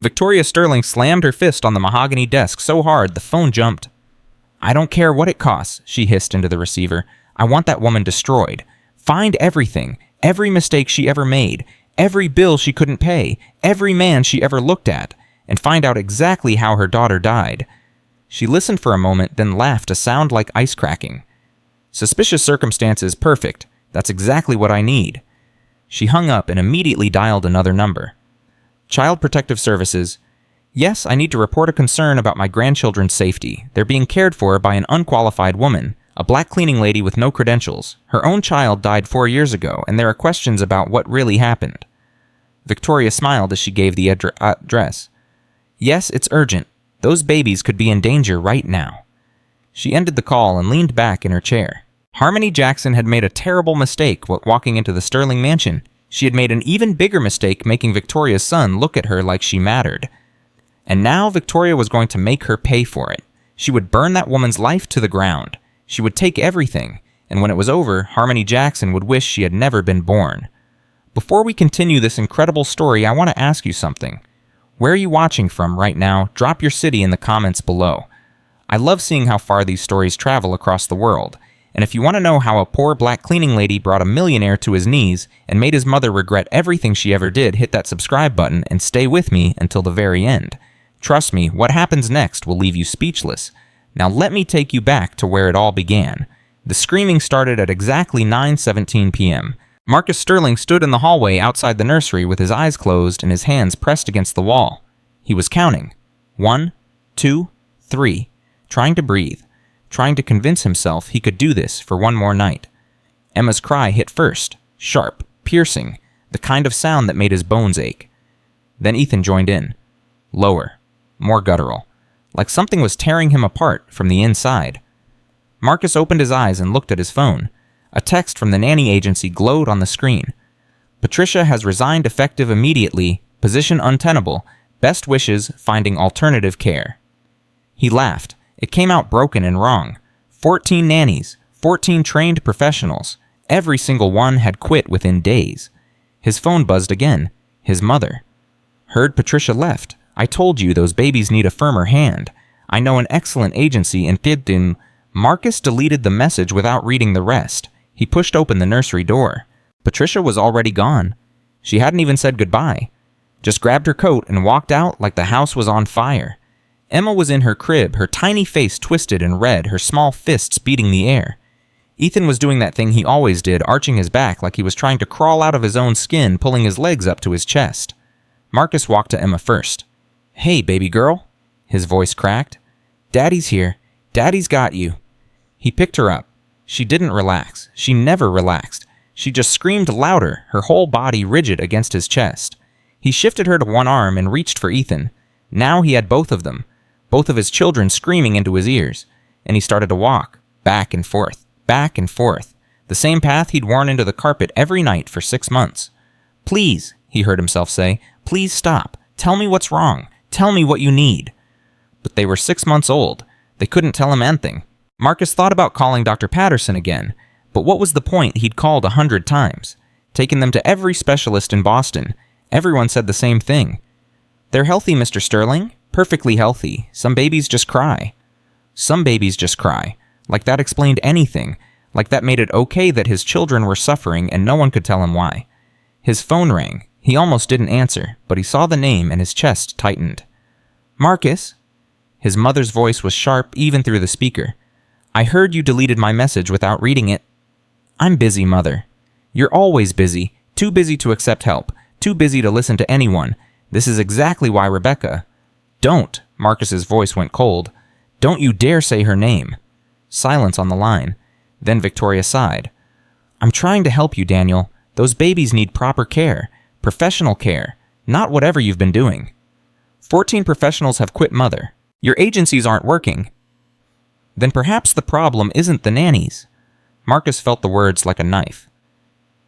Victoria Sterling slammed her fist on the mahogany desk so hard the phone jumped. "I don't care what it costs," she hissed into the receiver. "I want that woman destroyed. Find everything, every mistake she ever made, every bill she couldn't pay, every man she ever looked at, and find out exactly how her daughter died." She listened for a moment, then laughed a sound like ice cracking. "Suspicious circumstances, perfect. That's exactly what I need." She hung up and immediately dialed another number. Child Protective Services. "Yes, I need to report a concern about my grandchildren's safety. They're being cared for by an unqualified woman, a black cleaning lady with no credentials. Her own child died 4 years ago, and there are questions about what really happened." Victoria smiled as she gave the address. "Yes, it's urgent. Those babies could be in danger right now." She ended the call and leaned back in her chair. Harmony Jackson had made a terrible mistake walking into the Sterling mansion. She had made an even bigger mistake making Victoria's son look at her like she mattered. And now Victoria was going to make her pay for it. She would burn that woman's life to the ground. She would take everything, and when it was over, Harmony Jackson would wish she had never been born. Before we continue this incredible story, I want to ask you something. Where are you watching from right now? Drop your city in the comments below. I love seeing how far these stories travel across the world. And if you want to know how a poor black cleaning lady brought a millionaire to his knees and made his mother regret everything she ever did, hit that subscribe button and stay with me until the very end. Trust me, what happens next will leave you speechless. Now let me take you back to where it all began. The screaming started at exactly 9:17 p.m. Marcus Sterling stood in the hallway outside the nursery with his eyes closed and his hands pressed against the wall. He was counting. 1, 2, 3. Trying to breathe. Trying to convince himself he could do this for one more night. Emma's cry hit first. Sharp, piercing, the kind of sound that made his bones ache. Then Ethan joined in. Lower. More guttural. Like something was tearing him apart from the inside. Marcus opened his eyes and looked at his phone. A text from the nanny agency glowed on the screen. "Patricia has resigned effective immediately. Position untenable. Best wishes, finding alternative care." He laughed. It came out broken and wrong. 14 nannies, 14 trained professionals. Every single one had quit within days. His phone buzzed again. His mother. "Heard Patricia left. I told you those babies need a firmer hand. I know an excellent agency in Tidin." Marcus deleted the message without reading the rest. He pushed open the nursery door. Patricia was already gone. She hadn't even said goodbye. Just grabbed her coat and walked out like the house was on fire. Emma was in her crib, her tiny face twisted and red, her small fists beating the air. Ethan was doing that thing he always did, arching his back like he was trying to crawl out of his own skin, pulling his legs up to his chest. Marcus walked to Emma first. "Hey, baby girl," his voice cracked. "Daddy's here. Daddy's got you." He picked her up. She didn't relax. She never relaxed. She just screamed louder, her whole body rigid against his chest. He shifted her to one arm and reached for Ethan. Now he had both of them, both of his children screaming into his ears, and he started to walk, back and forth, the same path he'd worn into the carpet every night for 6 months. "Please," he heard himself say, "please stop. Tell me what's wrong. Tell me what you need." But they were 6 months old. They couldn't tell him anything. Marcus thought about calling Dr. Patterson again, but what was the point? He'd called 100 times, taken them to every specialist in Boston. Everyone said the same thing. "They're healthy, Mr. Sterling. Perfectly healthy. Some babies just cry." Some babies just cry. Like that explained anything. Like that made it okay that his children were suffering and no one could tell him why. His phone rang. He almost didn't answer, but he saw the name and his chest tightened. "Marcus?" His mother's voice was sharp even through the speaker. "I heard you deleted my message without reading it." "I'm busy, Mother." "You're always busy. Too busy to accept help. Too busy to listen to anyone. This is exactly why Rebecca—" "Don't." Marcus's voice went cold. "Don't you dare say her name." Silence on the line. Then Victoria sighed. "I'm trying to help you, Daniel. Those babies need proper care. Professional care. Not whatever you've been doing. 14 professionals have quit, Mother. Your agencies aren't working." "Then perhaps the problem isn't the nannies." Marcus felt the words like a knife.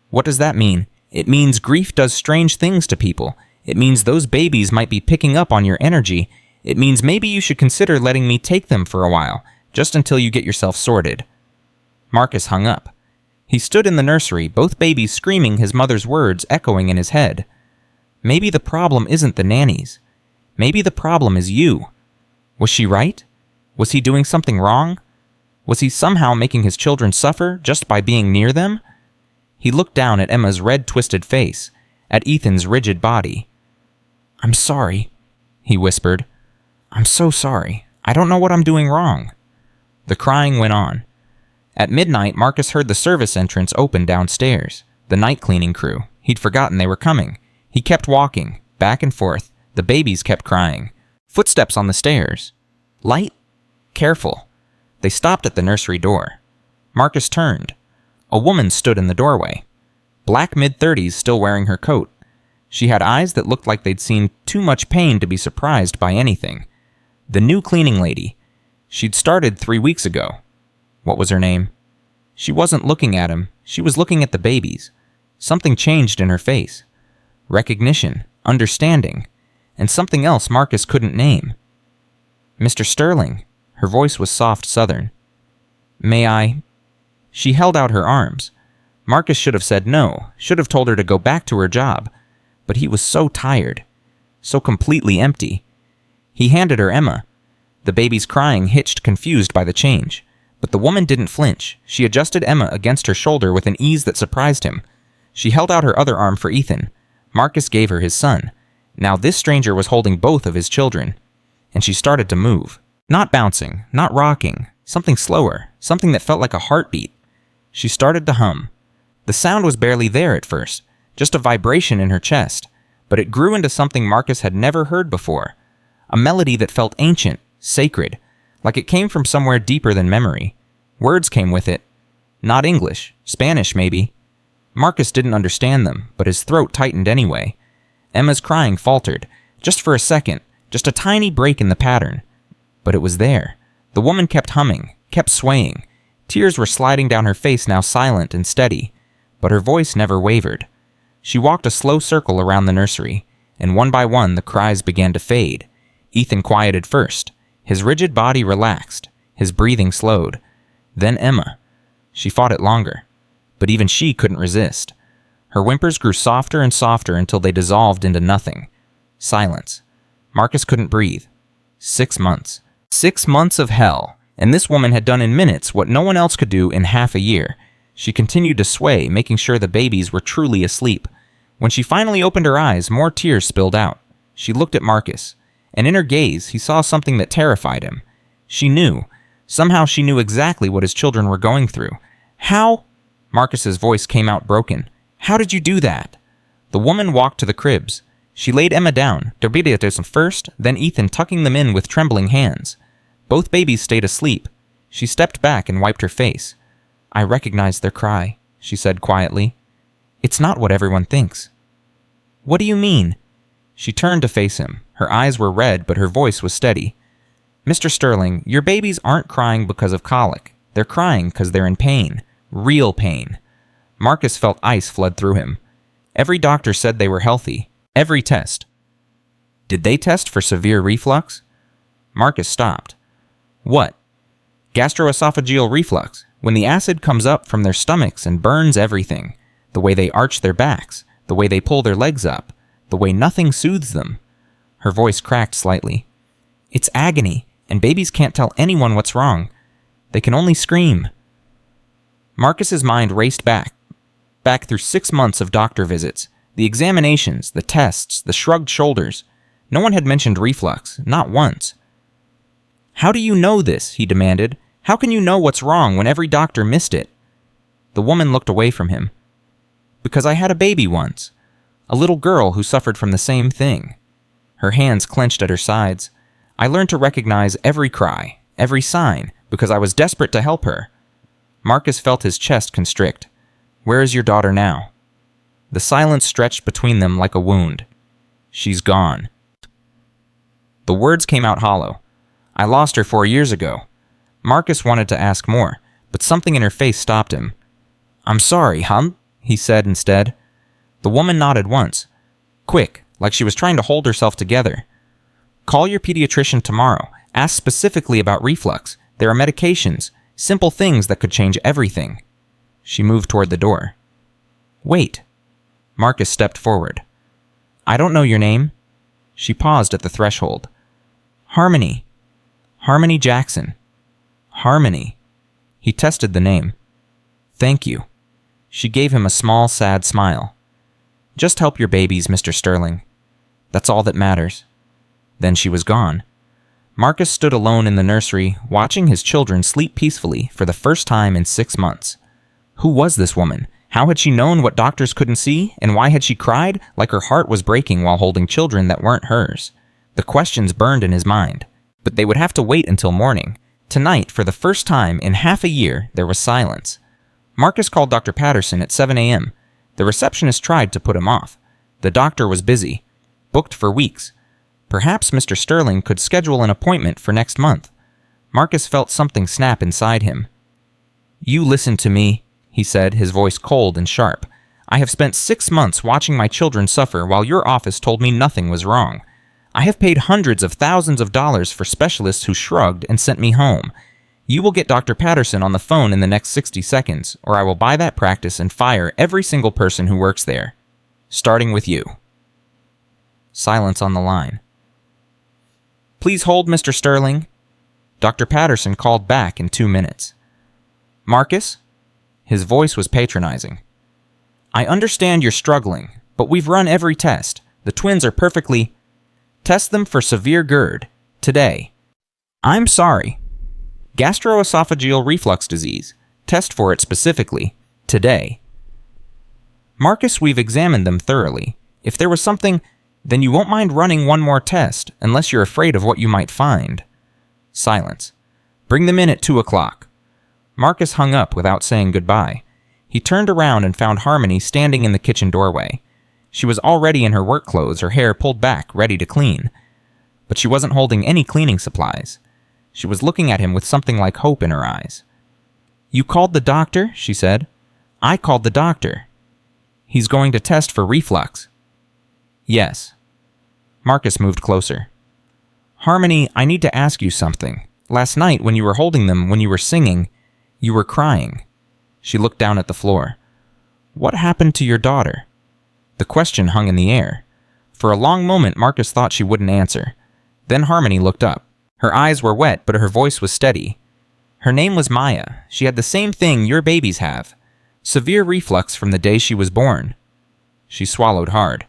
"What does that mean?" "It means grief does strange things to people. It means those babies might be picking up on your energy. It means maybe you should consider letting me take them for a while, just until you get yourself sorted." Marcus hung up. He stood in the nursery, both babies screaming, his mother's words echoing in his head. Maybe the problem isn't the nannies. Maybe the problem is you. Was she right? Was he doing something wrong? Was he somehow making his children suffer just by being near them? He looked down at Emma's red, twisted face, at Ethan's rigid body. "I'm sorry," he whispered. "I'm so sorry. I don't know what I'm doing wrong." The crying went on. At midnight, Marcus heard the service entrance open downstairs. The night cleaning crew. He'd forgotten they were coming. He kept walking, back and forth. The babies kept crying. Footsteps on the stairs. Light? Careful. They stopped at the nursery door. Marcus turned. A woman stood in the doorway. Black mid-30s, still wearing her coat. She had eyes that looked like they'd seen too much pain to be surprised by anything. The new cleaning lady. She'd started 3 weeks ago. What was her name? She wasn't looking at him. She was looking at the babies. Something changed in her face. Recognition, understanding, and something else Marcus couldn't name. "Mr. Sterling." Her voice was soft Southern. "May I?" She held out her arms. Marcus should have said no, should have told her to go back to her job. But he was so tired, so completely empty. He handed her Emma. The babies crying hitched, confused by the change. But the woman didn't flinch. She adjusted Emma against her shoulder with an ease that surprised him. She held out her other arm for Ethan. Marcus gave her his son. Now this stranger was holding both of his children. And she started to move. Not bouncing, not rocking. Something slower, something that felt like a heartbeat. She started to hum. The sound was barely there at first, just a vibration in her chest. But it grew into something Marcus had never heard before. A melody that felt ancient, sacred, like it came from somewhere deeper than memory. Words came with it. Not English, Spanish maybe. Marcus didn't understand them, but his throat tightened anyway. Emma's crying faltered, just for a second, just a tiny break in the pattern. But it was there. The woman kept humming, kept swaying. Tears were sliding down her face, now silent and steady, but her voice never wavered. She walked a slow circle around the nursery, and one by one the cries began to fade. Ethan quieted first. His rigid body relaxed. His breathing slowed. Then Emma. She fought it longer. But even she couldn't resist. Her whimpers grew softer and softer until they dissolved into nothing. Silence. Marcus couldn't breathe. 6 months. 6 months of hell. And this woman had done in minutes what no one else could do in half a year. She continued to sway, making sure the babies were truly asleep. When she finally opened her eyes, more tears spilled out. She looked at Marcus, and in her gaze, he saw something that terrified him. She knew. Somehow she knew exactly what his children were going through. How? Marcus's voice came out broken. How did you do that? The woman walked to the cribs. She laid Emma down, Derbidiatus first, then Ethan tucking them in with trembling hands. Both babies stayed asleep. She stepped back and wiped her face. "I recognized their cry," she said quietly. "It's not what everyone thinks." "What do you mean?" She turned to face him. Her eyes were red, but her voice was steady. "Mr. Sterling, your babies aren't crying because of colic. They're crying because they're in pain. Real pain." Marcus felt ice flood through him. Every doctor said they were healthy. Every test. Did they test for severe reflux? Marcus stopped. What? Gastroesophageal reflux, when the acid comes up from their stomachs and burns everything. The way they arch their backs, the way they pull their legs up, the way nothing soothes them. Her voice cracked slightly. It's agony, and babies can't tell anyone what's wrong. They can only scream. Marcus's mind raced back through 6 months of doctor visits, the examinations, the tests, the shrugged shoulders. No one had mentioned reflux, not once. How do you know this? He demanded. How can you know what's wrong when every doctor missed it? The woman looked away from him. Because I had a baby once. A little girl who suffered from the same thing. Her hands clenched at her sides. I learned to recognize every cry, every sign, because I was desperate to help her. Marcus felt his chest constrict. Where is your daughter now? The silence stretched between them like a wound. She's gone. The words came out hollow. I lost her 4 years ago. Marcus wanted to ask more, but something in her face stopped him. I'm sorry, he said instead. The woman nodded once. Quick, like she was trying to hold herself together. Call your pediatrician tomorrow. Ask specifically about reflux. There are medications, simple things that could change everything. She moved toward the door. Wait. Marcus stepped forward. I don't know your name. She paused at the threshold. Harmony. Harmony Jackson. Harmony. He tested the name. Thank you. She gave him a small, sad smile. Just help your babies, Mr. Sterling. That's all that matters. Then she was gone. Marcus stood alone in the nursery, watching his children sleep peacefully for the first time in 6 months. Who was this woman? How had she known what doctors couldn't see? And why had she cried like her heart was breaking while holding children that weren't hers? The questions burned in his mind. But they would have to wait until morning. Tonight, for the first time in half a year, there was silence. Marcus called Dr. Patterson at 7 a.m. The receptionist tried to put him off. The doctor was busy, booked for weeks. Perhaps Mr. Sterling could schedule an appointment for next month. Marcus felt something snap inside him. You listen to me, he said, his voice cold and sharp. I have spent 6 months watching my children suffer while your office told me nothing was wrong. I have paid hundreds of thousands of dollars for specialists who shrugged and sent me home. You will get Dr. Patterson on the phone in the next 60 seconds, or I will buy that practice and fire every single person who works there. Starting with you. Silence on the line. Please hold, Mr. Sterling. Dr. Patterson called back in 2 minutes. Marcus? His voice was patronizing. I understand you're struggling, but we've run every test. The twins are perfectly... Test them for severe GERD. Today. I'm sorry. Gastroesophageal reflux disease. Test for it specifically. Today. Marcus, we've examined them thoroughly. If there was something, then you won't mind running one more test, unless you're afraid of what you might find. Silence. Bring them in at 2 o'clock. Marcus hung up without saying goodbye. He turned around and found Harmony standing in the kitchen doorway. She was already in her work clothes, her hair pulled back, ready to clean. But she wasn't holding any cleaning supplies. She was looking at him with something like hope in her eyes. You called the doctor? She said. I called the doctor. He's going to test for reflux. Yes. Marcus moved closer. Harmony, I need to ask you something. Last night, when you were holding them, when you were singing, you were crying. She looked down at the floor. What happened to your daughter? The question hung in the air. For a long moment, Marcus thought she wouldn't answer. Then Harmony looked up. Her eyes were wet, but her voice was steady. Her name was Maya. She had the same thing your babies have. Severe reflux from the day she was born. She swallowed hard.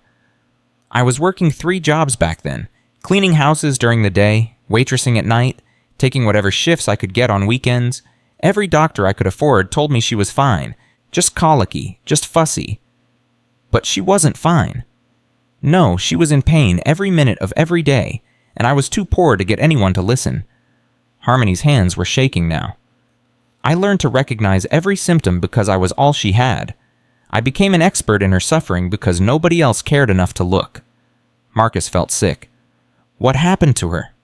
I was working 3 jobs back then. Cleaning houses during the day, waitressing at night, taking whatever shifts I could get on weekends. Every doctor I could afford told me she was fine. Just colicky, just fussy. But she wasn't fine. No, she was in pain every minute of every day, and I was too poor to get anyone to listen. Harmony's hands were shaking now. I learned to recognize every symptom because I was all she had. I became an expert in her suffering because nobody else cared enough to look. Marcus felt sick. What happened to her?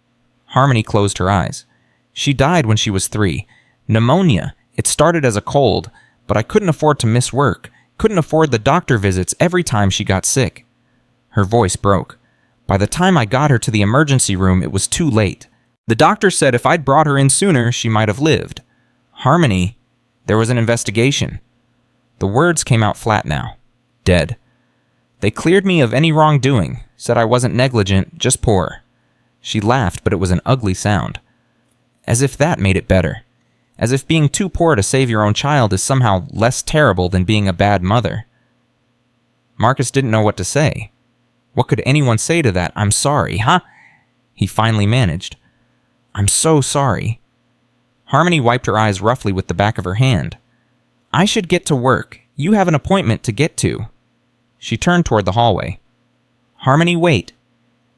Harmony closed her eyes. She died when she was 3. Pneumonia. It started as a cold, but I couldn't afford to miss work. Couldn't afford the doctor visits every time she got sick. Her voice broke. By the time I got her to the emergency room, it was too late. The doctor said if I'd brought her in sooner, she might have lived. Harmony, there was an investigation. The words came out flat now. Dead. They cleared me of any wrongdoing, said I wasn't negligent, just poor. She laughed, but it was an ugly sound. As if that made it better. As if being too poor to save your own child is somehow less terrible than being a bad mother. Marcus didn't know what to say. What could anyone say to that? I'm sorry, huh? He finally managed. I'm so sorry. Harmony wiped her eyes roughly with the back of her hand. I should get to work. You have an appointment to get to. She turned toward the hallway. Harmony, wait.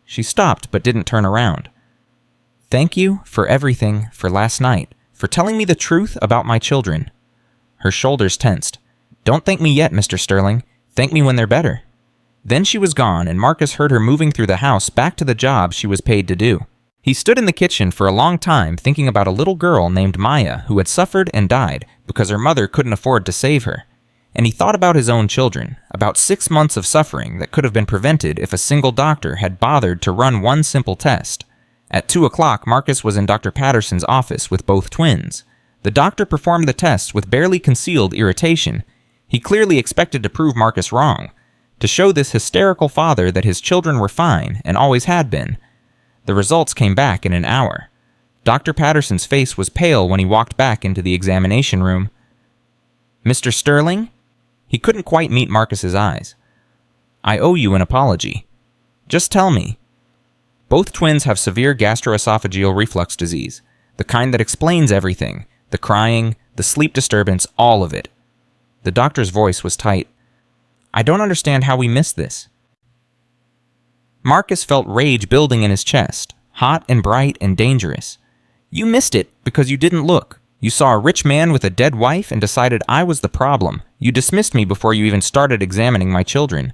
She stopped but didn't turn around. Thank you for everything, for last night. For telling me the truth about my children. Her shoulders tensed. Don't thank me yet, Mr. Sterling. Thank me when they're better. Then she was gone, and Marcus heard her moving through the house back to the job she was paid to do. He stood in the kitchen for a long time thinking about a little girl named Maya who had suffered and died because her mother couldn't afford to save her. And he thought about his own children, about 6 months of suffering that could have been prevented if a single doctor had bothered to run one simple test. At 2 o'clock, Marcus was in Dr. Patterson's office with both twins. The doctor performed the test with barely concealed irritation. He clearly expected to prove Marcus wrong. to show this hysterical father that his children were fine and always had been. The results came back in an hour. Dr. Patterson's face was pale when he walked back into the examination room. "Mr. Sterling?" He couldn't quite meet Marcus's eyes. "I owe you an apology. Just tell me." Both twins have severe gastroesophageal reflux disease, the kind that explains everything, the crying, the sleep disturbance, all of it. The doctor's voice was tight. "I don't understand how we missed this." Marcus felt rage building in his chest, hot and bright and dangerous. "You missed it because you didn't look. You saw a rich man with a dead wife and decided I was the problem. You dismissed me before you even started examining my children.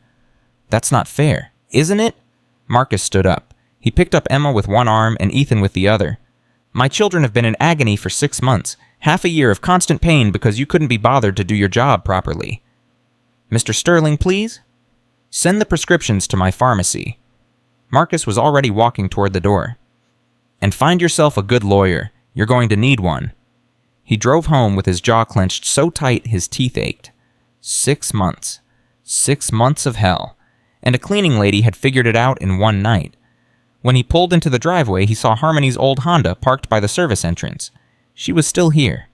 That's not fair, isn't it?" Marcus stood up. He picked up Emma with one arm and Ethan with the other. "My children have been in agony for 6 months, half a year of constant pain because you couldn't be bothered to do your job properly. Mr. Sterling, please? Send the prescriptions to my pharmacy." Marcus was already walking toward the door. "And find yourself a good lawyer. You're going to need one." He drove home with his jaw clenched so tight his teeth ached. 6 months. 6 months of hell. And a cleaning lady had figured it out in one night. When he pulled into the driveway, he saw Harmony's old Honda parked by the service entrance. She was still here.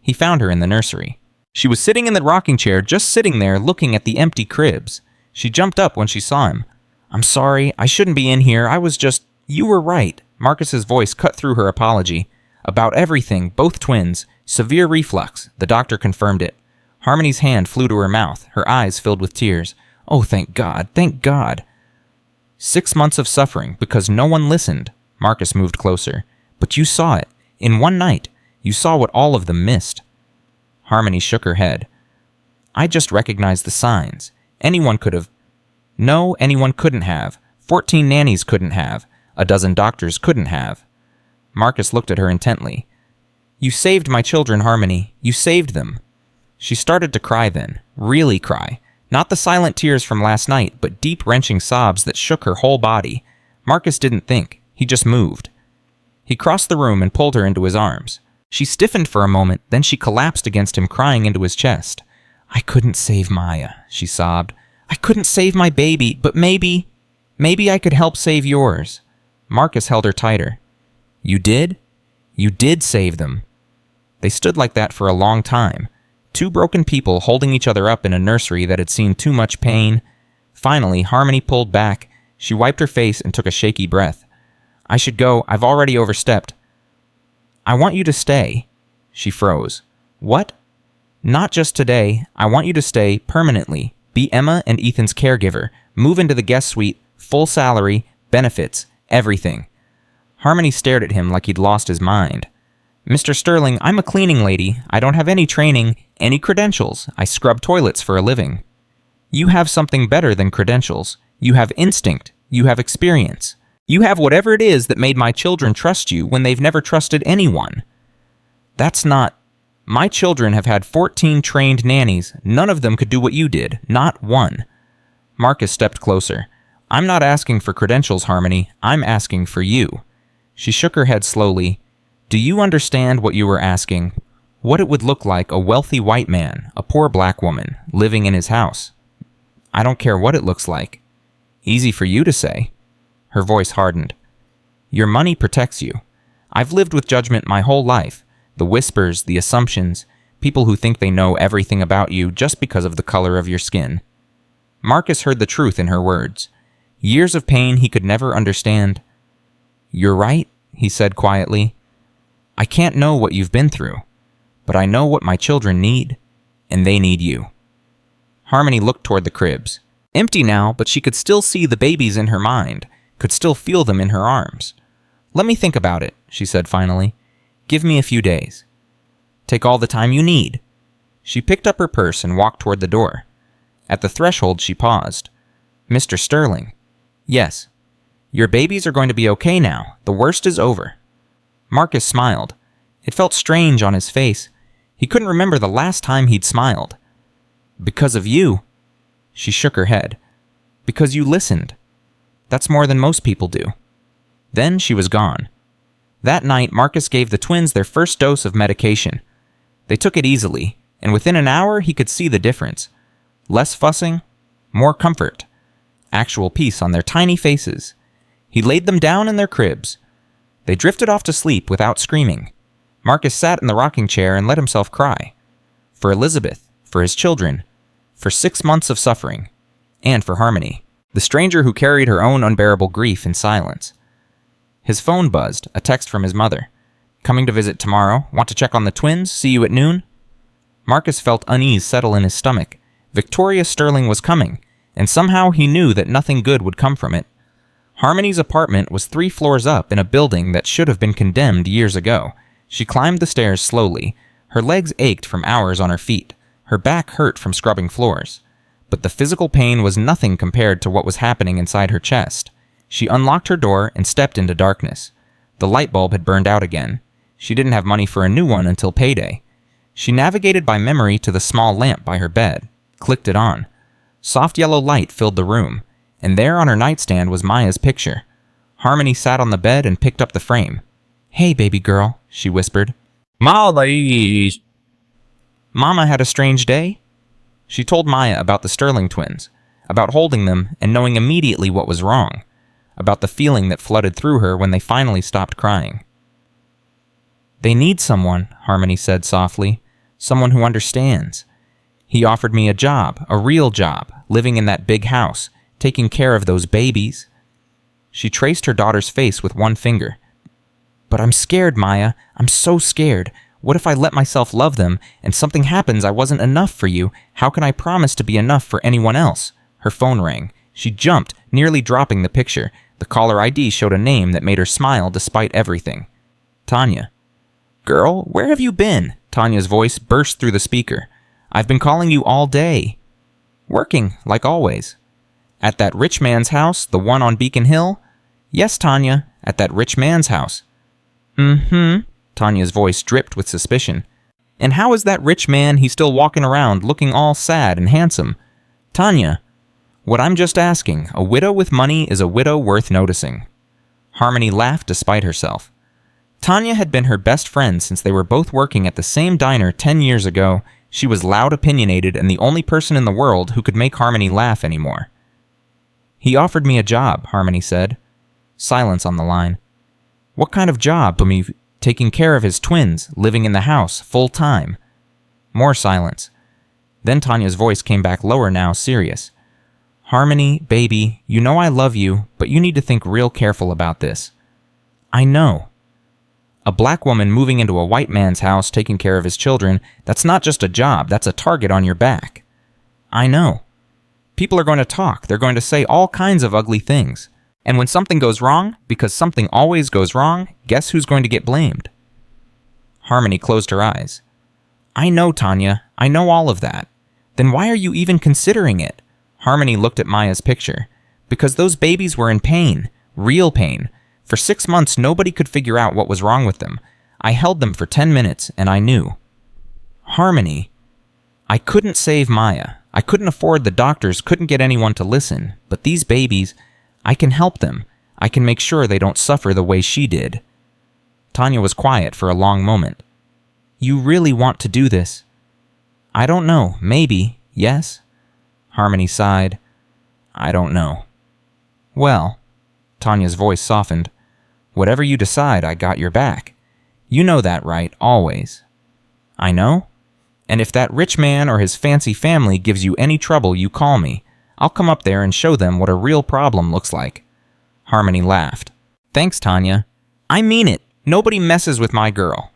He found her in the nursery. She was sitting in the rocking chair, just sitting there looking at the empty cribs. She jumped up when she saw him. "I'm sorry, I shouldn't be in here. I was just—" "You were right." Marcus's voice cut through her apology. "About everything, both twins. Severe reflux." The doctor confirmed it. Harmony's hand flew to her mouth, her eyes filled with tears. "Oh, thank God, thank God." 6 months of suffering because no one listened. Marcus moved closer. "But you saw it. In one night. You saw what all of them missed." Harmony shook her head. "I just recognized the signs. Anyone could have." "No, anyone couldn't have. 14 nannies couldn't have. A dozen doctors couldn't have." Marcus looked at her intently. "You saved my children, Harmony. You saved them." She started to cry then. Really cry. Not the silent tears from last night, but deep, wrenching sobs that shook her whole body. Marcus didn't think. He just moved. He crossed the room and pulled her into his arms. She stiffened for a moment, then she collapsed against him, crying into his chest. "I couldn't save Maya," she sobbed. "I couldn't save my baby, but maybe I could help save yours." Marcus held her tighter. "You did? You did save them." They stood like that for a long time. Two broken people holding each other up in a nursery that had seen too much pain. Finally, Harmony pulled back. She wiped her face and took a shaky breath. "I should go. I've already overstepped." "I want you to stay." She froze. "What?" "Not just today. I want you to stay permanently. Be Emma and Ethan's caregiver. Move into the guest suite. Full salary. Benefits. Everything." Harmony stared at him like he'd lost his mind. "Mr. Sterling, I'm a cleaning lady. I don't have any training, any credentials. I scrub toilets for a living." "You have something better than credentials. You have instinct. You have experience. You have whatever it is that made my children trust you when they've never trusted anyone." "That's not—" "My children have had 14 trained nannies. None of them could do what you did. Not one." Marcus stepped closer. "I'm not asking for credentials, Harmony. I'm asking for you." She shook her head slowly. "Do you understand what you were asking? What it would look like a wealthy white man, a poor black woman, living in his house?" "I don't care what it looks like." "Easy for you to say." Her voice hardened. "Your money protects you. I've lived with judgment my whole life. The whispers, the assumptions, people who think they know everything about you just because of the color of your skin." Marcus heard the truth in her words. Years of pain he could never understand. "You're right," he said quietly. "I can't know what you've been through, but I know what my children need, and they need you." Harmony looked toward the cribs. Empty now, but she could still see the babies in her mind, could still feel them in her arms. "Let me think about it," she said finally. "Give me a few days." "Take all the time you need." She picked up her purse and walked toward the door. At the threshold, she paused. "Mr. Sterling." "Yes." "Your babies are going to be okay now. The worst is over." Marcus smiled. It felt strange on his face. He couldn't remember the last time he'd smiled. "Because of you." She shook her head. "Because you listened. That's more than most people do." Then she was gone. That night, Marcus gave the twins their first dose of medication. They took it easily, and within an hour he could see the difference. Less fussing, more comfort, actual peace on their tiny faces. He laid them down in their cribs. They drifted off to sleep without screaming. Marcus sat in the rocking chair and let himself cry. For Elizabeth, for his children, for 6 months of suffering, and for Harmony, the stranger who carried her own unbearable grief in silence. His phone buzzed, a text from his mother. "Coming to visit tomorrow. Want to check on the twins? See you at noon?" Marcus felt unease settle in his stomach. Victoria Sterling was coming, and somehow he knew that nothing good would come from it. Harmony's apartment was 3 floors up in a building that should have been condemned years ago. She climbed the stairs slowly. Her legs ached from hours on her feet. Her back hurt from scrubbing floors. But the physical pain was nothing compared to what was happening inside her chest. She unlocked her door and stepped into darkness. The light bulb had burned out again. She didn't have money for a new one until payday. She navigated by memory to the small lamp by her bed, clicked it on. Soft yellow light filled the room, and there on her nightstand was Maya's picture. Harmony sat on the bed and picked up the frame. "Hey, baby girl," she whispered. Mama "Mama had a strange day?" She told Maya about the Sterling twins, about holding them and knowing immediately what was wrong, about the feeling that flooded through her when they finally stopped crying. "They need someone," Harmony said softly, "someone who understands. He offered me a job, a real job, living in that big house, taking care of those babies." She traced her daughter's face with one finger. "But I'm scared, Maya. I'm so scared. What if I let myself love them, and something happens I wasn't enough for you? How can I promise to be enough for anyone else?" Her phone rang. She jumped, nearly dropping the picture. The caller ID showed a name that made her smile despite everything. Tanya. "Girl, where have you been?" Tanya's voice burst through the speaker. "I've been calling you all day." "Working, like always." "At that rich man's house, the one on Beacon Hill?" "Yes, Tanya, at that rich man's house." "Mm-hmm." Tanya's voice dripped with suspicion. "And how is that rich man he's still walking around looking all sad and handsome?" "Tanya, what I'm just asking, a widow with money is a widow worth noticing." Harmony laughed despite herself. Tanya had been her best friend since they were both working at the same diner 10 years ago. She was loud, opinionated, and the only person in the world who could make Harmony laugh anymore. "He offered me a job," Harmony said. Silence on the line. "What kind of job?" "Me taking care of his twins, living in the house, full time." More silence. Then Tanya's voice came back lower now, serious. "Harmony, baby, you know I love you, but you need to think real careful about this." "I know." A black woman moving into a white man's house taking care of his children, that's not just a job, that's a target on your back. "I know." People are going to talk, they're going to say all kinds of ugly things. And when something goes wrong, because something always goes wrong, guess who's going to get blamed? Harmony closed her eyes. "I know, Tanya, I know all of that. Then why are you even considering it?" Harmony looked at Maya's picture. "Because those babies were in pain, real pain. For 6 months, nobody could figure out what was wrong with them. I held them for 10 minutes, and I knew." "Harmony, I couldn't save Maya. I couldn't afford the doctors, couldn't get anyone to listen. But these babies, I can help them. I can make sure they don't suffer the way she did." Tanya was quiet for a long moment. "You really want to do this?" "I don't know. Maybe. Yes?" Harmony sighed. "I don't know." "Well," Tanya's voice softened, "whatever you decide, I got your back. You know that, right? Always." "I know. And if that rich man or his fancy family gives you any trouble, you call me. I'll come up there and show them what a real problem looks like." Harmony laughed. "Thanks, Tanya. I mean it. Nobody messes with my girl."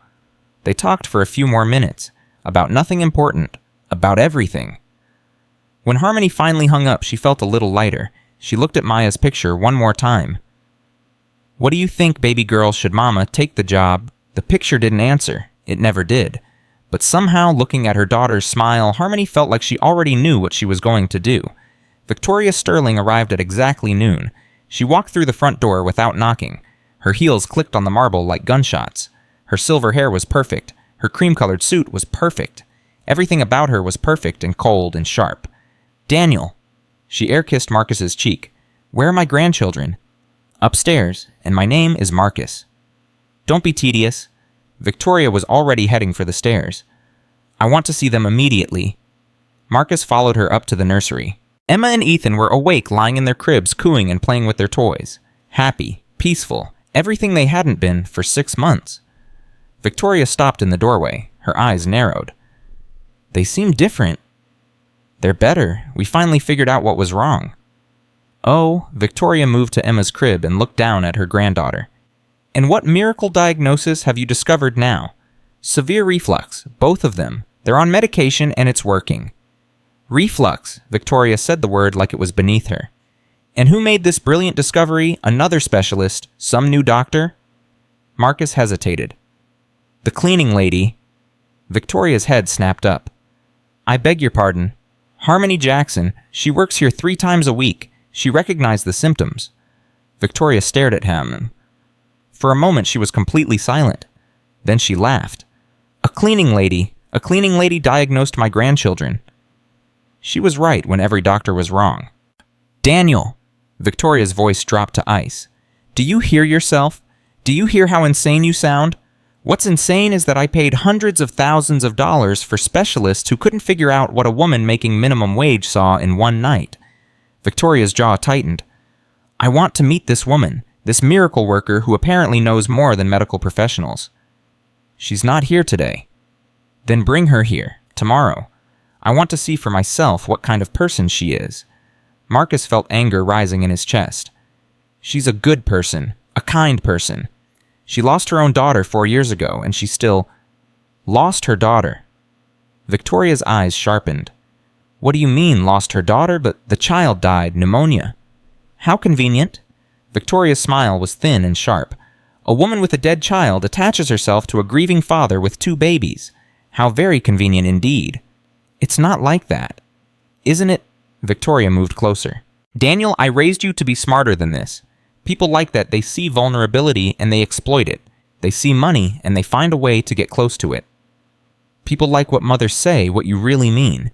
They talked for a few more minutes, about nothing important, about everything. When Harmony finally hung up, she felt a little lighter. She looked at Maya's picture one more time. "What do you think, baby girl, should Mama take the job?" The picture didn't answer. It never did. But somehow, looking at her daughter's smile, Harmony felt like she already knew what she was going to do. Victoria Sterling arrived at exactly noon. She walked through the front door without knocking. Her heels clicked on the marble like gunshots. Her silver hair was perfect. Her cream-colored suit was perfect. Everything about her was perfect and cold and sharp. "Daniel." She air-kissed Marcus's cheek. "Where are my grandchildren?" "Upstairs, and my name is Marcus." "Don't be tedious." Victoria was already heading for the stairs. "I want to see them immediately." Marcus followed her up to the nursery. Emma and Ethan were awake, lying in their cribs, cooing and playing with their toys. Happy, peaceful, everything they hadn't been for 6 months. Victoria stopped in the doorway, her eyes narrowed. They seem different. They're better. We finally figured out what was wrong. Oh, Victoria moved to Emma's crib and looked down at her granddaughter. And what miracle diagnosis have you discovered now? Severe reflux, both of them. They're on medication and it's working. Reflux, Victoria said the word like it was beneath her. And who made this brilliant discovery? Another specialist? Some new doctor? Marcus hesitated. The cleaning lady. Victoria's head snapped up. I beg your pardon. Harmony Jackson. She works here 3 times a week. She recognized the symptoms. Victoria stared at him. For a moment she was completely silent. Then she laughed. A cleaning lady diagnosed my grandchildren. She was right when every doctor was wrong. Daniel! Victoria's voice dropped to ice. Do you hear yourself? Do you hear how insane you sound? What's insane is that I paid hundreds of thousands of dollars for specialists who couldn't figure out what a woman making minimum wage saw in one night. Victoria's jaw tightened. I want to meet this woman, this miracle worker who apparently knows more than medical professionals. She's not here today. Then bring her here, tomorrow. I want to see for myself what kind of person she is. Marcus felt anger rising in his chest. She's a good person, a kind person. She lost her own daughter 4 years ago, and she still lost her daughter. Victoria's eyes sharpened. What do you mean, lost her daughter? But the child died, pneumonia. How convenient. Victoria's smile was thin and sharp. A woman with a dead child attaches herself to a grieving father with 2 babies. How very convenient indeed. It's not like that. Isn't it? Victoria moved closer. Daniel, I raised you to be smarter than this. People like that, they see vulnerability and they exploit it. They see money and they find a way to get close to it. People like what mothers say, what you really mean.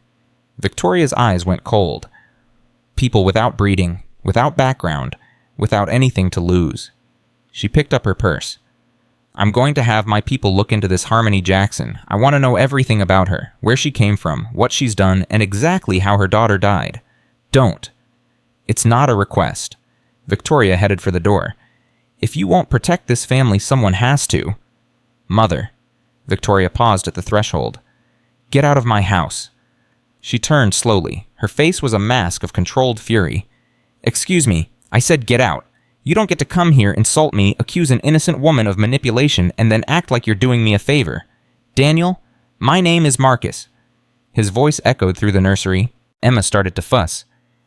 Victoria's eyes went cold. People without breeding, without background, without anything to lose. She picked up her purse. I'm going to have my people look into this Harmony Jackson. I want to know everything about her, where she came from, what she's done, and exactly how her daughter died. Don't. It's not a request. Victoria headed for the door. If you won't protect this family, someone has to. Mother. Victoria paused at the threshold. Get out of my house. She turned slowly. Her face was a mask of controlled fury. Excuse me, I said get out. You don't get to come here, insult me, accuse an innocent woman of manipulation, and then act like you're doing me a favor. Daniel, my name is Marcus. His voice echoed through the nursery. Emma started to fuss.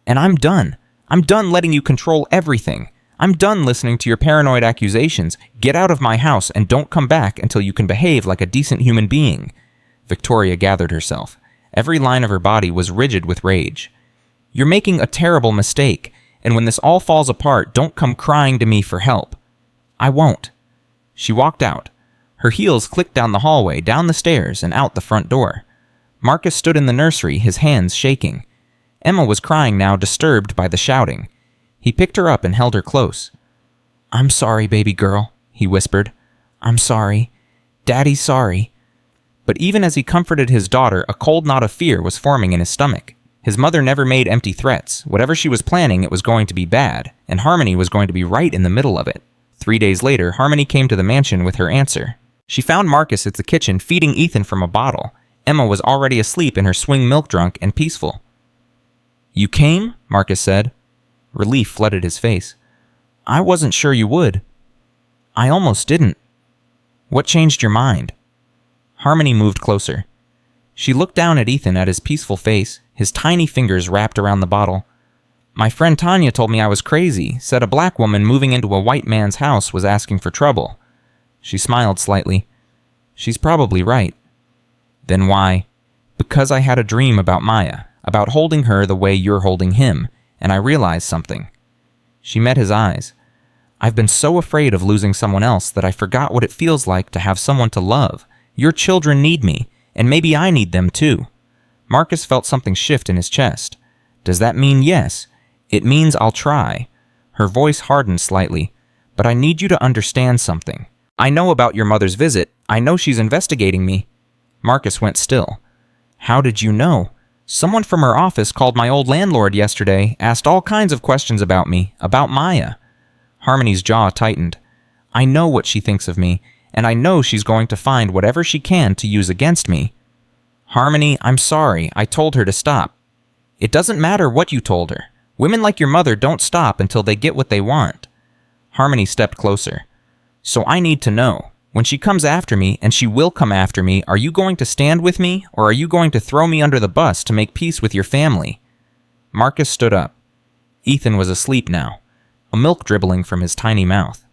And I'm done. I'm done letting you control everything. I'm done listening to your paranoid accusations. Get out of my house and don't come back until you can behave like a decent human being. Victoria gathered herself. Every line of her body was rigid with rage. You're making a terrible mistake, and when this all falls apart, don't come crying to me for help. I won't. She walked out. Her heels clicked down the hallway, down the stairs, and out the front door. Marcus stood in the nursery, his hands shaking. Emma was crying now, disturbed by the shouting. He picked her up and held her close. I'm sorry, baby girl, he whispered. I'm sorry. Daddy's sorry. But even as he comforted his daughter, a cold knot of fear was forming in his stomach. His mother never made empty threats. Whatever she was planning, it was going to be bad, and Harmony was going to be right in the middle of it. 3 days later, Harmony came to the mansion with her answer. She found Marcus at the kitchen feeding Ethan from a bottle. Emma was already asleep in her swing milk drunk and peaceful. You came? Marcus said. Relief flooded his face. I wasn't sure you would. I almost didn't. What changed your mind? Harmony moved closer. She looked down at Ethan, at his peaceful face, his tiny fingers wrapped around the bottle. My friend Tanya told me I was crazy, said a black woman moving into a white man's house was asking for trouble. She smiled slightly. She's probably right. Then why? Because I had a dream about Maya, about holding her the way you're holding him, and I realized something. She met his eyes. I've been so afraid of losing someone else that I forgot what it feels like to have someone to love. Your children need me, and maybe I need them too. Marcus felt something shift in his chest. Does that mean yes? It means I'll try. Her voice hardened slightly. But I need you to understand something. I know about your mother's visit. I know she's investigating me. Marcus went still. How did you know? Someone from her office called my old landlord yesterday, asked all kinds of questions about me, about Maya. Harmony's jaw tightened. I know what she thinks of me, and I know she's going to find whatever she can to use against me. Harmony, I'm sorry, I told her to stop. It doesn't matter what you told her. Women like your mother don't stop until they get what they want. Harmony stepped closer. So I need to know, when she comes after me, and she will come after me, are you going to stand with me, or are you going to throw me under the bus to make peace with your family? Marcus stood up. Ethan was asleep now, a milk dribbling from his tiny mouth.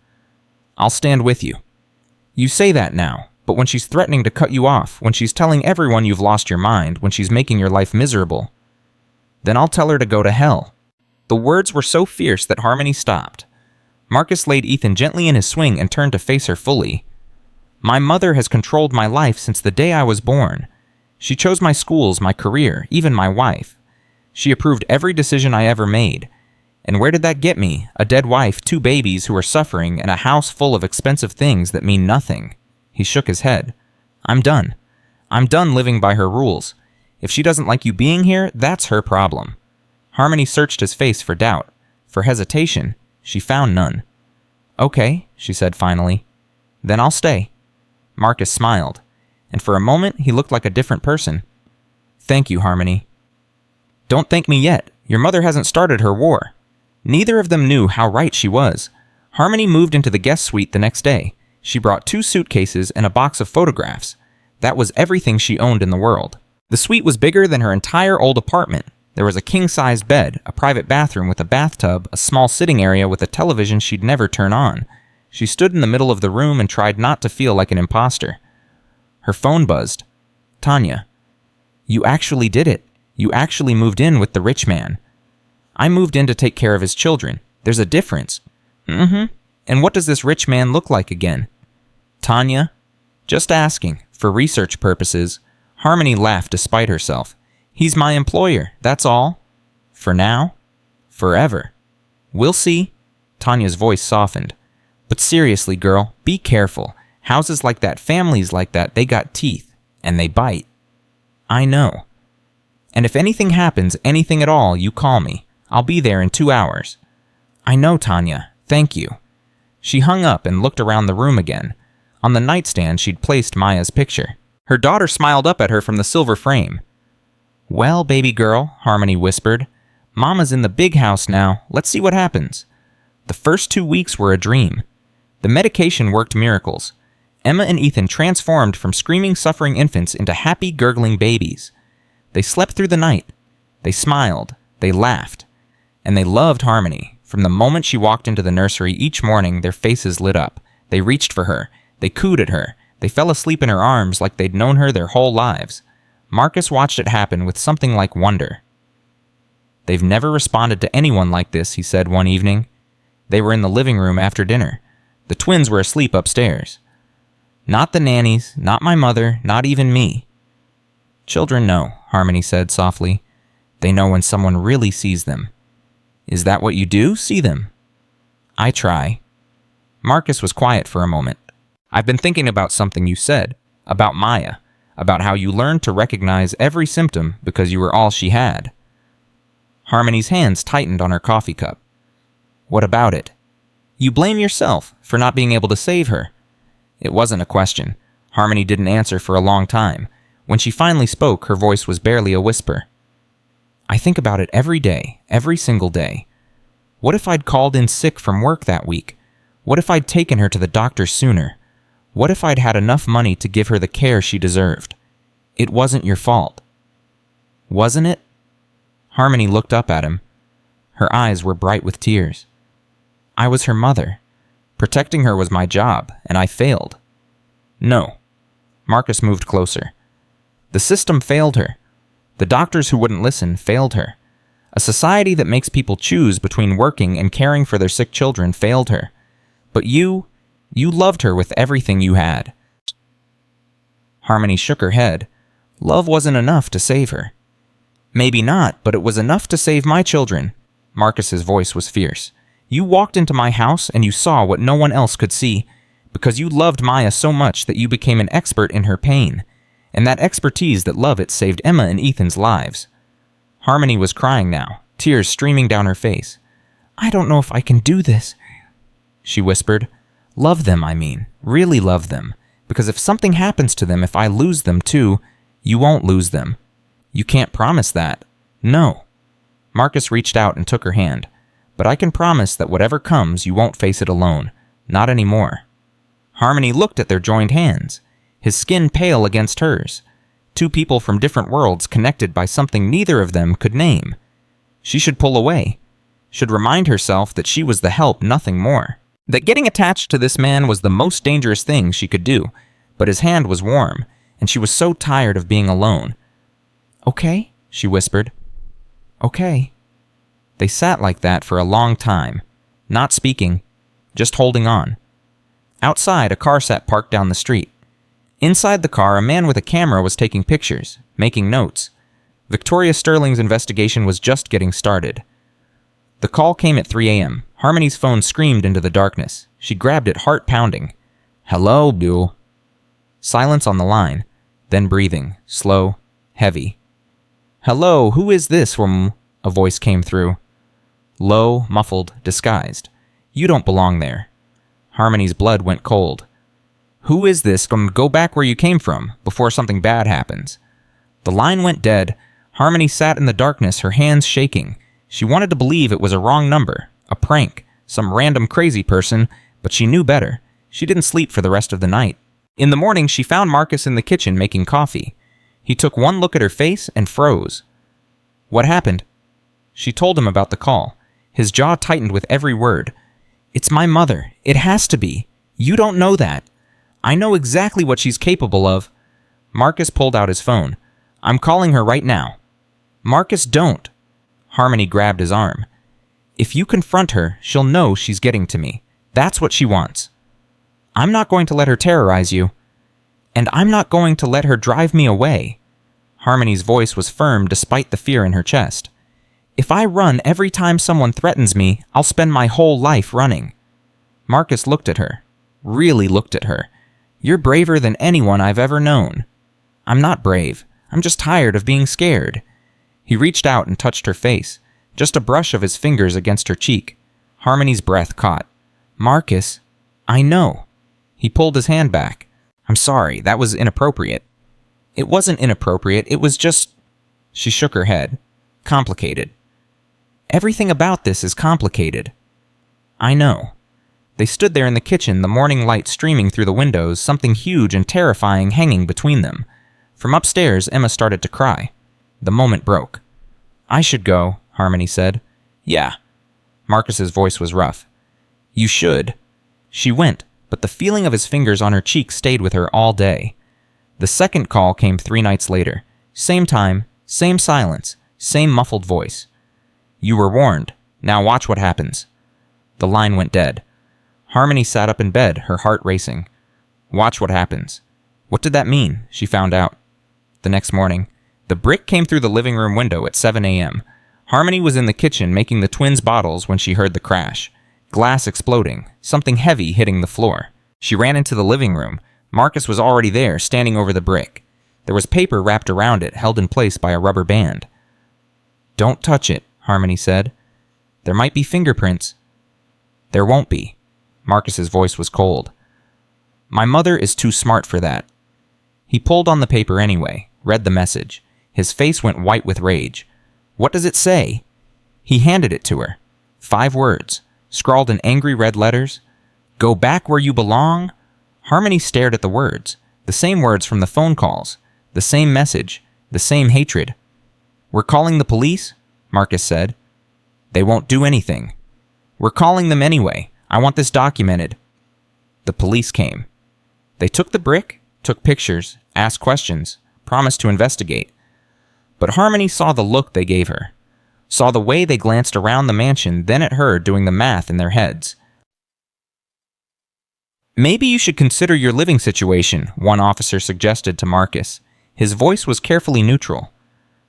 I'll stand with you. You say that now, but when she's threatening to cut you off, when she's telling everyone you've lost your mind, when she's making your life miserable, then I'll tell her to go to hell. The words were so fierce that Harmony stopped. Marcus laid Ethan gently in his swing and turned to face her fully. My mother has controlled my life since the day I was born. She chose my schools, my career, even my wife. She approved every decision I ever made. And where did that get me? A dead wife, 2 babies who are suffering, and a house full of expensive things that mean nothing. He shook his head. I'm done. I'm done living by her rules. If she doesn't like you being here, that's her problem. Harmony searched his face for doubt. For hesitation, she found none. Okay, she said finally. Then I'll stay. Marcus smiled, and for a moment he looked like a different person. Thank you, Harmony. Don't thank me yet. Your mother hasn't started her war. Neither of them knew how right she was. Harmony moved into the guest suite the next day. She brought 2 suitcases and a box of photographs. That was everything she owned in the world. The suite was bigger than her entire old apartment. There was a king-sized bed, a private bathroom with a bathtub, a small sitting area with a television she'd never turn on. She stood in the middle of the room and tried not to feel like an imposter. Her phone buzzed. Tanya. You actually did it. You actually moved in with the rich man. I moved in to take care of his children. There's a difference. And what does this rich man look like again? Tanya? Just asking, for research purposes. Harmony laughed despite herself. He's my employer, that's all. For now? Forever. We'll see. Tanya's voice softened. But seriously, girl, be careful. Houses like that, families like that, they got teeth. And they bite. I know. And if anything happens, anything at all, you call me. I'll be there in 2 hours. I know, Tanya. Thank you. She hung up and looked around the room again. On the nightstand, she'd placed Maya's picture. Her daughter smiled up at her from the silver frame. Well, baby girl, Harmony whispered. Mama's in the big house now. Let's see what happens. The first 2 weeks were a dream. The medication worked miracles. Emma and Ethan transformed from screaming, suffering infants into happy, gurgling babies. They slept through the night. They smiled. They laughed. And they loved Harmony. From the moment she walked into the nursery each morning, their faces lit up. They reached for her. They cooed at her. They fell asleep in her arms like they'd known her their whole lives. Marcus watched it happen with something like wonder. They've never responded to anyone like this, he said one evening. They were in the living room after dinner. The twins were asleep upstairs. Not the nannies, not my mother, not even me. Children know, Harmony said softly. They know when someone really sees them. Is that what you do, see them? I try. Marcus was quiet for a moment. I've been thinking about something you said, about Maya, about how you learned to recognize every symptom because you were all she had. Harmony's hands tightened on her coffee cup. What about it? You blame yourself for not being able to save her. It wasn't a question. Harmony didn't answer for a long time. When she finally spoke, her voice was barely a whisper. I think about it every day, every single day. What if I'd called in sick from work that week? What if I'd taken her to the doctor sooner? What if I'd had enough money to give her the care she deserved? It wasn't your fault. Wasn't it? Harmony looked up at him. Her eyes were bright with tears. I was her mother. Protecting her was my job, and I failed. No. Marcus moved closer. The system failed her. The doctors who wouldn't listen failed her. A society that makes people choose between working and caring for their sick children failed her. But you loved her with everything you had. Harmony shook her head. Love wasn't enough to save her. Maybe not, but it was enough to save my children. Marcus's voice was fierce. You walked into my house and you saw what no one else could see, because you loved Maya so much that you became an expert in her pain. And that expertise that love it saved Emma and Ethan's lives. Harmony was crying now, tears streaming down her face. "I don't know if I can do this," she whispered. "Love them, I mean. Really love them. Because if something happens to them, if I lose them too, you won't lose them. You can't promise that." "No." Marcus reached out and took her hand. "But I can promise that whatever comes, you won't face it alone. Not anymore." Harmony looked at their joined hands, his skin pale against hers. Two people from different worlds connected by something neither of them could name. She should pull away. Should remind herself that she was the help, nothing more. That getting attached to this man was the most dangerous thing she could do. But his hand was warm, and she was so tired of being alone. "Okay," she whispered. "Okay." They sat like that for a long time, not speaking, just holding on. Outside, a car sat parked down the street. Inside the car, a man with a camera was taking pictures, making notes. Victoria Sterling's investigation was just getting started. The call came at 3 a.m. Harmony's phone screamed into the darkness. She grabbed it, heart pounding. "Hello, Bill." Silence on the line, then breathing, slow, heavy. "Hello, who is this, a voice came through. Low, muffled, disguised. "You don't belong there." Harmony's blood went cold. "Who is this? Go back where you came from, before something bad happens." The line went dead. Harmony sat in the darkness, her hands shaking. She wanted to believe it was a wrong number, a prank, some random crazy person, but she knew better. She didn't sleep for the rest of the night. In the morning, she found Marcus in the kitchen making coffee. He took one look at her face and froze. "What happened?" She told him about the call. His jaw tightened with every word. "It's my mother. It has to be. You don't know that. I know exactly what she's capable of." Marcus pulled out his phone. "I'm calling her right now." "Marcus, don't." Harmony grabbed his arm. "If you confront her, she'll know she's getting to me. That's what she wants. I'm not going to let her terrorize you. And I'm not going to let her drive me away." Harmony's voice was firm despite the fear in her chest. "If I run every time someone threatens me, I'll spend my whole life running." Marcus looked at her. Really looked at her. "You're braver than anyone I've ever known." "I'm not brave. I'm just tired of being scared." He reached out and touched her face, just a brush of his fingers against her cheek. Harmony's breath caught. "Marcus, I know." He pulled his hand back. "I'm sorry, that was inappropriate." "It wasn't inappropriate, it was just..." She shook her head. "Complicated." "Everything about this is complicated." "I know." They stood there in the kitchen, the morning light streaming through the windows, something huge and terrifying hanging between them. From upstairs, Emma started to cry. The moment broke. "I should go," Harmony said. "Yeah." Marcus's voice was rough. "You should." She went, but the feeling of his fingers on her cheek stayed with her all day. The second call came 3 nights later. Same time, same silence, same muffled voice. "You were warned. Now watch what happens." The line went dead. Harmony sat up in bed, her heart racing. Watch what happens. What did that mean? She found out. The next morning, the brick came through the living room window at 7 a.m. Harmony was in the kitchen making the twins' bottles when she heard the crash. Glass exploding, something heavy hitting the floor. She ran into the living room. Marcus was already there, standing over the brick. There was paper wrapped around it, held in place by a rubber band. "Don't touch it," Harmony said. "There might be fingerprints." "There won't be." Marcus's voice was cold. "My mother is too smart for that." He pulled on the paper anyway, read the message. His face went white with rage. "What does it say?" He handed it to her. 5 words, scrawled in angry red letters. "Go back where you belong." Harmony stared at the words, the same words from the phone calls, the same message, the same hatred. "We're calling the police," Marcus said. "They won't do anything." "We're calling them anyway. I want this documented." The police came. They took the brick, took pictures, asked questions, promised to investigate. But Harmony saw the look they gave her, saw the way they glanced around the mansion, then at her doing the math in their heads. "Maybe you should consider your living situation," one officer suggested to Marcus. His voice was carefully neutral.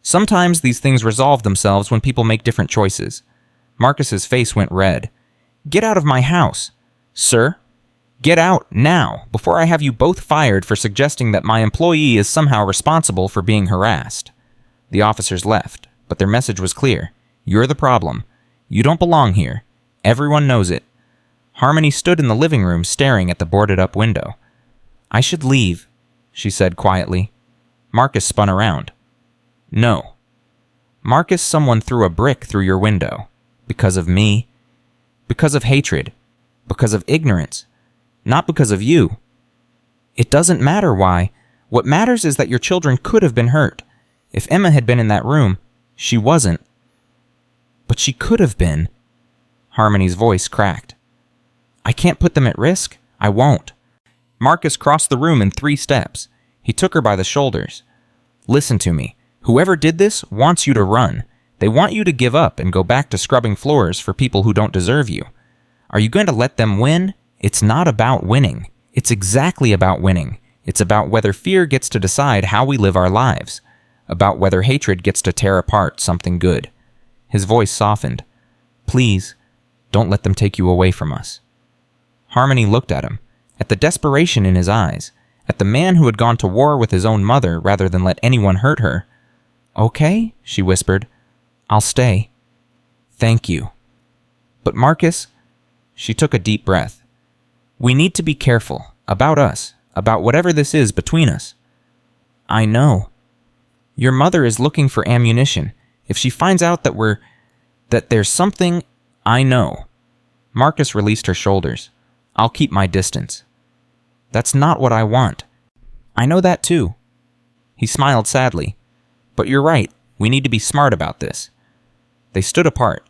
"Sometimes these things resolve themselves when people make different choices." Marcus's face went red. "Get out of my house." "Sir?" "Get out, now, before I have you both fired for suggesting that my employee is somehow responsible for being harassed." The officers left, but their message was clear. You're the problem. You don't belong here. Everyone knows it. Harmony stood in the living room staring at the boarded-up window. I should leave, she said quietly. Marcus spun around. No. Marcus, someone threw a brick through your window. Because of me. Because of hatred. Because of ignorance. Not because of you. It doesn't matter why. What matters is that your children could have been hurt. If Emma had been in that room, she wasn't. But she could have been. Harmony's voice cracked. I can't put them at risk. I won't. Marcus crossed the room in 3 steps. He took her by the shoulders. Listen to me. Whoever did this wants you to run. They want you to give up and go back to scrubbing floors for people who don't deserve you. Are you going to let them win? It's not about winning. It's exactly about winning. It's about whether fear gets to decide how we live our lives. About whether hatred gets to tear apart something good. His voice softened. Please, don't let them take you away from us. Harmony looked at him, at the desperation in his eyes, at the man who had gone to war with his own mother rather than let anyone hurt her. Okay, she whispered. I'll stay. Thank you. But Marcus, she took a deep breath. We need to be careful, about us, about whatever this is between us. I know. Your mother is looking for ammunition. If she finds out that there's something, I know. Marcus released her shoulders. I'll keep my distance. That's not what I want. I know that too. He smiled sadly. But you're right. We need to be smart about this. They stood apart.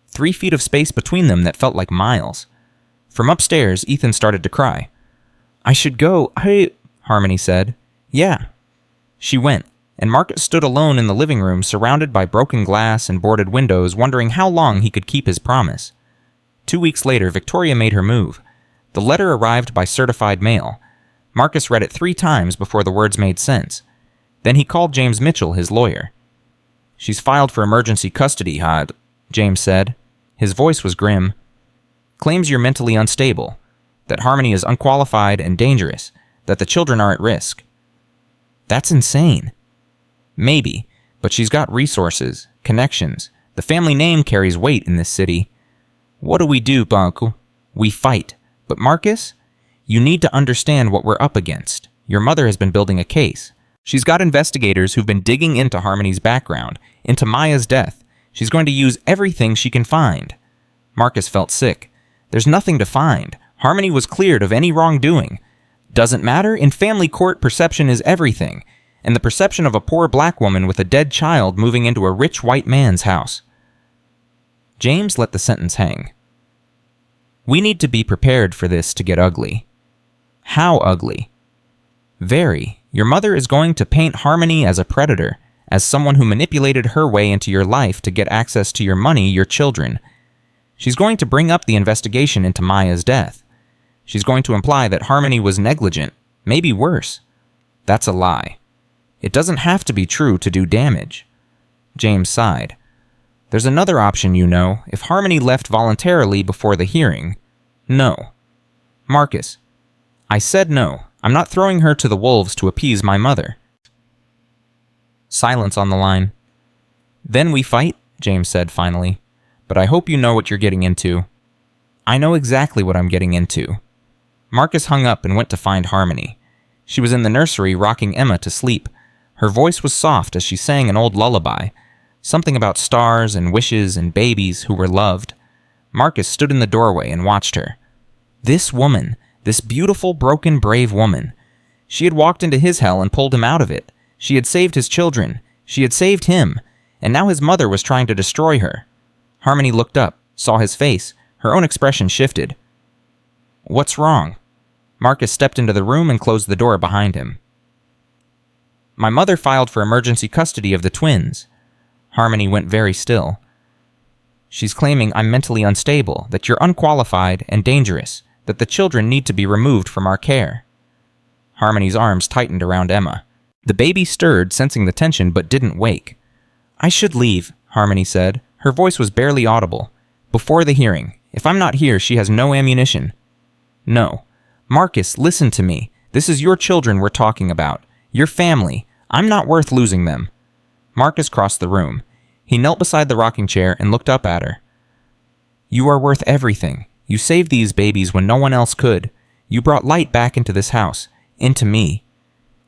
3 feet of space between them that felt like miles. From upstairs, Ethan started to cry. I should go. Harmony said. Yeah. She went, and Marcus stood alone in the living room surrounded by broken glass and boarded windows, wondering how long he could keep his promise. 2 weeks later, Victoria made her move. The letter arrived by certified mail. Marcus read it 3 times before the words made sense. Then he called James Mitchell, his lawyer. She's filed for emergency custody, Hod, James said. His voice was grim. Claims you're mentally unstable, that Harmony is unqualified and dangerous, that the children are at risk. That's insane. Maybe, but she's got resources, connections. The family name carries weight in this city. What do we do, Banco? We fight. But Marcus, you need to understand what we're up against. Your mother has been building a case. She's got investigators who've been digging into Harmony's background, into Maya's death. She's going to use everything she can find. Marcus felt sick. There's nothing to find. Harmony was cleared of any wrongdoing. Doesn't matter. In family court, perception is everything. And the perception of a poor black woman with a dead child moving into a rich white man's house. James let the sentence hang. We need to be prepared for this to get ugly. How ugly? Very. Your mother is going to paint Harmony as a predator, as someone who manipulated her way into your life to get access to your money, your children. She's going to bring up the investigation into Maya's death. She's going to imply that Harmony was negligent, maybe worse. That's a lie. It doesn't have to be true to do damage. James sighed. There's another option, you know, if Harmony left voluntarily before the hearing. No. Marcus, I said no. I'm not throwing her to the wolves to appease my mother. Silence on the line. Then we fight, James said finally. But I hope you know what you're getting into. I know exactly what I'm getting into. Marcus hung up and went to find Harmony. She was in the nursery rocking Emma to sleep. Her voice was soft as she sang an old lullaby. Something about stars and wishes and babies who were loved. Marcus stood in the doorway and watched her. This woman, this beautiful, broken, brave woman. She had walked into his hell and pulled him out of it. She had saved his children. She had saved him. And now his mother was trying to destroy her. Harmony looked up, saw his face. Her own expression shifted. What's wrong? Marcus stepped into the room and closed the door behind him. My mother filed for emergency custody of the twins. Harmony went very still. She's claiming I'm mentally unstable, that you're unqualified and dangerous, that the children need to be removed from our care. Harmony's arms tightened around Emma. The baby stirred, sensing the tension, but didn't wake. I should leave, Harmony said. Her voice was barely audible. Before the hearing. If I'm not here, she has no ammunition. No. Marcus, listen to me. This is your children we're talking about. Your family. I'm not worth losing them. Marcus crossed the room. He knelt beside the rocking chair and looked up at her. "You are worth everything. You saved these babies when no one else could. You brought light back into this house, into me."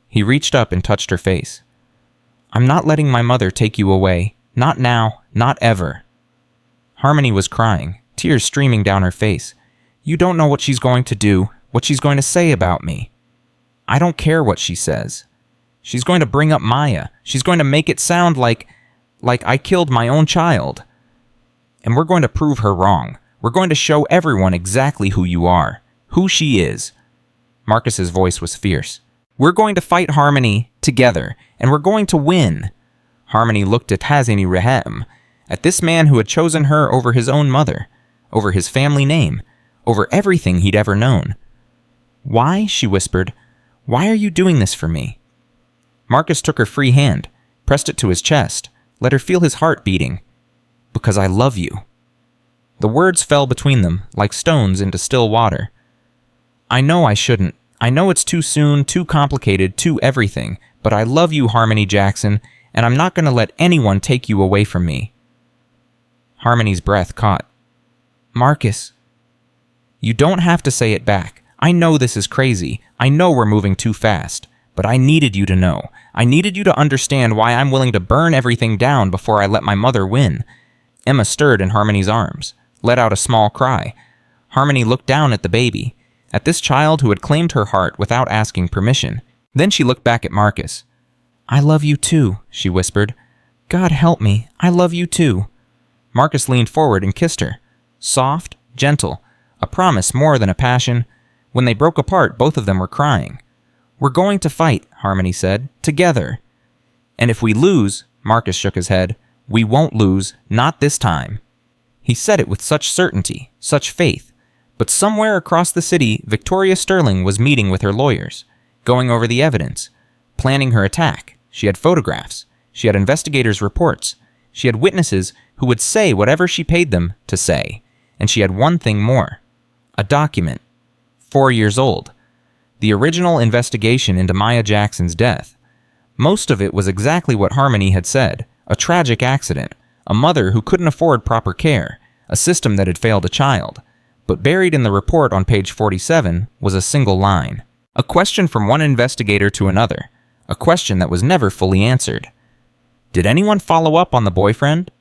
He reached up and touched her face. "I'm not letting my mother take you away. Not now, not ever." Harmony was crying, tears streaming down her face. "You don't know what she's going to do, what she's going to say about me." "I don't care what she says. She's going to bring up Maya. She's going to make it sound like I killed my own child. And we're going to prove her wrong. We're going to show everyone exactly who you are, who she is." Marcus's voice was fierce. "We're going to fight Harmony together, and we're going to win." Harmony looked at Hazini Rehem, at this man who had chosen her over his own mother, over his family name, over everything he'd ever known. "Why?" she whispered. "Why are you doing this for me?" Marcus took her free hand, pressed it to his chest, let her feel his heart beating. "Because I love you." The words fell between them, like stones into still water. "I know I shouldn't. I know it's too soon, too complicated, too everything, but I love you, Harmony Jackson, and I'm not going to let anyone take you away from me." Harmony's breath caught. "Marcus." "You don't have to say it back. I know this is crazy. I know we're moving too fast. But I needed you to know. I needed you to understand why I'm willing to burn everything down before I let my mother win." Emma stirred in Harmony's arms, let out a small cry. Harmony looked down at the baby, at this child who had claimed her heart without asking permission. Then she looked back at Marcus. "I love you too," she whispered. "God help me, I love you too." Marcus leaned forward and kissed her. Soft, gentle, a promise more than a passion. When they broke apart, both of them were crying. "We're going to fight," Harmony said, "together. And if we lose," Marcus shook his head, "we won't lose, not this time." He said it with such certainty, such faith. But somewhere across the city, Victoria Sterling was meeting with her lawyers, going over the evidence, planning her attack. She had photographs. She had investigators' reports. She had witnesses who would say whatever she paid them to say. And she had one thing more. A document. 4 years old. The original investigation into Maya Jackson's death. Most of it was exactly what Harmony had said. A tragic accident. A mother who couldn't afford proper care. A system that had failed a child. But buried in the report on page 47 was a single line. A question from one investigator to another. A question that was never fully answered. Did anyone follow up on the boyfriend?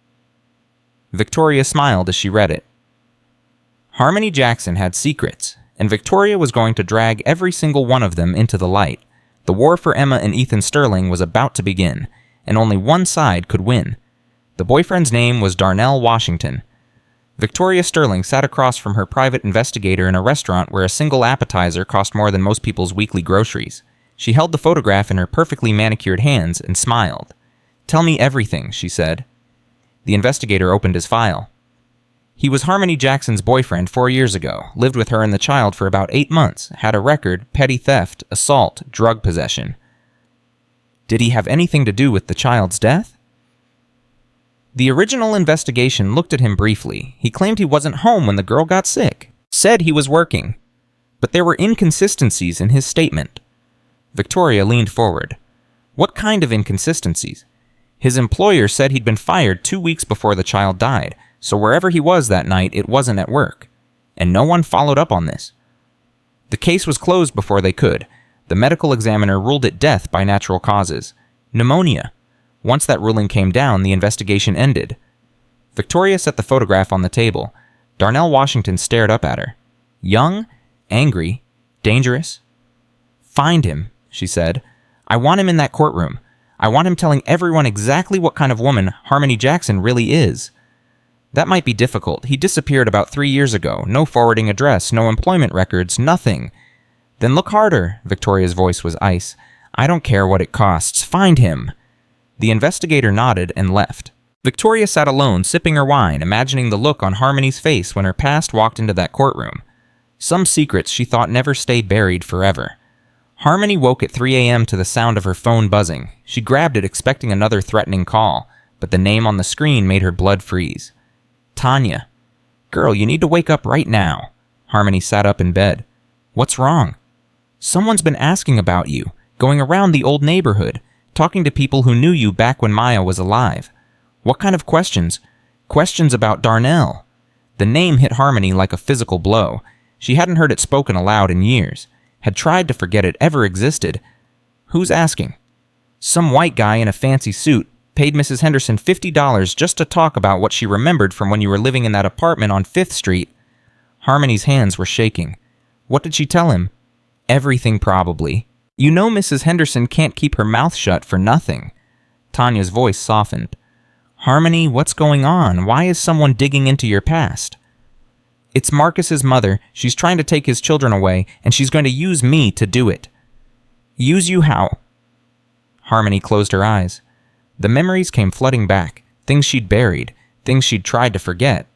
Victoria smiled as she read it. Harmony Jackson had secrets, and Victoria was going to drag every single one of them into the light. The war for Emma and Ethan Sterling was about to begin, and only one side could win. The boyfriend's name was Darnell Washington. Victoria Sterling sat across from her private investigator in a restaurant where a single appetizer cost more than most people's weekly groceries. She held the photograph in her perfectly manicured hands and smiled. "Tell me everything," she said. The investigator opened his file. He was Harmony Jackson's boyfriend 4 years ago, lived with her and the child for about 8 months, had a record, petty theft, assault, drug possession. Did he have anything to do with the child's death? The original investigation looked at him briefly. He claimed he wasn't home when the girl got sick, said he was working. But there were inconsistencies in his statement. Victoria leaned forward. What kind of inconsistencies? His employer said he'd been fired 2 weeks before the child died, so wherever he was that night, it wasn't at work. And no one followed up on this. The case was closed before they could. The medical examiner ruled it death by natural causes. Pneumonia. Once that ruling came down, the investigation ended. Victoria set the photograph on the table. Darnell Washington stared up at her. Young, angry, dangerous. "Find him," she said. "I want him in that courtroom. I want him telling everyone exactly what kind of woman Harmony Jackson really is." That might be difficult. He disappeared about 3 years ago. No forwarding address, no employment records, nothing. Then look harder, Victoria's voice was ice. "I don't care what it costs. Find him." The investigator nodded and left. Victoria sat alone, sipping her wine, imagining the look on Harmony's face when her past walked into that courtroom. Some secrets she thought never stay buried forever. Harmony woke at 3 a.m. to the sound of her phone buzzing. She grabbed it, expecting another threatening call, but the name on the screen made her blood freeze. Tanya. "Girl, you need to wake up right now." Harmony sat up in bed. "What's wrong?" "Someone's been asking about you, going around the old neighborhood, talking to people who knew you back when Maya was alive." What kind of questions? Questions about Darnell. The name hit Harmony like a physical blow. She hadn't heard it spoken aloud in years, had tried to forget it ever existed. Who's asking? Some white guy in a fancy suit paid Mrs. Henderson $50 just to talk about what she remembered from when you were living in that apartment on 5th Street. Harmony's hands were shaking. What did she tell him? Everything, probably. You know Mrs. Henderson can't keep her mouth shut for nothing. Tanya's voice softened. Harmony, what's going on? Why is someone digging into your past? It's Marcus's mother. She's trying to take his children away, and she's going to use me to do it. Use you how? Harmony closed her eyes. The memories came flooding back, things she'd buried, things she'd tried to forget.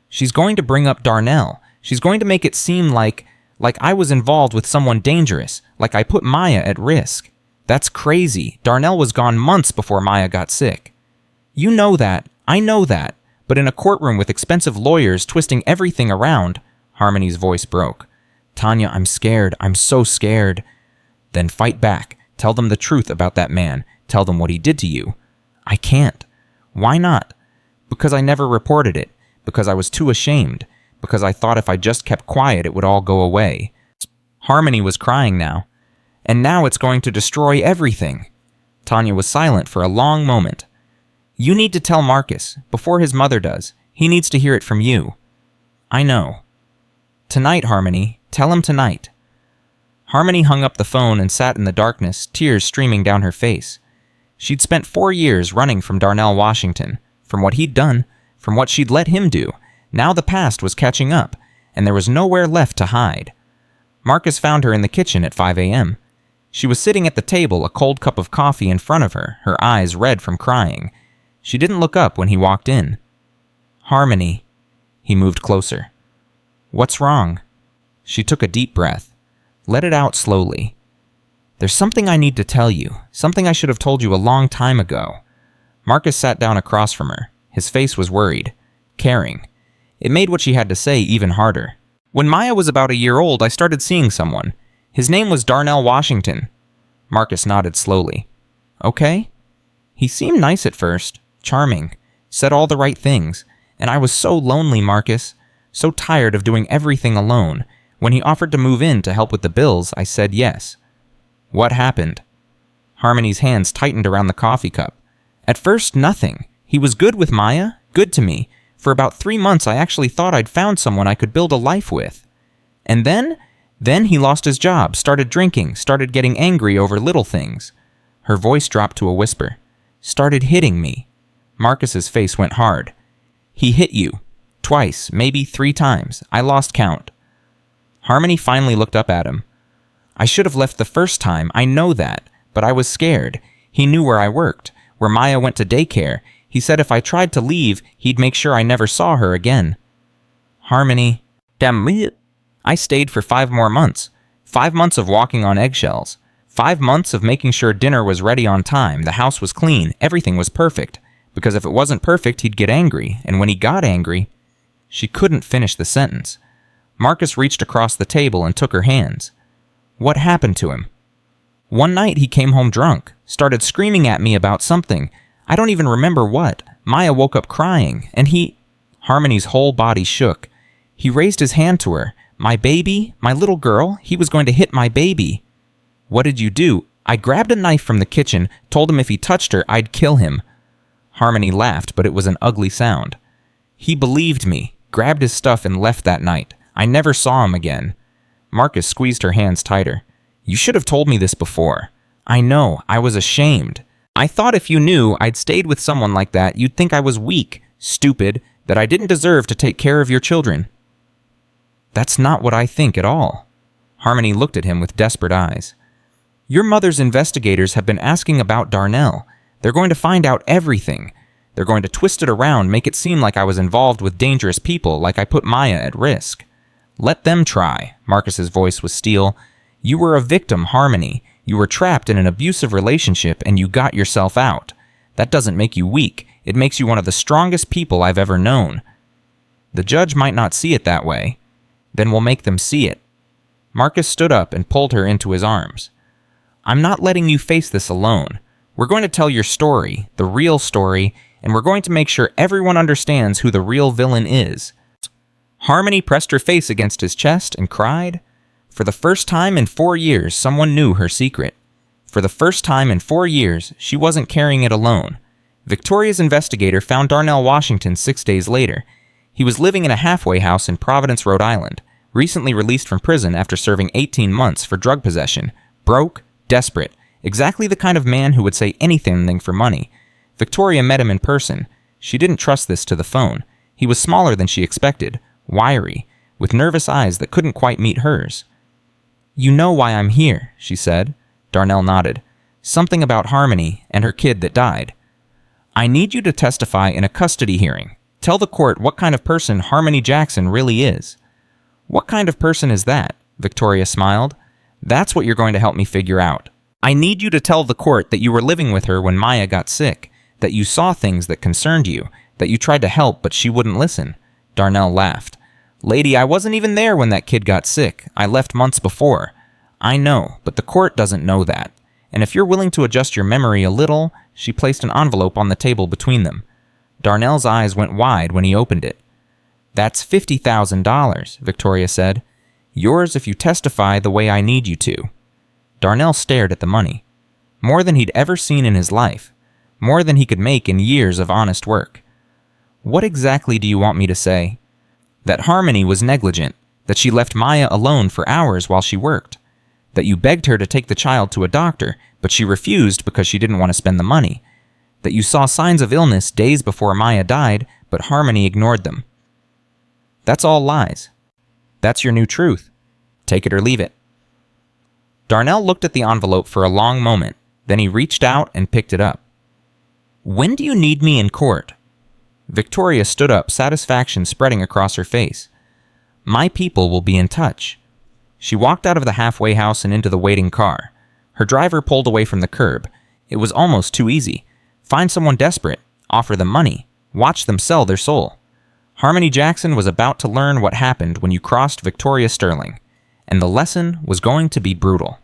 She's going to bring up Darnell. She's going to make it seem like I was involved with someone dangerous, like I put Maya at risk. That's crazy. Darnell was gone months before Maya got sick. You know that. I know that. But in a courtroom with expensive lawyers twisting everything around, Harmony's voice broke. Tanya, I'm scared. I'm so scared. Then fight back. Tell them the truth about that man. Tell them what he did to you. I can't. Why not? Because I never reported it. Because I was too ashamed. Because I thought if I just kept quiet, it would all go away. Harmony was crying now. And now it's going to destroy everything. Tanya was silent for a long moment. You need to tell Marcus, before his mother does. He needs to hear it from you. I know. Tonight, Harmony. Tell him tonight. Harmony hung up the phone and sat in the darkness, tears streaming down her face. She'd spent 4 years running from Darnell Washington, from what he'd done, from what she'd let him do. Now the past was catching up, and there was nowhere left to hide. Marcus found her in the kitchen at 5 a.m. She was sitting at the table, a cold cup of coffee in front of her, her eyes red from crying. She didn't look up when he walked in. Harmony. He moved closer. What's wrong? She took a deep breath. Let it out slowly. There's something I need to tell you, something I should have told you a long time ago. Marcus sat down across from her. His face was worried, caring. It made what she had to say even harder. When Maya was about a year old, I started seeing someone. His name was Darnell Washington. Marcus nodded slowly. Okay? He seemed nice at first, charming, said all the right things, and I was so lonely, Marcus, so tired of doing everything alone. When he offered to move in to help with the bills, I said yes. What happened? Harmony's hands tightened around the coffee cup. At first, nothing. He was good with Maya, good to me. For about 3 months, I actually thought I'd found someone I could build a life with. And then he lost his job, started drinking, started getting angry over little things. Her voice dropped to a whisper. Started hitting me. Marcus's face went hard. He hit you. Twice, maybe 3 times. I lost count. Harmony finally looked up at him. I should have left the first time, I know that, but I was scared. He knew where I worked, where Maya went to daycare. He said if I tried to leave, he'd make sure I never saw her again. Harmony. Damn it. I stayed for 5 more months. 5 months of walking on eggshells. 5 months of making sure dinner was ready on time, the house was clean, everything was perfect. Because if it wasn't perfect, he'd get angry, and when he got angry... She couldn't finish the sentence. Marcus reached across the table and took her hands. What happened to him? One night he came home drunk, started screaming at me about something. I don't even remember what. Maya woke up crying, and he... Harmony's whole body shook. He raised his hand to her. My baby? My little girl? He was going to hit my baby. What did you do? I grabbed a knife from the kitchen, told him if he touched her, I'd kill him. Harmony laughed, but it was an ugly sound. He believed me, grabbed his stuff and left that night. I never saw him again. Marcus squeezed her hands tighter. You should have told me this before. I know, I was ashamed. I thought if you knew I'd stayed with someone like that, you'd think I was weak, stupid, that I didn't deserve to take care of your children. That's not what I think at all. Harmony looked at him with desperate eyes. Your mother's investigators have been asking about Darnell. They're going to find out everything. They're going to twist it around, make it seem like I was involved with dangerous people, like I put Maya at risk. Let them try. Marcus's voice was steel. You were a victim, Harmony. You were trapped in an abusive relationship and you got yourself out. That doesn't make you weak. It makes you one of the strongest people I've ever known. The judge might not see it that way. Then we'll make them see it. Marcus stood up and pulled her into his arms. I'm not letting you face this alone. We're going to tell your story, the real story, and we're going to make sure everyone understands who the real villain is." Harmony pressed her face against his chest and cried. For the first time in 4 years, someone knew her secret. For the first time in 4 years, she wasn't carrying it alone. Victoria's investigator found Darnell Washington 6 days later. He was living in a halfway house in Providence, Rhode Island, recently released from prison after serving 18 months for drug possession. Broke, desperate, exactly the kind of man who would say anything for money. Victoria met him in person. She didn't trust this to the phone. He was smaller than she expected, wiry, with nervous eyes that couldn't quite meet hers. "You know why I'm here," she said. Darnell nodded. "Something about Harmony and her kid that died. I need you to testify in a custody hearing. Tell the court what kind of person Harmony Jackson really is." "What kind of person is that?" Victoria smiled. "That's what you're going to help me figure out. I need you to tell the court that you were living with her when Maya got sick, that you saw things that concerned you, that you tried to help but she wouldn't listen." Darnell laughed. "Lady, I wasn't even there when that kid got sick. I left months before." "I know, but the court doesn't know that. And if you're willing to adjust your memory a little," she placed an envelope on the table between them. Darnell's eyes went wide when he opened it. "That's $50,000, Victoria said. "Yours if you testify the way I need you to." Darnell stared at the money. More than he'd ever seen in his life. More than he could make in years of honest work. "What exactly do you want me to say?" "That Harmony was negligent, that she left Maya alone for hours while she worked, that you begged her to take the child to a doctor, but she refused because she didn't want to spend the money, that you saw signs of illness days before Maya died, but Harmony ignored them. That's all lies. That's your new truth. Take it or leave it." Darnell looked at the envelope for a long moment, then he reached out and picked it up. "When do you need me in court?" Victoria stood up, satisfaction spreading across her face. "My people will be in touch." She walked out of the halfway house and into the waiting car. Her driver pulled away from the curb. It was almost too easy. Find someone desperate, offer them money, watch them sell their soul. Harmony Jackson was about to learn what happened when you crossed Victoria Sterling, and the lesson was going to be brutal.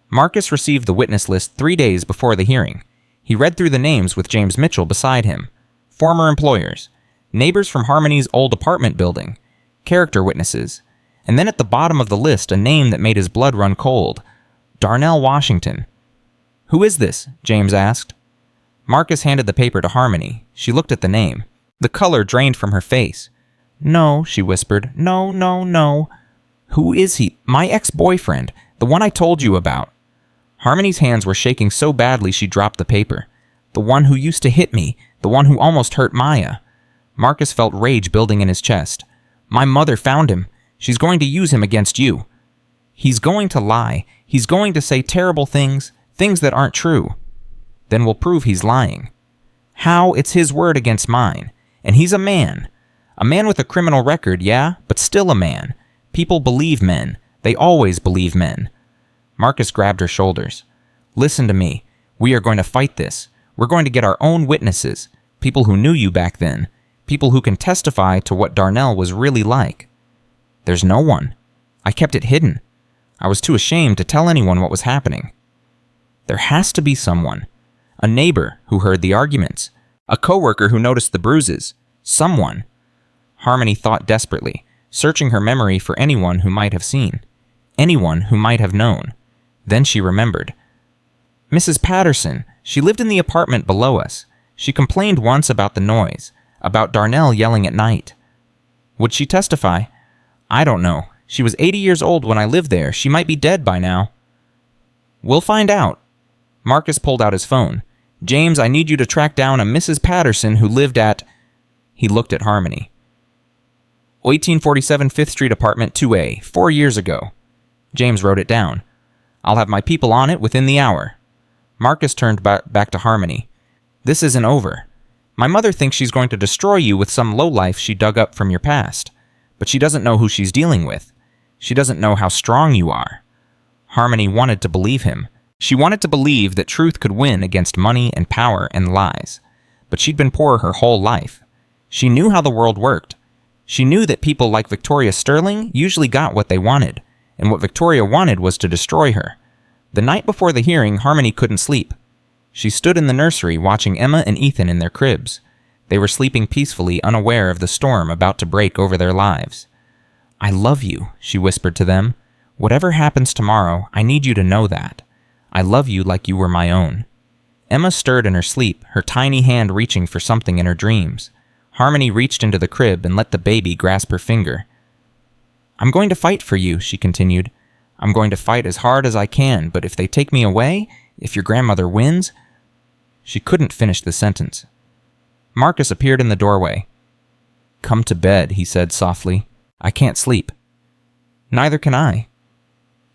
Marcus received the witness list 3 days before the hearing. He read through the names with James Mitchell beside him. Former employers, neighbors from Harmony's old apartment building, character witnesses, and then at the bottom of the list a name that made his blood run cold. Darnell Washington. "Who is this?" James asked. Marcus handed the paper to Harmony. She looked at the name. The color drained from her face. "No," she whispered. "No, no, no." "Who is he?" "My ex-boyfriend, the one I told you about." Harmony's hands were shaking so badly she dropped the paper. "The one who used to hit me, the one who almost hurt Maya." Marcus felt rage building in his chest. "My mother found him. She's going to use him against you. He's going to lie. He's going to say terrible things, things that aren't true. Then we'll prove he's lying. How? It's his word against mine. And he's a man. A man with a criminal record, yeah, but still a man. People believe men. They always believe men." Marcus grabbed her shoulders. "Listen to me. We are going to fight this. We're going to get our own witnesses. People who knew you back then. People who can testify to what Darnell was really like." "There's no one. I kept it hidden. I was too ashamed to tell anyone what was happening." "There has to be someone. A neighbor who heard the arguments. A coworker who noticed the bruises. Someone." Harmony thought desperately, searching her memory for anyone who might have seen. Anyone who might have known. Then she remembered. "Mrs. Patterson. She lived in the apartment below us. She complained once about the noise, about Darnell yelling at night." "Would she testify?" "I don't know. She was 80 years old when I lived there. She might be dead by now." "We'll find out." Marcus pulled out his phone. "James, I need you to track down a Mrs. Patterson who lived at..." He looked at Harmony. 1847 5th Street Apartment 2A, 4 years ago. James wrote it down. "I'll have my people on it within the hour." Marcus turned back to Harmony. "This isn't over. My mother thinks she's going to destroy you with some lowlife she dug up from your past. But she doesn't know who she's dealing with. She doesn't know how strong you are." Harmony wanted to believe him. She wanted to believe that truth could win against money and power and lies. But she'd been poor her whole life. She knew how the world worked. She knew that people like Victoria Sterling usually got what they wanted, and what Victoria wanted was to destroy her. The night before the hearing, Harmony couldn't sleep. She stood in the nursery watching Emma and Ethan in their cribs. They were sleeping peacefully, unaware of the storm about to break over their lives. "I love you," she whispered to them. "Whatever happens tomorrow, I need you to know that. I love you like you were my own." Emma stirred in her sleep, her tiny hand reaching for something in her dreams. Harmony reached into the crib and let the baby grasp her finger. "I'm going to fight for you," she continued. "I'm going to fight as hard as I can, but if they take me away, if your grandmother wins—" She couldn't finish the sentence. Marcus appeared in the doorway. "Come to bed," he said softly. "I can't sleep." "Neither can I."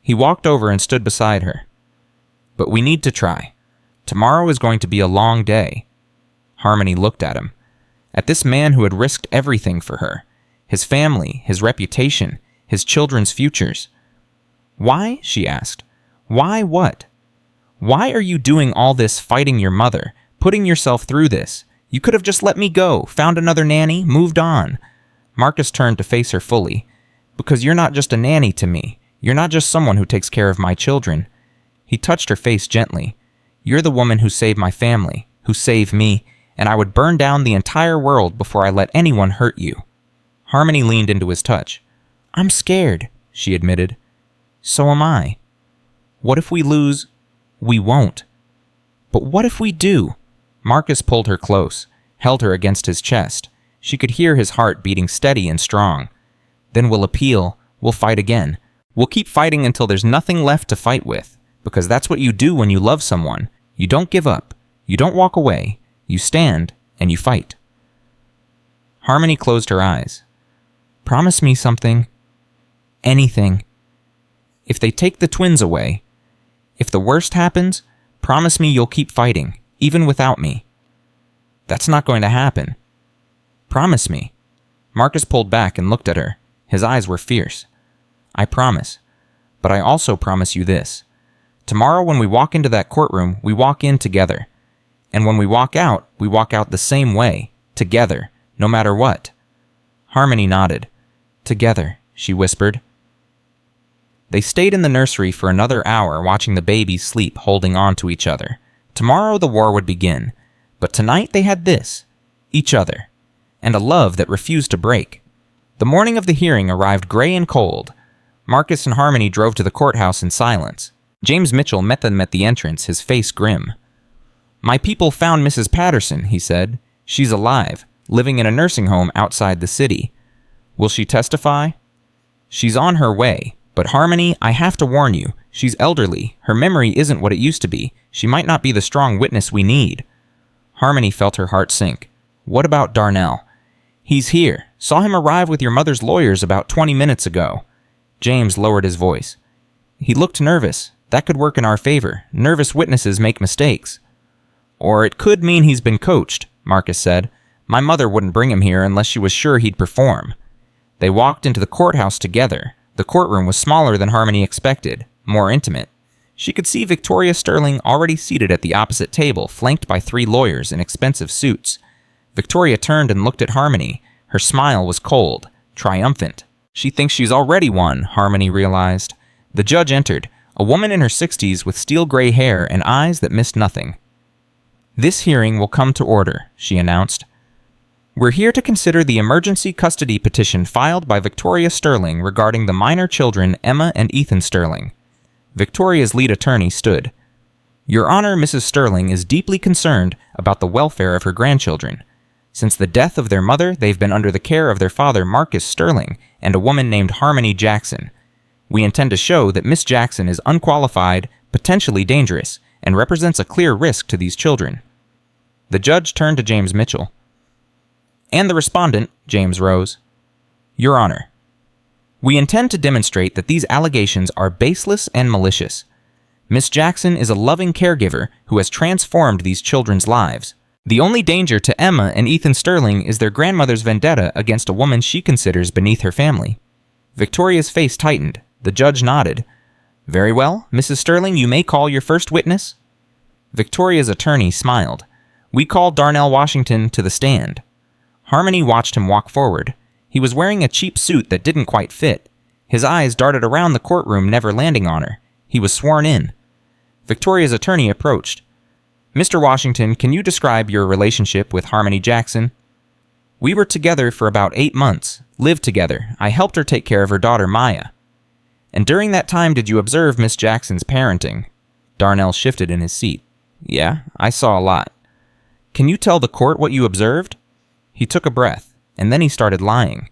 He walked over and stood beside her. "But we need to try. Tomorrow is going to be a long day." Harmony looked at him. At this man who had risked everything for her. His family, his reputation, his children's futures. "Why?" she asked. "Why what? Why are you doing all this, fighting your mother, putting yourself through this? You could have just let me go, found another nanny, moved on." Marcus turned to face her fully. "Because you're not just a nanny to me. You're not just someone who takes care of my children." He touched her face gently. "You're the woman who saved my family, who saved me, and I would burn down the entire world before I let anyone hurt you." Harmony leaned into his touch. "I'm scared," she admitted. "So am I." "What if we lose?" "We won't." "But what if we do?" Marcus pulled her close, held her against his chest. She could hear his heart beating steady and strong. "Then we'll appeal. We'll fight again. We'll keep fighting until there's nothing left to fight with. Because that's what you do when you love someone. You don't give up. You don't walk away. You stand and you fight." Harmony closed her eyes. "Promise me something." "Anything." "If they take the twins away, if the worst happens, promise me you'll keep fighting, even without me." "That's not going to happen." "Promise me." Marcus pulled back and looked at her. His eyes were fierce. "I promise. But I also promise you this. Tomorrow when we walk into that courtroom, we walk in together. And when we walk out the same way, together, no matter what." Harmony nodded. "Together," she whispered. They stayed in the nursery for another hour, watching the babies sleep, holding on to each other. Tomorrow the war would begin. But tonight they had this, each other, and a love that refused to break. The morning of the hearing arrived gray and cold. Marcus and Harmony drove to the courthouse in silence. James Mitchell met them at the entrance, his face grim. "My people found Mrs. Patterson," he said. "She's alive, living in a nursing home outside the city. Will she testify?" "She's on her way. But Harmony, I have to warn you, she's elderly. Her memory isn't what it used to be. She might not be the strong witness we need." Harmony felt her heart sink. "What about Darnell?" "He's here. Saw him arrive with your mother's lawyers about 20 minutes ago." James lowered his voice. "He looked nervous. That could work in our favor. Nervous witnesses make mistakes." "Or it could mean he's been coached," Marcus said. "My mother wouldn't bring him here unless she was sure he'd perform." They walked into the courthouse together. The courtroom was smaller than Harmony expected, more intimate. She could see Victoria Sterling already seated at the opposite table, flanked by 3 lawyers in expensive suits. Victoria turned and looked at Harmony. Her smile was cold, triumphant. "She thinks she's already won," Harmony realized. The judge entered, a woman in her 60s with steel-gray hair and eyes that missed nothing. "This hearing will come to order," she announced. "We're here to consider the emergency custody petition filed by Victoria Sterling regarding the minor children Emma and Ethan Sterling." Victoria's lead attorney stood. "Your Honor, Mrs. Sterling is deeply concerned about the welfare of her grandchildren. Since the death of their mother, they've been under the care of their father, Marcus Sterling, and a woman named Harmony Jackson. We intend to show that Miss Jackson is unqualified, potentially dangerous, and represents a clear risk to these children." The judge turned to James Mitchell. "And the respondent," James rose. "Your Honor, we intend to demonstrate that these allegations are baseless and malicious. Miss Jackson is a loving caregiver who has transformed these children's lives. The only danger to Emma and Ethan Sterling is their grandmother's vendetta against a woman she considers beneath her family." Victoria's face tightened. The judge nodded. "Very well, Mrs. Sterling, you may call your first witness." Victoria's attorney smiled. "We call Darnell Washington to the stand." Harmony watched him walk forward. He was wearing a cheap suit that didn't quite fit. His eyes darted around the courtroom, never landing on her. He was sworn in. Victoria's attorney approached. "Mr. Washington, can you describe your relationship with Harmony Jackson?" We were together for about 8 months, lived together. I helped her take care of her daughter, Maya. And during that time, did you observe Miss Jackson's parenting? Darnell shifted in his seat. Yeah, I saw a lot. Can you tell the court what you observed? He took a breath, and then he started lying.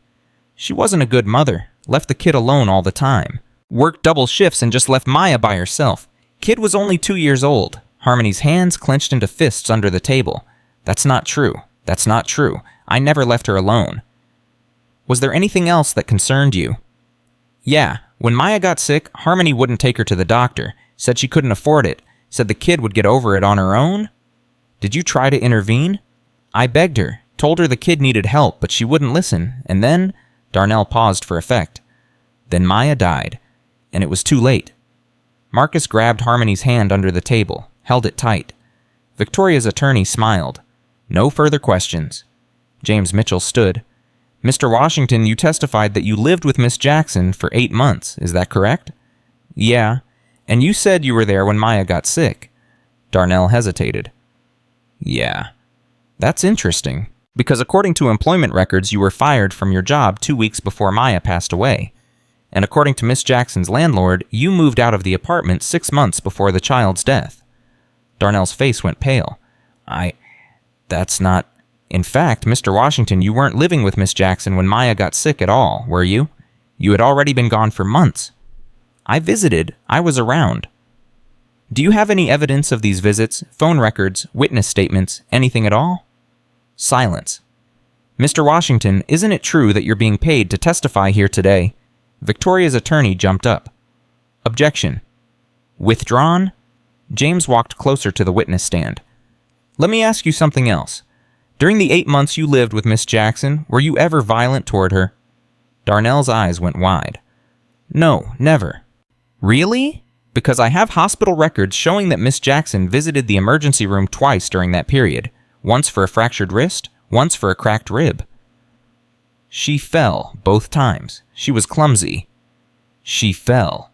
She wasn't a good mother, left the kid alone all the time. Worked double shifts and just left Maya by herself. Kid was only 2 years old. Harmony's hands clenched into fists under the table. That's not true. That's not true. I never left her alone. Was there anything else that concerned you? Yeah, when Maya got sick, Harmony wouldn't take her to the doctor. Said she couldn't afford it. Said the kid would get over it on her own. Did you try to intervene? I begged her. Told her the kid needed help, but she wouldn't listen. And then... Darnell paused for effect. Then Maya died. And it was too late. Marcus grabbed Harmony's hand under the table, held it tight. Victoria's attorney smiled. No further questions. James Mitchell stood. Mr. Washington, you testified that you lived with Miss Jackson for 8 months, is that correct? Yeah. And you said you were there when Maya got sick. Darnell hesitated. Yeah. That's interesting, because according to employment records, you were fired from your job 2 weeks before Maya passed away. And according to Miss Jackson's landlord, you moved out of the apartment 6 months before the child's death. Darnell's face went pale. That's not... In fact, Mr. Washington, you weren't living with Miss Jackson when Maya got sick at all, were you? You had already been gone for months. I visited. I was around. Do you have any evidence of these visits, phone records, witness statements, anything at all? Silence. Mr. Washington, isn't it true that you're being paid to testify here today? Victoria's attorney jumped up. Objection. Withdrawn? James walked closer to the witness stand. Let me ask you something else. During the 8 months you lived with Miss Jackson, were you ever violent toward her? Darnell's eyes went wide. No, never. Really? Because I have hospital records showing that Miss Jackson visited the emergency room twice during that period. Once for a fractured wrist, once for a cracked rib. She fell both times. She was clumsy. She fell.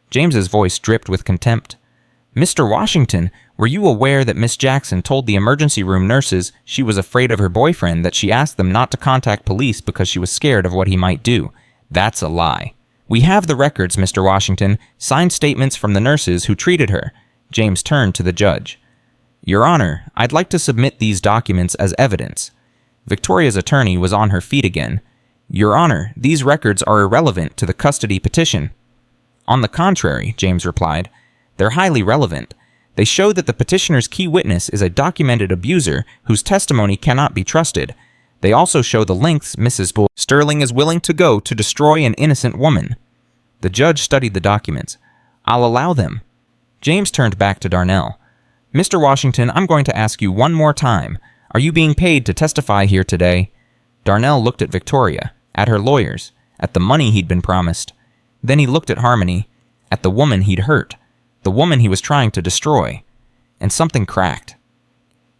James's voice dripped with contempt. Mr. Washington, were you aware that Miss Jackson told the emergency room nurses she was afraid of her boyfriend, that she asked them not to contact police because she was scared of what he might do? That's a lie. We have the records, Mr. Washington, signed statements from the nurses who treated her. James turned to the judge. Your Honor, I'd like to submit these documents as evidence. Victoria's attorney was on her feet again. Your Honor, these records are irrelevant to the custody petition. On the contrary, James replied, they're highly relevant. They show that the petitioner's key witness is a documented abuser whose testimony cannot be trusted. They also show the lengths Mrs. Sterling is willing to go to destroy an innocent woman. The judge studied the documents. I'll allow them. James turned back to Darnell. Mr. Washington, I'm going to ask you one more time. Are you being paid to testify here today? Darnell looked at Victoria, at her lawyers, at the money he'd been promised. Then he looked at Harmony, at the woman he'd hurt, the woman he was trying to destroy. And something cracked.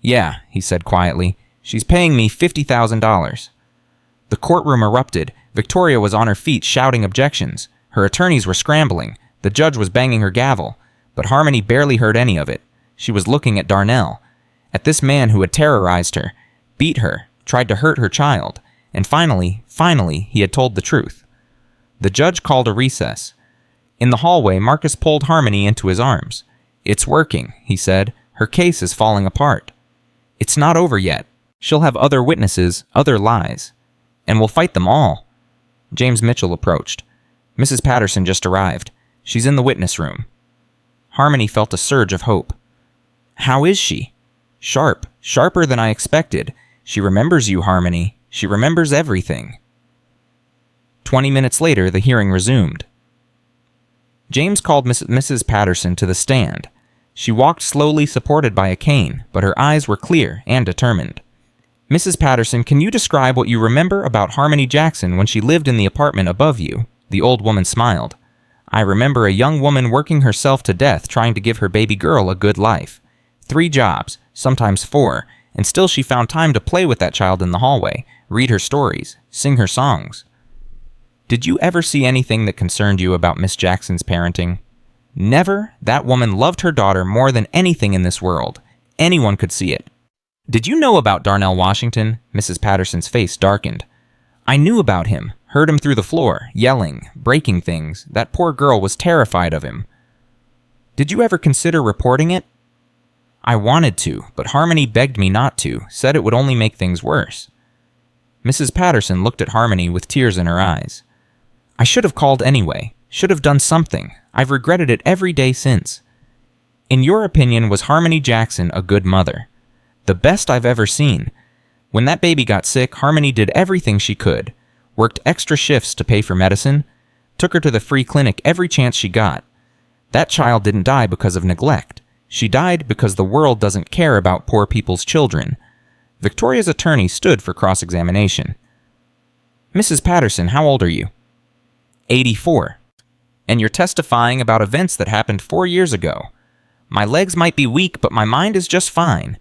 Yeah, he said quietly. She's paying me $50,000. The courtroom erupted. Victoria was on her feet shouting objections. Her attorneys were scrambling. The judge was banging her gavel. But Harmony barely heard any of it. She was looking at Darnell, at this man who had terrorized her, beat her, tried to hurt her child, and finally, he had told the truth. The judge called a recess. In the hallway, Marcus pulled Harmony into his arms. It's working, he said. Her case is falling apart. It's not over yet. She'll have other witnesses, other lies. And we'll fight them all. James Mitchell approached. Mrs. Patterson just arrived. She's in the witness room. Harmony felt a surge of hope. How is she? Sharp, sharper than I expected. She remembers you, Harmony. She remembers everything. 20 minutes later, the hearing resumed. James called Mrs. Patterson to the stand. She walked slowly, supported by a cane, but her eyes were clear and determined. Mrs. Patterson, can you describe what you remember about Harmony Jackson when she lived in the apartment above you? The old woman smiled. I remember a young woman working herself to death trying to give her baby girl a good life. 3 jobs, sometimes 4, and still she found time to play with that child in the hallway, read her stories, sing her songs. Did you ever see anything that concerned you about Miss Jackson's parenting? Never. That woman loved her daughter more than anything in this world. Anyone could see it. Did you know about Darnell Washington? Mrs. Patterson's face darkened. I knew about him, heard him through the floor, yelling, breaking things. That poor girl was terrified of him. Did you ever consider reporting it? I wanted to, but Harmony begged me not to, said it would only make things worse. Mrs. Patterson looked at Harmony with tears in her eyes. I should have called anyway, should have done something. I've regretted it every day since. In your opinion, was Harmony Jackson a good mother? The best I've ever seen. When that baby got sick, Harmony did everything she could, worked extra shifts to pay for medicine, took her to the free clinic every chance she got. That child didn't die because of neglect. She died because the world doesn't care about poor people's children. Victoria's attorney stood for cross-examination. Mrs. Patterson, how old are you? 84. And you're testifying about events that happened 4 years ago. My legs might be weak, but my mind is just fine.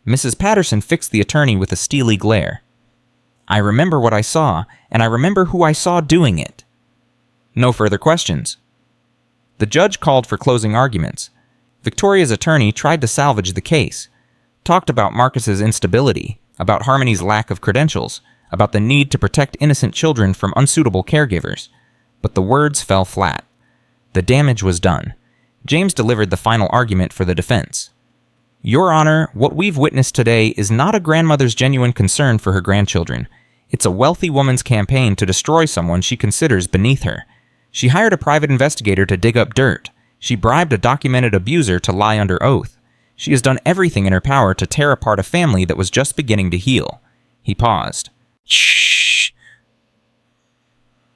Mrs. Patterson fixed the attorney with a steely glare. I remember what I saw, and I remember who I saw doing it. No further questions. The judge called for closing arguments. Victoria's attorney tried to salvage the case, talked about Marcus's instability, about Harmony's lack of credentials, about the need to protect innocent children from unsuitable caregivers. But the words fell flat. The damage was done. James delivered the final argument for the defense. Your Honor, what we've witnessed today is not a grandmother's genuine concern for her grandchildren. It's a wealthy woman's campaign to destroy someone she considers beneath her. She hired a private investigator to dig up dirt. She bribed a documented abuser to lie under oath. She has done everything in her power to tear apart a family that was just beginning to heal. He paused. Shh.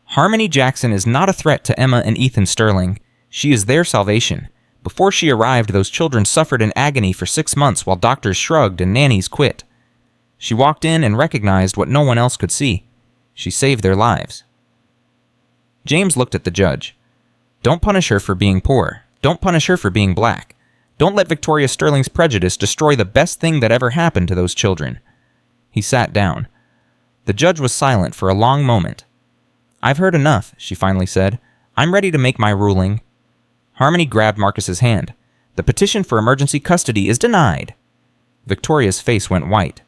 Harmony Jackson is not a threat to Emma and Ethan Sterling. She is their salvation. Before she arrived, those children suffered in agony for 6 months while doctors shrugged and nannies quit. She walked in and recognized what no one else could see. She saved their lives. James looked at the judge. Don't punish her for being poor. Don't punish her for being black. Don't let Victoria Sterling's prejudice destroy the best thing that ever happened to those children. He sat down. The judge was silent for a long moment. I've heard enough, she finally said. I'm ready to make my ruling. Harmony grabbed Marcus's hand. The petition for emergency custody is denied. Victoria's face went white.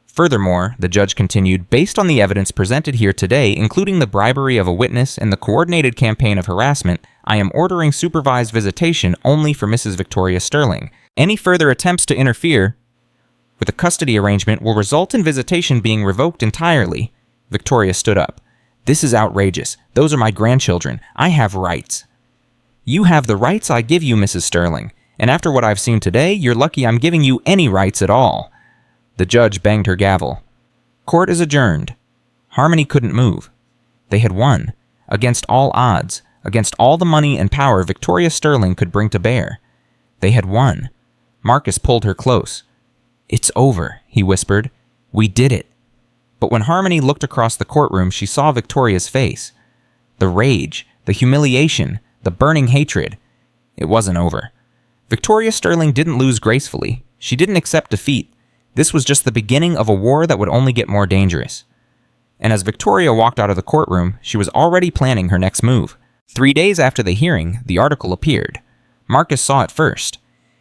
Furthermore, the judge continued, based on the evidence presented here today, including the bribery of a witness and the coordinated campaign of harassment, I am ordering supervised visitation only for Mrs. Victoria Sterling. Any further attempts to interfere with a custody arrangement will result in visitation being revoked entirely. Victoria stood up. This is outrageous. Those are my grandchildren. I have rights. You have the rights I give you, Mrs. Sterling, and after what I've seen today, you're lucky I'm giving you any rights at all. The judge banged her gavel. Court is adjourned. Harmony couldn't move. They had won. Against all odds, against all the money and power Victoria Sterling could bring to bear. They had won. Marcus pulled her close. It's over, he whispered. We did it. But when Harmony looked across the courtroom, she saw Victoria's face. The rage, the humiliation, the burning hatred. It wasn't over. Victoria Sterling didn't lose gracefully. She didn't accept defeat. This was just the beginning of a war that would only get more dangerous. And as Victoria walked out of the courtroom, she was already planning her next move. 3 days after the hearing, the article appeared. Marcus saw it first.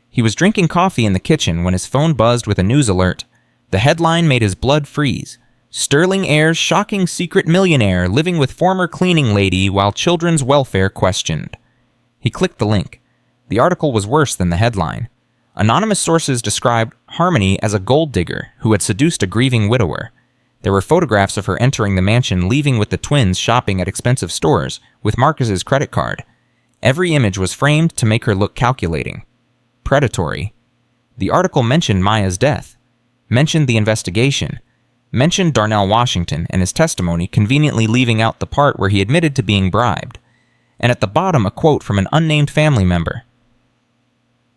He was drinking coffee in the kitchen when his phone buzzed with a news alert. The headline made his blood freeze. Sterling heirs shocking secret millionaire living with former cleaning lady while children's welfare questioned. He clicked the link. The article was worse than the headline. Anonymous sources described Harmony as a gold digger who had seduced a grieving widower. There were photographs of her entering the mansion, leaving with the twins shopping at expensive stores, with Marcus's credit card. Every image was framed to make her look calculating. Predatory. The article mentioned Maya's death, mentioned the investigation, mentioned Darnell Washington and his testimony, conveniently leaving out the part where he admitted to being bribed, and at the bottom a quote from an unnamed family member.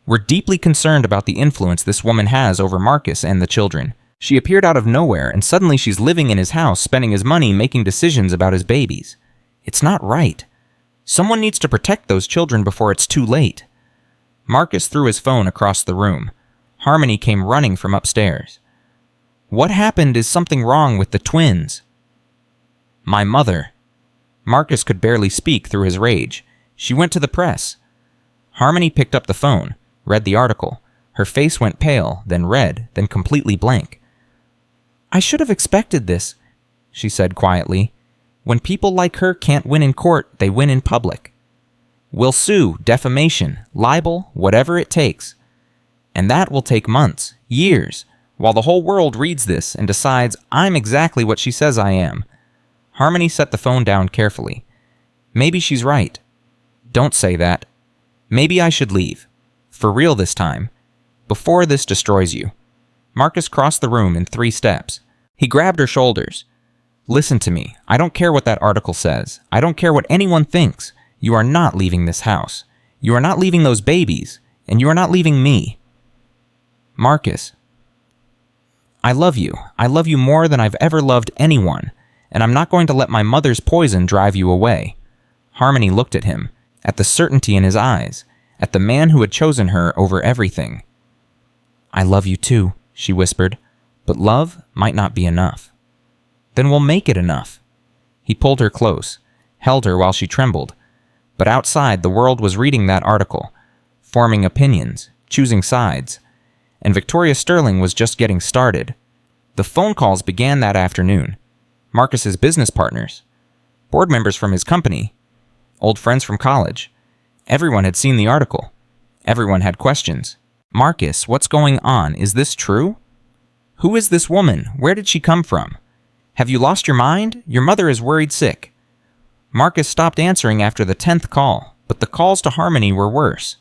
We're deeply concerned about the influence this woman has over Marcus and the children. She appeared out of nowhere, and suddenly she's living in his house, spending his money, making decisions about his babies. It's not right. Someone needs to protect those children before it's too late. Marcus threw his phone across the room. Harmony came running from upstairs. What happened? Is something wrong with the twins? My mother. Marcus could barely speak through his rage. She went to the press. Harmony picked up the phone, read the article. Her face went pale, then red, then completely blank. "I should have expected this," she said quietly. "When people like her can't win in court, they win in public. We'll sue, defamation, libel, whatever it takes. And that will take months, years, while the whole world reads this and decides I'm exactly what she says I am." Harmony set the phone down carefully. "Maybe she's right. Don't say that. Maybe I should leave. For real this time. Before this destroys you." Marcus crossed the room in 3 steps. He grabbed her shoulders. "Listen to me. I don't care what that article says. I don't care what anyone thinks. You are not leaving this house. You are not leaving those babies. And you are not leaving me." "Marcus, I love you. I love you more than I've ever loved anyone. And I'm not going to let my mother's poison drive you away." Harmony looked at him, at the certainty in his eyes, at the man who had chosen her over everything. "I love you too," she whispered, "but love might not be enough." "Then we'll make it enough." He pulled her close, held her while she trembled. But outside, the world was reading that article, forming opinions, choosing sides. And Victoria Sterling was just getting started. The phone calls began that afternoon. Marcus's business partners, board members from his company, old friends from college. Everyone had seen the article. Everyone had questions. "Marcus, what's going on? Is this true? Who is this woman? Where did she come from? Have you lost your mind? Your mother is worried sick." Marcus stopped answering after the 10th call, but the calls to Harmony were worse.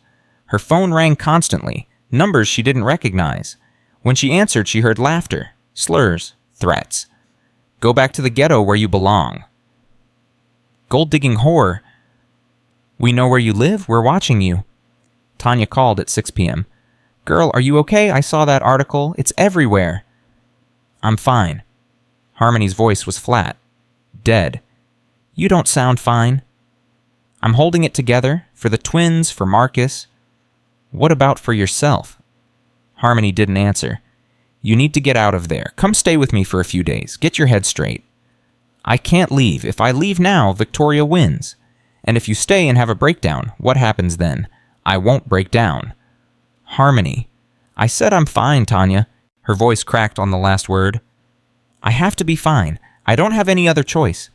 Her phone rang constantly, numbers she didn't recognize. When she answered, she heard laughter, slurs, threats. "Go back to the ghetto where you belong. Gold-digging whore. We know where you live. We're watching you." Tanya called at 6 p.m. "Girl, are you okay? I saw that article. It's everywhere." "I'm fine." Harmony's voice was flat, dead. "You don't sound fine." "I'm holding it together, for the twins, for Marcus." "What about for yourself?" Harmony didn't answer. "You need to get out of there. Come stay with me for a few days. Get your head straight." "I can't leave. If I leave now, Victoria wins. And if you stay and have a breakdown, what happens then? I won't break down." "Harmony." "I said I'm fine, Tanya." Her voice cracked on the last word. "I have to be fine. I don't have any other choice."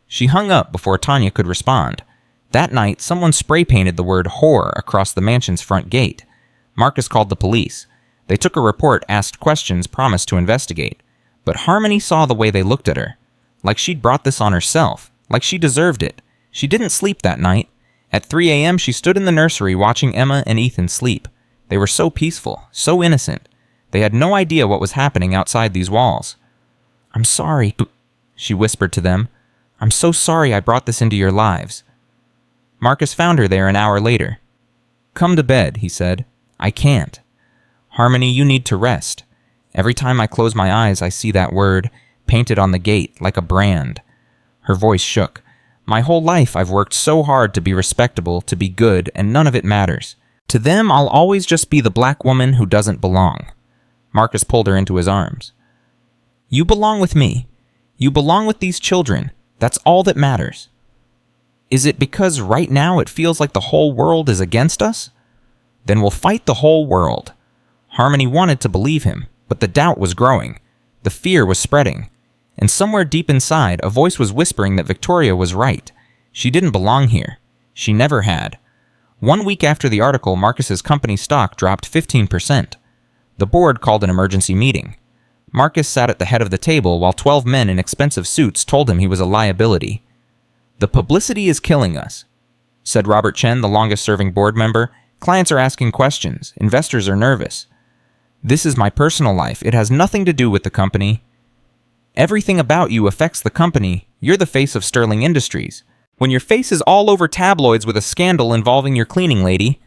She hung up before Tanya could respond. That night, someone spray-painted the word whore across the mansion's front gate. Marcus called the police. They took a report, asked questions, promised to investigate. But Harmony saw the way they looked at her. Like she'd brought this on herself. Like she deserved it. She didn't sleep that night. At 3 a.m., she stood in the nursery watching Emma and Ethan sleep. They were so peaceful, so innocent. They had no idea what was happening outside these walls. "I'm sorry," she whispered to them. "I'm so sorry I brought this into your lives." Marcus found her there an hour later. "Come to bed," he said. "I can't. Harmony, you need to rest. Every time I close my eyes, I see that word, painted on the gate, like a brand." Her voice shook. "My whole life I've worked so hard to be respectable, to be good, and none of it matters. To them, I'll always just be the black woman who doesn't belong." Marcus pulled her into his arms. "You belong with me. You belong with these children. That's all that matters." "Is it because right now it feels like the whole world is against us? Then we'll fight the whole world." Harmony wanted to believe him, but the doubt was growing. The fear was spreading. And somewhere deep inside, a voice was whispering that Victoria was right. She didn't belong here. She never had. 1 week after the article, Marcus's company stock dropped 15%. The board called an emergency meeting. Marcus sat at the head of the table while 12 men in expensive suits told him he was a liability. "The publicity is killing us," said Robert Chen, the longest-serving board member. "Clients are asking questions. Investors are nervous. This is my personal life. It has nothing to do with the company. Everything about you affects the company. You're the face of Sterling Industries. When your face is all over tabloids with a scandal involving your cleaning lady..."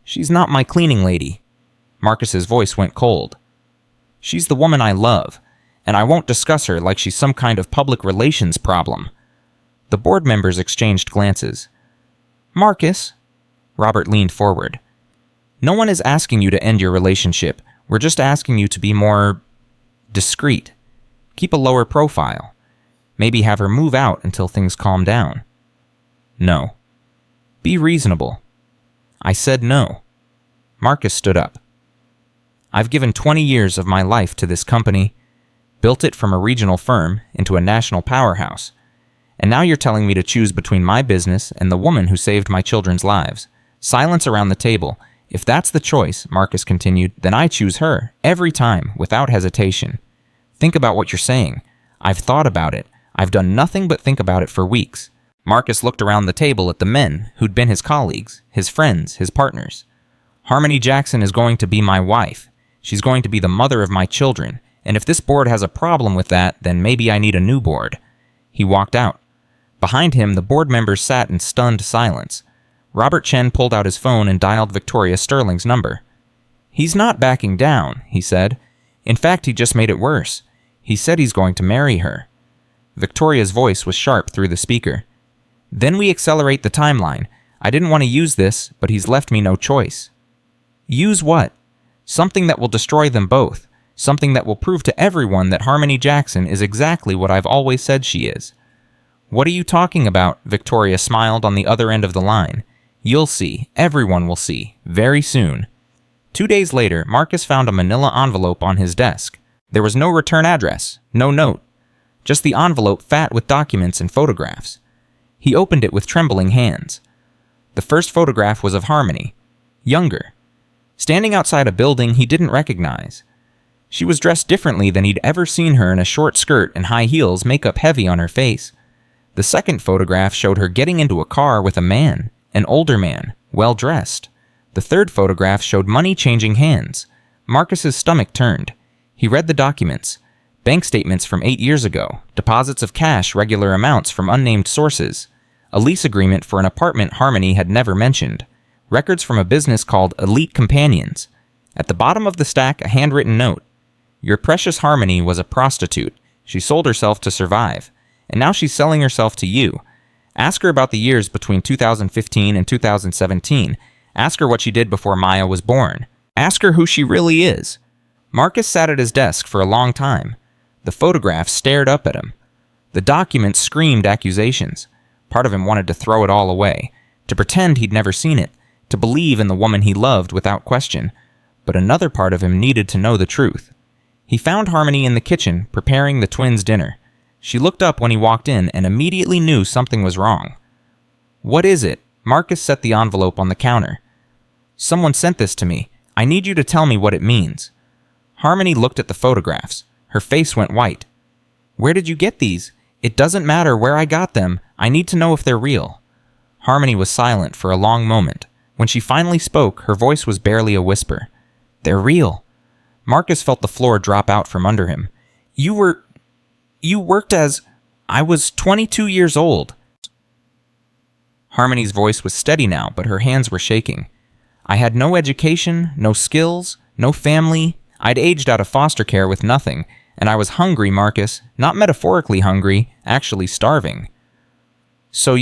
"She's not my cleaning lady." Marcus's voice went cold. "She's the woman I love, and I won't discuss her like she's some kind of public relations problem." The board members exchanged glances. "Marcus," Robert leaned forward, "no one is asking you to end your relationship. We're just asking you to be more discreet. Keep a lower profile. Maybe have her move out until things calm down." "No." "Be reasonable." "I said no." Marcus stood up. I've given 20 years of my life to this company, built it from a regional firm into a national powerhouse. And now you're telling me to choose between my business and the woman who saved my children's lives. Silence around the table. If that's the choice, Marcus continued, then I choose her, every time, without hesitation. Think about what you're saying. I've thought about it. I've done nothing but think about it for weeks. Marcus looked around the table at the men who'd been his colleagues, his friends, his partners. Harmony Jackson is going to be my wife. She's going to be the mother of my children. And if this board has a problem with that, then maybe I need a new board. He walked out. Behind him, the board members sat in stunned silence. Robert Chen pulled out his phone and dialed Victoria Sterling's number. He's not backing down, he said. In fact, he just made it worse. He said he's going to marry her. Victoria's voice was sharp through the speaker. Then we accelerate the timeline. I didn't want to use this, but he's left me no choice. Use what? Something that will destroy them both. Something that will prove to everyone that Harmony Jackson is exactly what I've always said she is. What are you talking about? Victoria smiled on the other end of the line. You'll see. Everyone will see. Very soon. 2 days later, Marcus found a manila envelope on his desk. There was no return address, no note. Just the envelope fat with documents and photographs. He opened it with trembling hands. The first photograph was of Harmony, younger, standing outside a building he didn't recognize. She was dressed differently than he'd ever seen her, in a short skirt and high heels, makeup heavy on her face. The second photograph showed her getting into a car with a man, an older man, well-dressed. The third photograph showed money changing hands. Marcus's stomach turned. He read the documents. Bank statements from 8 years ago, deposits of cash, regular amounts from unnamed sources, a lease agreement for an apartment Harmony had never mentioned, records from a business called Elite Companions. At the bottom of the stack, a handwritten note. Your precious Harmony was a prostitute. She sold herself to survive. And now she's selling herself to you. Ask her about the years between 2015 and 2017. Ask her what she did before Maya was born. Ask her who she really is. Marcus sat at his desk for a long time. The photographs stared up at him. The documents screamed accusations. Part of him wanted to throw it all away, to pretend he'd never seen it, to believe in the woman he loved without question. But another part of him needed to know the truth. He found Harmony in the kitchen, preparing the twins' dinner. She looked up when he walked in and immediately knew something was wrong. What is it? Marcus set the envelope on the counter. Someone sent this to me. I need you to tell me what it means. Harmony looked at the photographs. Her face went white. Where did you get these? It doesn't matter where I got them. I need to know if they're real. Harmony was silent for a long moment. When she finally spoke, her voice was barely a whisper. They're real. Marcus felt the floor drop out from under him. You worked as... I was 22 years old. Harmony's voice was steady now, but her hands were shaking. I had no education, no skills, no family. I'd aged out of foster care with nothing, and I was hungry, Marcus. Not metaphorically hungry, actually starving. So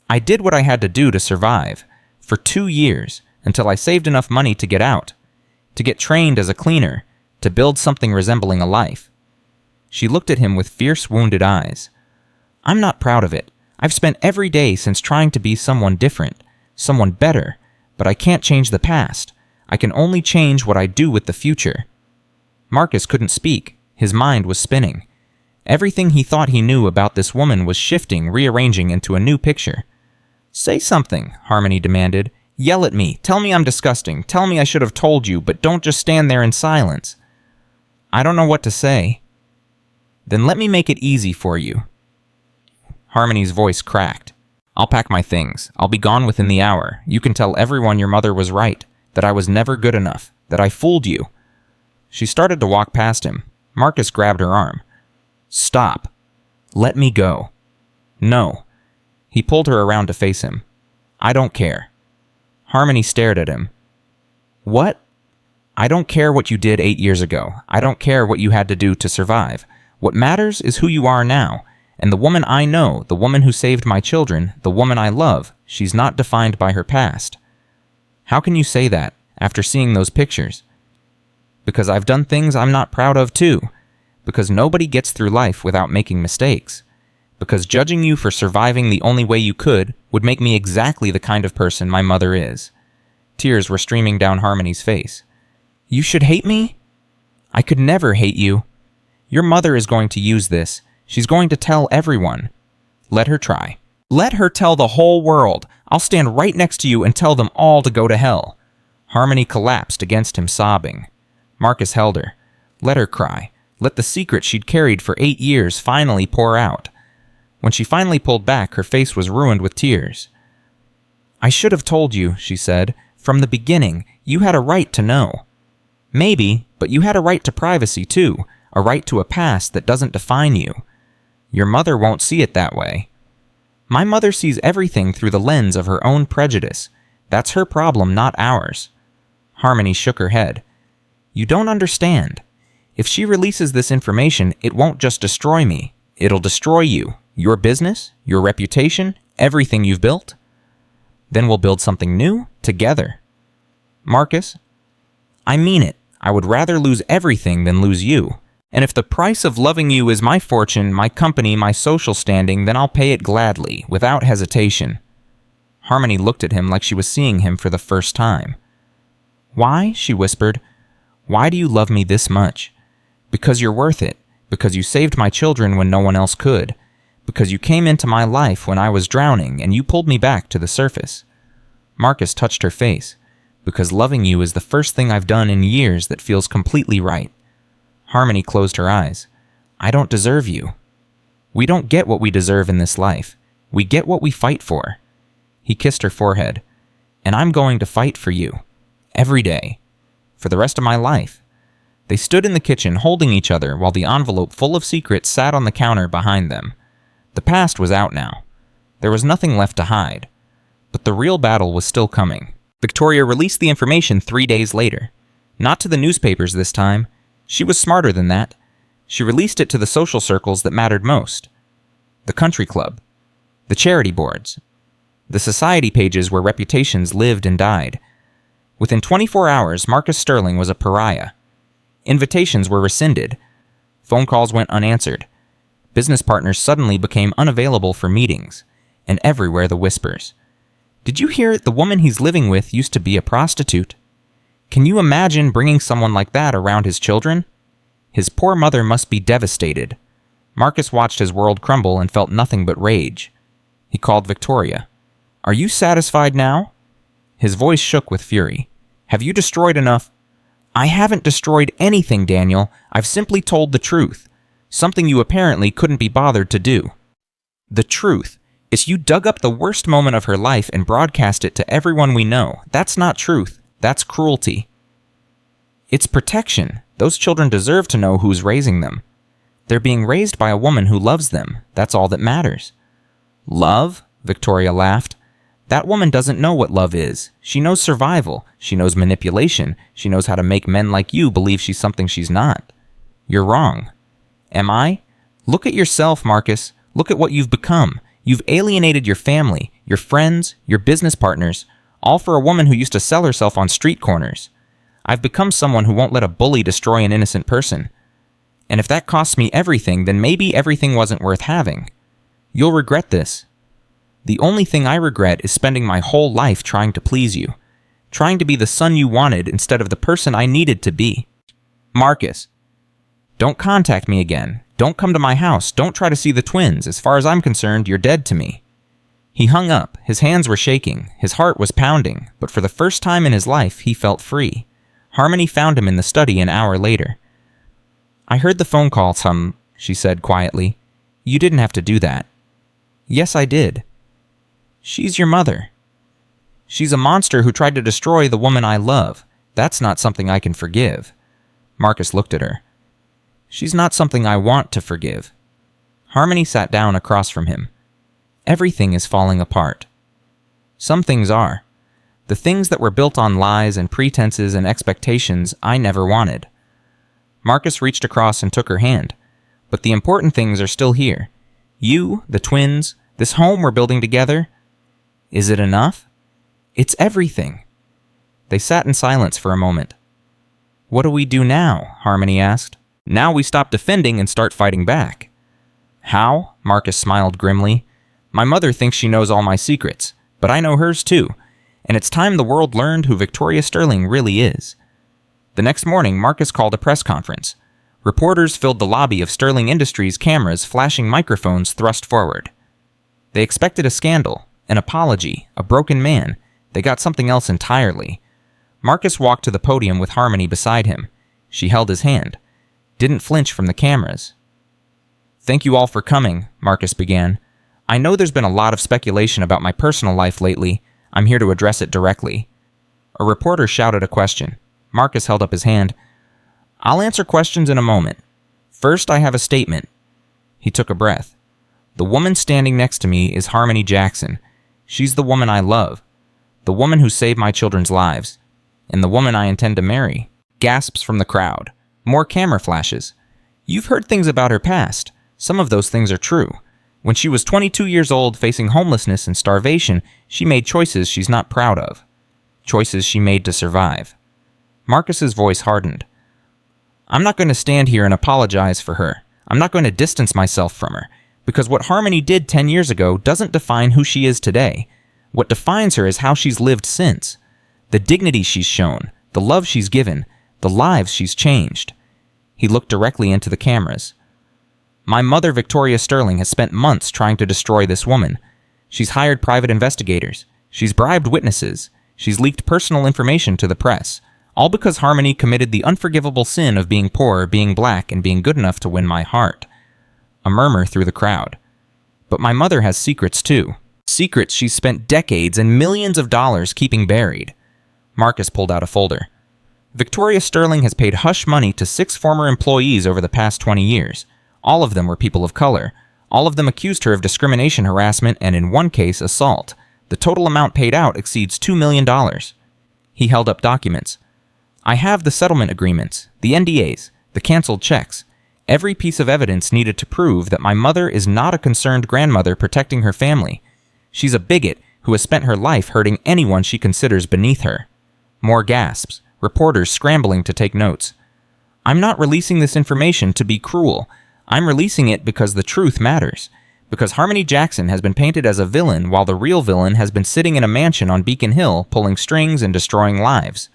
I did what I had to do to survive. For 2 years, until I saved enough money to get out. To get trained as a cleaner. To build something resembling a life. She looked at him with fierce, wounded eyes. I'm not proud of it. I've spent every day since trying to be someone different, someone better, but I can't change the past. I can only change what I do with the future. Marcus couldn't speak. His mind was spinning. Everything he thought he knew about this woman was shifting, rearranging into a new picture. Say something, Harmony demanded. Yell at me. Tell me I'm disgusting. Tell me I should have told you, but don't just stand there in silence. I don't know what to say. Then let me make it easy for you. Harmony's voice cracked. I'll pack my things. I'll be gone within the hour. You can tell everyone your mother was right, that I was never good enough, that I fooled you. She started to walk past him. Marcus grabbed her arm. Stop. Let me go. No. He pulled her around to face him. I don't care. Harmony stared at him. What? I don't care what you did 8 years ago. I don't care what you had to do to survive. What matters is who you are now. And the woman I know, the woman who saved my children, the woman I love, she's not defined by her past. How can you say that, after seeing those pictures? Because I've done things I'm not proud of too. Because nobody gets through life without making mistakes. Because judging you for surviving the only way you could would make me exactly the kind of person my mother is. Tears were streaming down Harmony's face. You should hate me? I could never hate you. Your mother is going to use this. She's going to tell everyone. Let her try. Let her tell the whole world. I'll stand right next to you and tell them all to go to hell. Harmony collapsed against him, sobbing. Marcus held her. Let her cry. Let the secret she'd carried for 8 years finally pour out. When she finally pulled back, her face was ruined with tears. I should have told you, she said. From the beginning, you had a right to know. Maybe, but you had a right to privacy too, a right to a past that doesn't define you. Your mother won't see it that way. My mother sees everything through the lens of her own prejudice. That's her problem, not ours. Harmony shook her head. You don't understand. If she releases this information, it won't just destroy me. It'll destroy you, your business, your reputation, everything you've built. Then we'll build something new together. Marcus, I mean it. I would rather lose everything than lose you. And if the price of loving you is my fortune, my company, my social standing, then I'll pay it gladly, without hesitation. Harmony looked at him like she was seeing him for the first time. Why? She whispered. Why do you love me this much? Because you're worth it. Because you saved my children when no one else could. Because you came into my life when I was drowning and you pulled me back to the surface. Marcus touched her face. Because loving you is the first thing I've done in years that feels completely right. Harmony closed her eyes. I don't deserve you. We don't get what we deserve in this life. We get what we fight for. He kissed her forehead. And I'm going to fight for you. Every day. For the rest of my life. They stood in the kitchen holding each other while the envelope full of secrets sat on the counter behind them. The past was out now. There was nothing left to hide. But the real battle was still coming. Victoria released the information 3 days later. Not to the newspapers this time. She was smarter than that. She released it to the social circles that mattered most. The country club. The charity boards. The society pages where reputations lived and died. Within 24 hours, Marcus Sterling was a pariah. Invitations were rescinded. Phone calls went unanswered. Business partners suddenly became unavailable for meetings. And everywhere the whispers. Did you hear the woman he's living with used to be a prostitute? Can you imagine bringing someone like that around his children? His poor mother must be devastated. Marcus watched his world crumble and felt nothing but rage. He called Victoria. Are you satisfied now? His voice shook with fury. Have you destroyed enough? I haven't destroyed anything, Daniel. I've simply told the truth. Something you apparently couldn't be bothered to do. The truth is you dug up the worst moment of her life and broadcast it to everyone we know. That's not truth. That's cruelty. It's protection. Those children deserve to know who's raising them. They're being raised by a woman who loves them. That's all that matters. Love? Victoria laughed. That woman doesn't know what love is. She knows survival. She knows manipulation. She knows how to make men like you believe she's something she's not. You're wrong. Am I? Look at yourself, Marcus. Look at what you've become. You've alienated your family, your friends, your business partners, all for a woman who used to sell herself on street corners. I've become someone who won't let a bully destroy an innocent person. And if that costs me everything, then maybe everything wasn't worth having. You'll regret this. The only thing I regret is spending my whole life trying to please you, trying to be the son you wanted instead of the person I needed to be. Marcus, don't contact me again. Don't come to my house. Don't try to see the twins. As far as I'm concerned, you're dead to me. He hung up. His hands were shaking. His heart was pounding. But for the first time in his life, he felt free. Harmony found him in the study an hour later. I heard the phone call, she said quietly. You didn't have to do that. Yes, I did. She's your mother. She's a monster who tried to destroy the woman I love. That's not something I can forgive. Marcus looked at her. She's not something I want to forgive. Harmony sat down across from him. Everything is falling apart. Some things are. The things that were built on lies and pretenses and expectations I never wanted. Marcus reached across and took her hand. But the important things are still here. You, the twins, this home we're building together. Is it enough? It's everything. They sat in silence for a moment. What do we do now? Harmony asked. Now we stop defending and start fighting back. How? Marcus smiled grimly. My mother thinks she knows all my secrets, but I know hers too, and it's time the world learned who Victoria Sterling really is. The next morning, Marcus called a press conference. Reporters filled the lobby of Sterling Industries, cameras flashing, microphones thrust forward. They expected a scandal, an apology, a broken man. They got something else entirely. Marcus walked to the podium with Harmony beside him. She held his hand, didn't flinch from the cameras. "Thank you all for coming," Marcus began. "I know there's been a lot of speculation about my personal life lately. I'm here to address it directly." A reporter shouted a question. Marcus held up his hand. "I'll answer questions in a moment. First, I have a statement." He took a breath. "The woman standing next to me is Harmony Jackson. She's the woman I love, the woman who saved my children's lives, and the woman I intend to marry." Gasps from the crowd. More camera flashes. "You've heard things about her past. Some of those things are true. When she was 22 years old, facing homelessness and starvation, she made choices she's not proud of. Choices she made to survive." Marcus's voice hardened. "I'm not going to stand here and apologize for her. I'm not going to distance myself from her, because what Harmony did 10 years ago doesn't define who she is today. What defines her is how she's lived since. The dignity she's shown, the love she's given, the lives she's changed." He looked directly into the cameras. "My mother, Victoria Sterling, has spent months trying to destroy this woman. She's hired private investigators. She's bribed witnesses. She's leaked personal information to the press. All because Harmony committed the unforgivable sin of being poor, being black, and being good enough to win my heart." A murmur through the crowd. "But my mother has secrets too. Secrets she's spent decades and millions of dollars keeping buried." Marcus pulled out a folder. "Victoria Sterling has paid hush money to 6 former employees over the past 20 years. All of them were people of color. All of them accused her of discrimination, harassment, and in one case, assault. The total amount paid out exceeds $2 million. He held up documents. "I have the settlement agreements, the NDAs, the canceled checks, every piece of evidence needed to prove that my mother is not a concerned grandmother protecting her family. She's a bigot who has spent her life hurting anyone she considers beneath her." More gasps, reporters scrambling to take notes. "I'm not releasing this information to be cruel. I'm releasing it because the truth matters. Because Harmony Jackson has been painted as a villain while the real villain has been sitting in a mansion on Beacon Hill pulling strings and destroying lives."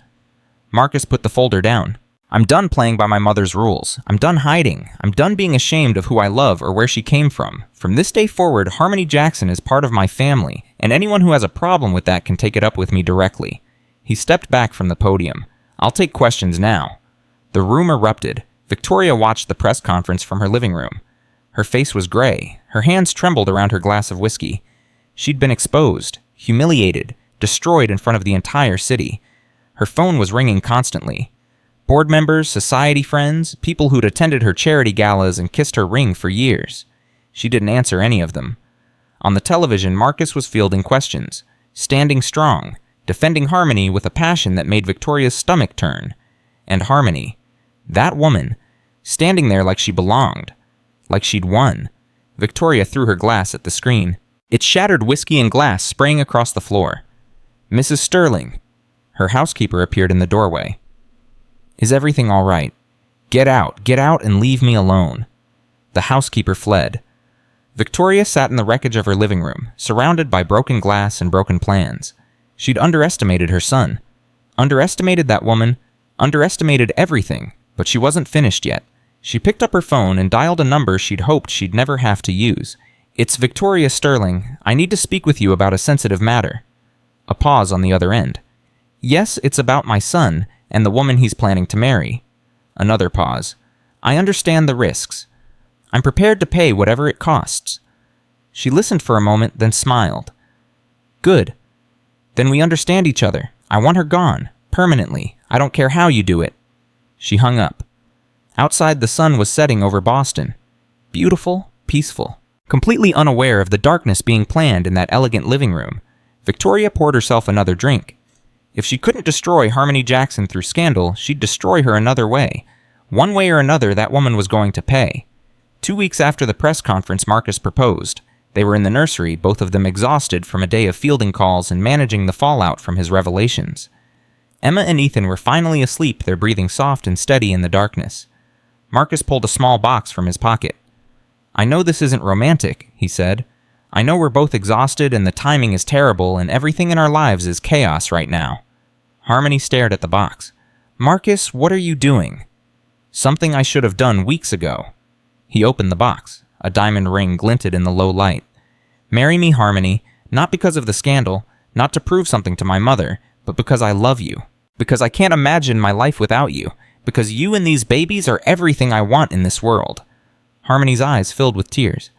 Marcus put the folder down. "I'm done playing by my mother's rules. I'm done hiding. I'm done being ashamed of who I love or where she came from. From this day forward, Harmony Jackson is part of my family, and anyone who has a problem with that can take it up with me directly." He stepped back from the podium. "I'll take questions now." The room erupted. Victoria watched the press conference from her living room. Her face was gray. Her hands trembled around her glass of whiskey. She'd been exposed, humiliated, destroyed in front of the entire city. Her phone was ringing constantly. Board members, society friends, people who'd attended her charity galas and kissed her ring for years. She didn't answer any of them. On the television, Marcus was fielding questions, standing strong, defending Harmony with a passion that made Victoria's stomach turn. And Harmony, that woman, standing there like she belonged, like she'd won. Victoria threw her glass at the screen. It shattered whiskey and glass spraying across the floor. "Mrs. Sterling." Her housekeeper appeared in the doorway. "Is everything all right? Get out and leave me alone." The housekeeper fled. Victoria sat in the wreckage of her living room, surrounded by broken glass and broken plans. She'd underestimated her son. Underestimated that woman. Underestimated everything, but she wasn't finished yet. She picked up her phone and dialed a number she'd hoped she'd never have to use. "It's Victoria Sterling. I need to speak with you about a sensitive matter." A pause on the other end. "Yes, it's about my son and the woman he's planning to marry." Another pause. "I understand the risks. I'm prepared to pay whatever it costs." She listened for a moment, then smiled. "Good. Then we understand each other. I want her gone, permanently. I don't care how you do it." She hung up. Outside, the sun was setting over Boston. Beautiful, peaceful. Completely unaware of the darkness being planned in that elegant living room, Victoria poured herself another drink. If she couldn't destroy Harmony Jackson through scandal, she'd destroy her another way. One way or another, that woman was going to pay. 2 weeks after the press conference, Marcus proposed. They were in the nursery, both of them exhausted from a day of fielding calls and managing the fallout from his revelations. Emma and Ethan were finally asleep, their breathing soft and steady in the darkness. Marcus pulled a small box from his pocket. "I know this isn't romantic," he said. "I know we're both exhausted and the timing is terrible and everything in our lives is chaos right now." Harmony stared at the box. Marcus, what are you doing? Something I should have done weeks ago. He opened the box. A diamond ring glinted in the low light. Marry me, Harmony, not because of the scandal, not to prove something to my mother, but because I love you. Because I can't imagine my life without you. Because you and these babies are everything I want in this world. Harmony's eyes filled with tears.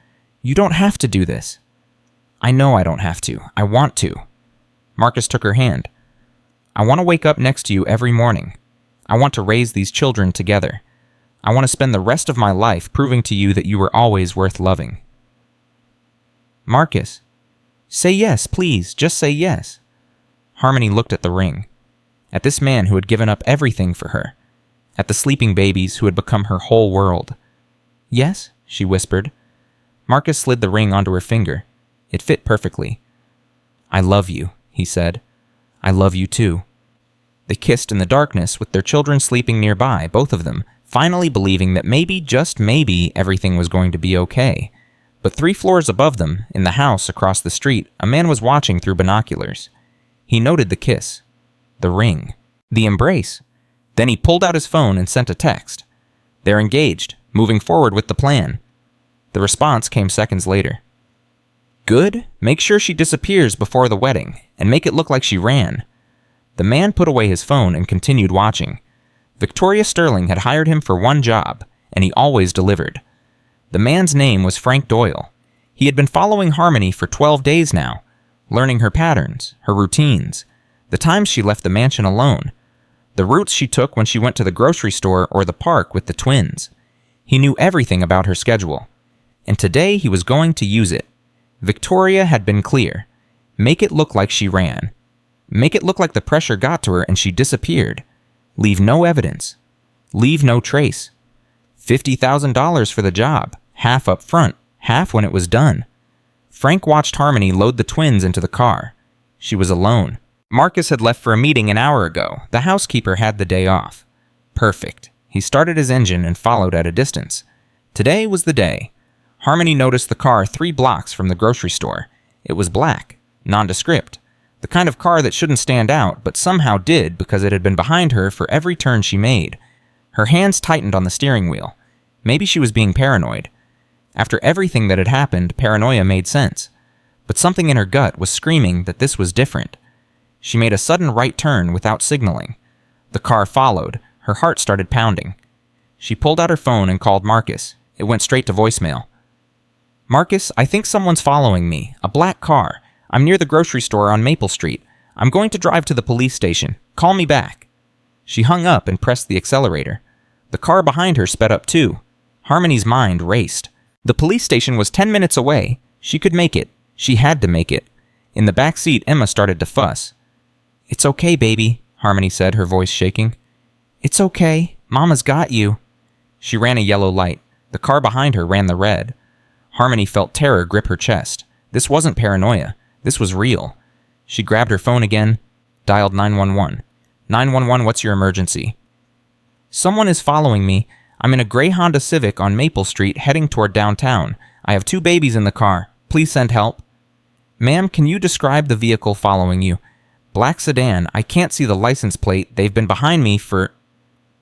You don't have to do this. I know I don't have to. I want to. Marcus took her hand. I want to wake up next to you every morning. I want to raise these children together. I want to spend the rest of my life proving to you that you were always worth loving. Marcus, say yes, please. Just say yes. Harmony looked at the ring. At this man who had given up everything for her. At the sleeping babies who had become her whole world. Yes, she whispered. Marcus slid the ring onto her finger. It fit perfectly. I love you, he said. I love you too. They kissed in the darkness with their children sleeping nearby, both of them, finally believing that maybe, just maybe, everything was going to be okay. But 3 floors above them, in the house across the street, a man was watching through binoculars. He noted the kiss, the ring, the embrace. Then he pulled out his phone and sent a text. They're engaged, moving forward with the plan. The response came seconds later. Good? Make sure she disappears before the wedding, and make it look like she ran. The man put away his phone and continued watching. Victoria Sterling had hired him for one job, and he always delivered. The man's name was Frank Doyle. He had been following Harmony for 12 days now, learning her patterns, her routines, the times she left the mansion alone, the routes she took when she went to the grocery store or the park with the twins. He knew everything about her schedule, and today he was going to use it. Victoria had been clear. Make it look like she ran. Make it look like the pressure got to her and she disappeared. Leave no evidence. Leave no trace. $50,000 for the job, half up front, half when it was done. Frank watched Harmony load the twins into the car. She was alone. Marcus had left for a meeting an hour ago. The housekeeper had the day off. Perfect. He started his engine and followed at a distance. Today was the day. Harmony noticed the car 3 blocks from the grocery store. It was black, nondescript. The kind of car that shouldn't stand out, but somehow did because it had been behind her for every turn she made. Her hands tightened on the steering wheel. Maybe she was being paranoid. After everything that had happened, paranoia made sense. But something in her gut was screaming that this was different. She made a sudden right turn without signaling. The car followed. Her heart started pounding. She pulled out her phone and called Marcus. It went straight to voicemail. Marcus, I think someone's following me. A black car. I'm near the grocery store on Maple Street. I'm going to drive to the police station. Call me back. She hung up and pressed the accelerator. The car behind her sped up too. Harmony's mind raced. The police station was 10 minutes away. She could make it. She had to make it. In the back seat, Emma started to fuss. It's okay, baby, Harmony said, her voice shaking. It's okay. Mama's got you. She ran a yellow light. The car behind her ran the red. Harmony felt terror grip her chest. This wasn't paranoia. This was real. She grabbed her phone again, dialed 911. 911, what's your emergency? Someone is following me. I'm in a gray Honda Civic on Maple Street heading toward downtown. I have 2 babies in the car. Please send help. Ma'am, can you describe the vehicle following you? Black sedan. I can't see the license plate. They've been behind me for...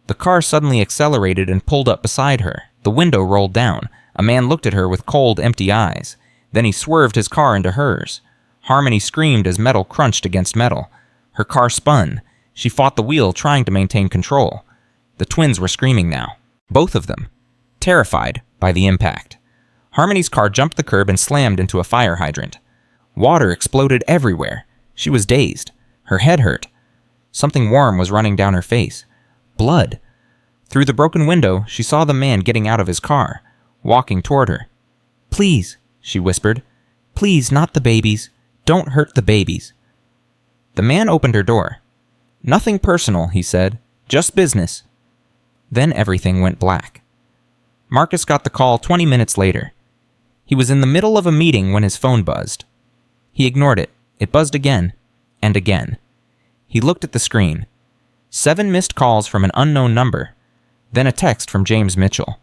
The car suddenly accelerated and pulled up beside her. The window rolled down. A man looked at her with cold, empty eyes. Then he swerved his car into hers. Harmony screamed as metal crunched against metal. Her car spun. She fought the wheel, trying to maintain control. The twins were screaming now. Both of them. Terrified by the impact. Harmony's car jumped the curb and slammed into a fire hydrant. Water exploded everywhere. She was dazed. Her head hurt. Something warm was running down her face. Blood. Through the broken window, she saw the man getting out of his car, walking toward her. Please, she whispered. Please, not the babies. Don't hurt the babies. The man opened her door. Nothing personal, he said. Just business. Then everything went black. Marcus got the call 20 minutes later. He was in the middle of a meeting when his phone buzzed. He ignored it. It buzzed again, and again. He looked at the screen. 7 missed calls from an unknown number. Then a text from James Mitchell.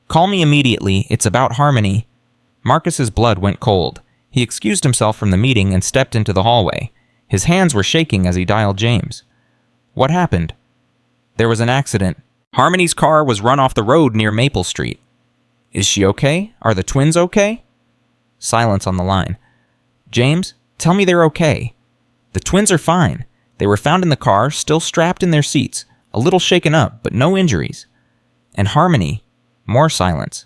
Call me immediately. It's about Harmony. Marcus's blood went cold. He excused himself from the meeting and stepped into the hallway. His hands were shaking as he dialed James. What happened? There was an accident. Harmony's car was run off the road near Maple Street. Is she okay? Are the twins okay? Silence on the line. James, tell me they're okay. The twins are fine. They were found in the car, still strapped in their seats, a little shaken up, but no injuries. And Harmony, more silence.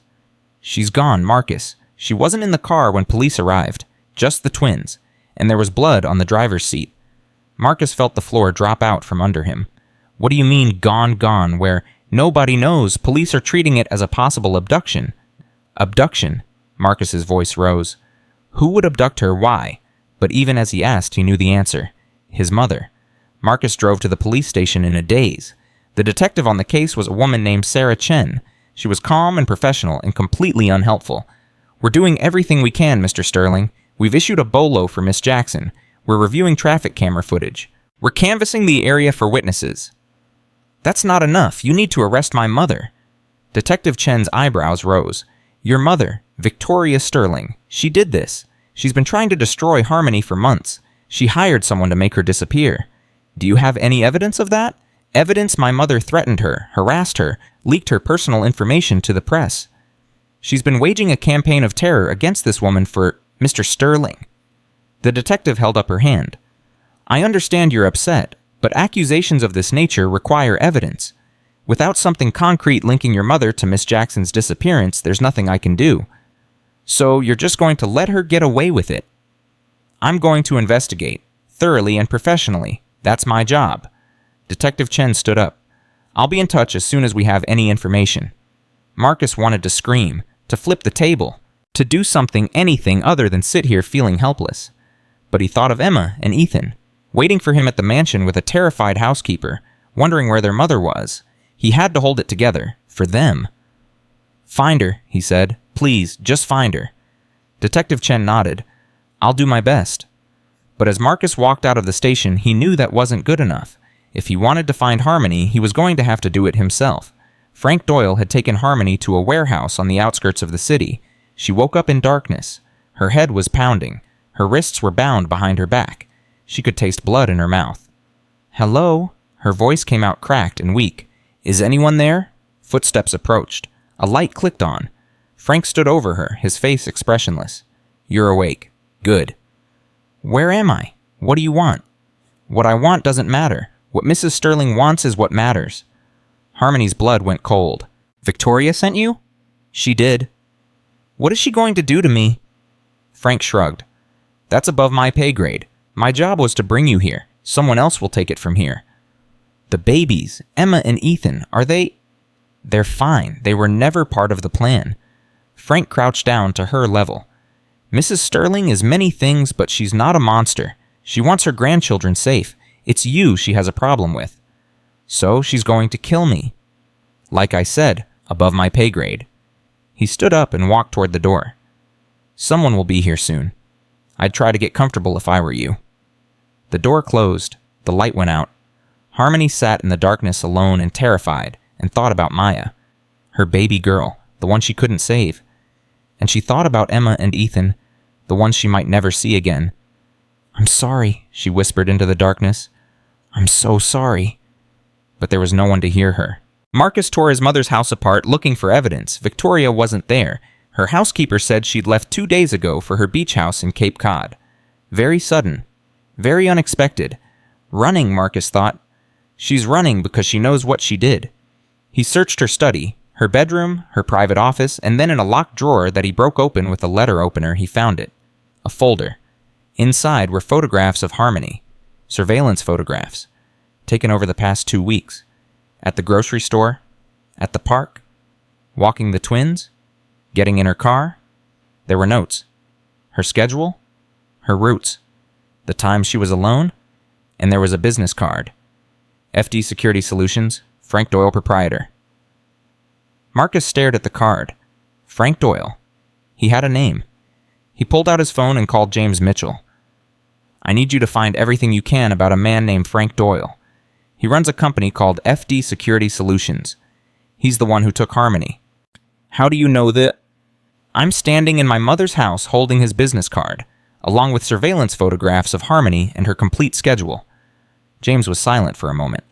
She's gone, Marcus. She wasn't in the car when police arrived, just the twins, and there was blood on the driver's seat. Marcus felt the floor drop out from under him. What do you mean, gone, where nobody knows? Police are treating it as a possible abduction. Abduction? Marcus's voice rose. Who would abduct her? Why? But even as he asked, he knew the answer. His mother. Marcus drove to the police station in a daze. The detective on the case was a woman named Sarah Chen. She was calm and professional and completely unhelpful. We're doing everything we can, Mr. Sterling. We've issued a BOLO for Miss Jackson. We're reviewing traffic camera footage. We're canvassing the area for witnesses. That's not enough. You need to arrest my mother. Detective Chen's eyebrows rose. Your mother, Victoria Sterling. She did this. She's been trying to destroy Harmony for months. She hired someone to make her disappear. Do you have any evidence of that? Evidence my mother threatened her, harassed her, leaked her personal information to the press. She's been waging a campaign of terror against this woman for Mr. Sterling. The detective held up her hand. I understand you're upset, but accusations of this nature require evidence. Without something concrete linking your mother to Miss Jackson's disappearance, there's nothing I can do. So you're just going to let her get away with it? I'm going to investigate, thoroughly and professionally. That's my job. Detective Chen stood up. I'll be in touch as soon as we have any information. Marcus wanted to scream, to flip the table, to do something, anything other than sit here feeling helpless. But he thought of Emma and Ethan, waiting for him at the mansion with a terrified housekeeper, wondering where their mother was. He had to hold it together, for them. Find her, he said. Please, just find her. Detective Chen nodded. I'll do my best. But as Marcus walked out of the station, he knew that wasn't good enough. If he wanted to find Harmony, he was going to have to do it himself. Frank Doyle had taken Harmony to a warehouse on the outskirts of the city. She woke up in darkness. Her head was pounding. Her wrists were bound behind her back. She could taste blood in her mouth. Hello? Her voice came out cracked and weak. Is anyone there? Footsteps approached. A light clicked on. Frank stood over her, his face expressionless. You're awake. Good. Where am I? What do you want? What I want doesn't matter. What Mrs. Sterling wants is what matters. Harmony's blood went cold. Victoria sent you? She did. What is she going to do to me? Frank shrugged. That's above my pay grade. My job was to bring you here. Someone else will take it from here. The babies, Emma and Ethan, are they... They're fine. They were never part of the plan. Frank crouched down to her level. Mrs. Sterling is many things, but she's not a monster. She wants her grandchildren safe. It's you she has a problem with. So she's going to kill me. Like I said, above my pay grade. He stood up and walked toward the door. Someone will be here soon. I'd try to get comfortable if I were you. The door closed. The light went out. Harmony sat in the darkness alone and terrified, and thought about Maya, her baby girl, the one she couldn't save. And she thought about Emma and Ethan, the ones she might never see again. I'm sorry, she whispered into the darkness. I'm so sorry. But there was no one to hear her. Marcus tore his mother's house apart looking for evidence. Victoria wasn't there. Her housekeeper said she'd left 2 days ago for her beach house in Cape Cod. Very sudden. Very unexpected. Running, Marcus thought. She's running because she knows what she did. He searched her study, her bedroom, her private office, and then in a locked drawer that he broke open with a letter opener, he found it. A folder. Inside were photographs of Harmony. Surveillance photographs. Taken over the past 2 weeks. At the grocery store. At the park. Walking the twins. Getting in her car. There were notes. Her schedule. Her routes. The times she was alone. And there was a business card. FD Security Solutions, Frank Doyle, proprietor. Marcus stared at the card. Frank Doyle. He had a name. He pulled out his phone and called James Mitchell. I need you to find everything you can about a man named Frank Doyle. He runs a company called FD Security Solutions. He's the one who took Harmony. How do you know that? I'm standing in my mother's house holding his business card, along with surveillance photographs of Harmony and her complete schedule. James was silent for a moment.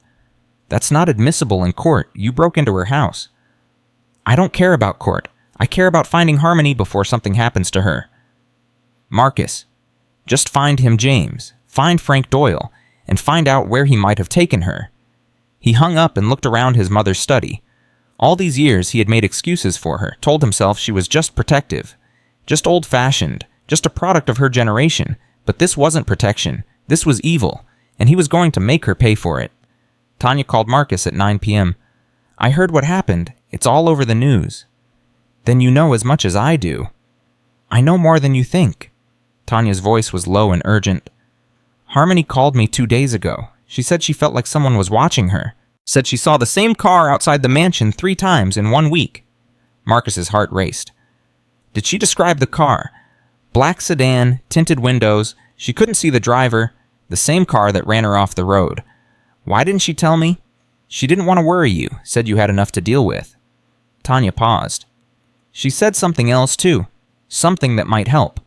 That's not admissible in court. You broke into her house. I don't care about court. I care about finding Harmony before something happens to her. Marcus, just find him James. Find Frank Doyle, and find out where he might have taken her. He hung up and looked around his mother's study. All these years he had made excuses for her, told himself she was just protective, just old-fashioned, just a product of her generation. But this wasn't protection. This was evil, and he was going to make her pay for it. Tanya called Marcus at 9 p.m. I heard what happened. It's all over the news. Then you know as much as I do. I know more than you think. Tanya's voice was low and urgent. Harmony called me 2 days ago. She said she felt like someone was watching her. Said she saw the same car outside the mansion 3 times in 1 week. Marcus's heart raced. Did she describe the car? Black sedan, tinted windows. She couldn't see the driver. The same car that ran her off the road. Why didn't she tell me? She didn't want to worry you. Said you had enough to deal with. Tanya paused. She said something else too. Something that might help.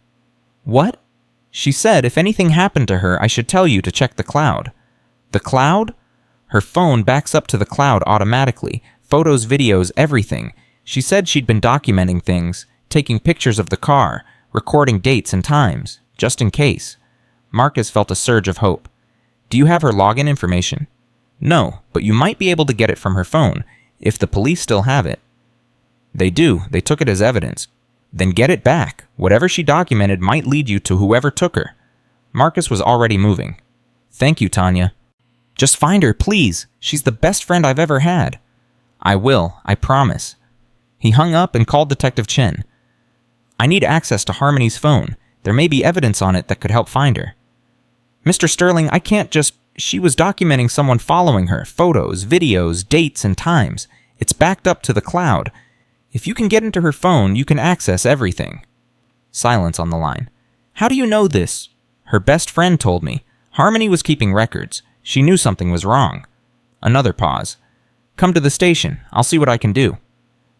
What? She said if anything happened to her, I should tell you to check the cloud. The cloud? Her phone backs up to the cloud automatically. Photos, videos, everything. She said she'd been documenting things, taking pictures of the car, recording dates and times, just in case. Marcus felt a surge of hope. Do you have her login information? No, but you might be able to get it from her phone, if the police still have it. They do. They took it as evidence. Then get it back. Whatever she documented might lead you to whoever took her. Marcus was already moving. Thank you, Tanya. Just find her, please. She's the best friend I've ever had. I will. I promise. He hung up and called Detective Chen. I need access to Harmony's phone. There may be evidence on it that could help find her. Mr. Sterling, I can't just... She was documenting someone following her. Photos, videos, dates, and times. It's backed up to the cloud. If you can get into her phone, you can access everything. Silence on the line. How do you know this? Her best friend told me. Harmony was keeping records. She knew something was wrong. Another pause. Come to the station. I'll see what I can do.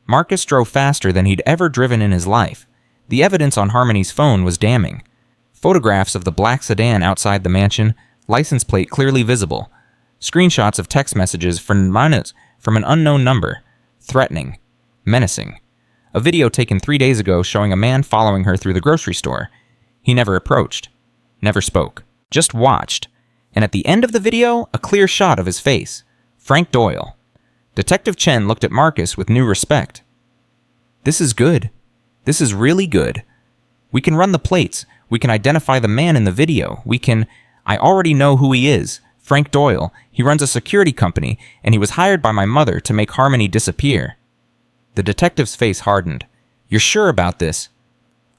Marcus drove faster than he'd ever driven in his life. The evidence on Harmony's phone was damning. Photographs of the black sedan outside the mansion, license plate clearly visible. Screenshots of text messages from an unknown number. Threatening. Menacing. A video taken 3 days ago showing a man following her through the grocery store. He never approached. Never spoke. Just watched. And at the end of the video, a clear shot of his face. Frank Doyle. Detective Chen looked at Marcus with new respect. This is good. This is really good. We can run the plates. We can identify the man in the video. I already know who he is. Frank Doyle. He runs a security company, and he was hired by my mother to make Harmony disappear. The detective's face hardened. You're sure about this?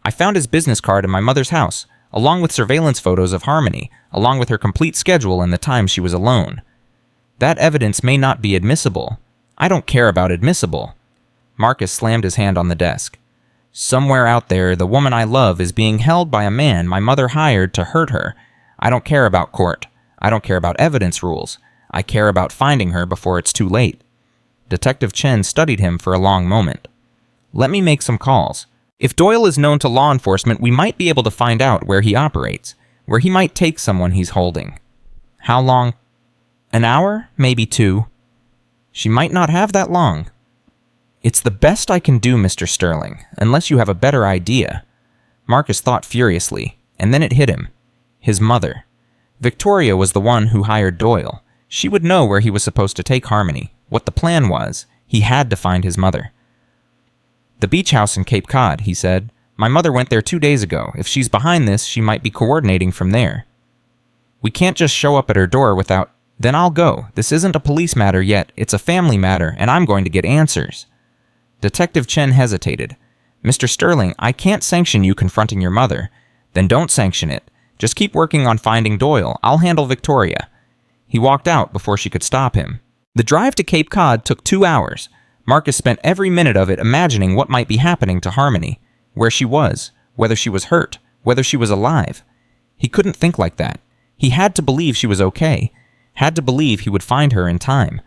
I found his business card in my mother's house, along with surveillance photos of Harmony, along with her complete schedule and the time she was alone. That evidence may not be admissible. I don't care about admissible. Marcus slammed his hand on the desk. Somewhere out there, the woman I love is being held by a man my mother hired to hurt her. I don't care about court. I don't care about evidence rules. I care about finding her before it's too late. Detective Chen studied him for a long moment. Let me make some calls. If Doyle is known to law enforcement, we might be able to find out where he operates, where he might take someone he's holding. How long? An hour? Maybe 2. She might not have that long. It's the best I can do, Mr. Sterling, unless you have a better idea. Marcus thought furiously, and then it hit him. His mother. Victoria was the one who hired Doyle. She would know where he was supposed to take Harmony, what the plan was. He had to find his mother. The beach house in Cape Cod, he said. My mother went there 2 days ago. If she's behind this, she might be coordinating from there. We can't just show up at her door without... Then I'll go. This isn't a police matter yet. It's a family matter, and I'm going to get answers. Detective Chen hesitated. Mr. Sterling, I can't sanction you confronting your mother. Then don't sanction it. Just keep working on finding Doyle. I'll handle Victoria. He walked out before she could stop him. The drive to Cape Cod took 2 hours. Marcus spent every minute of it imagining what might be happening to Harmony, where she was, whether she was hurt, whether she was alive. He couldn't think like that. He had to believe she was okay, had to believe he would find her in time.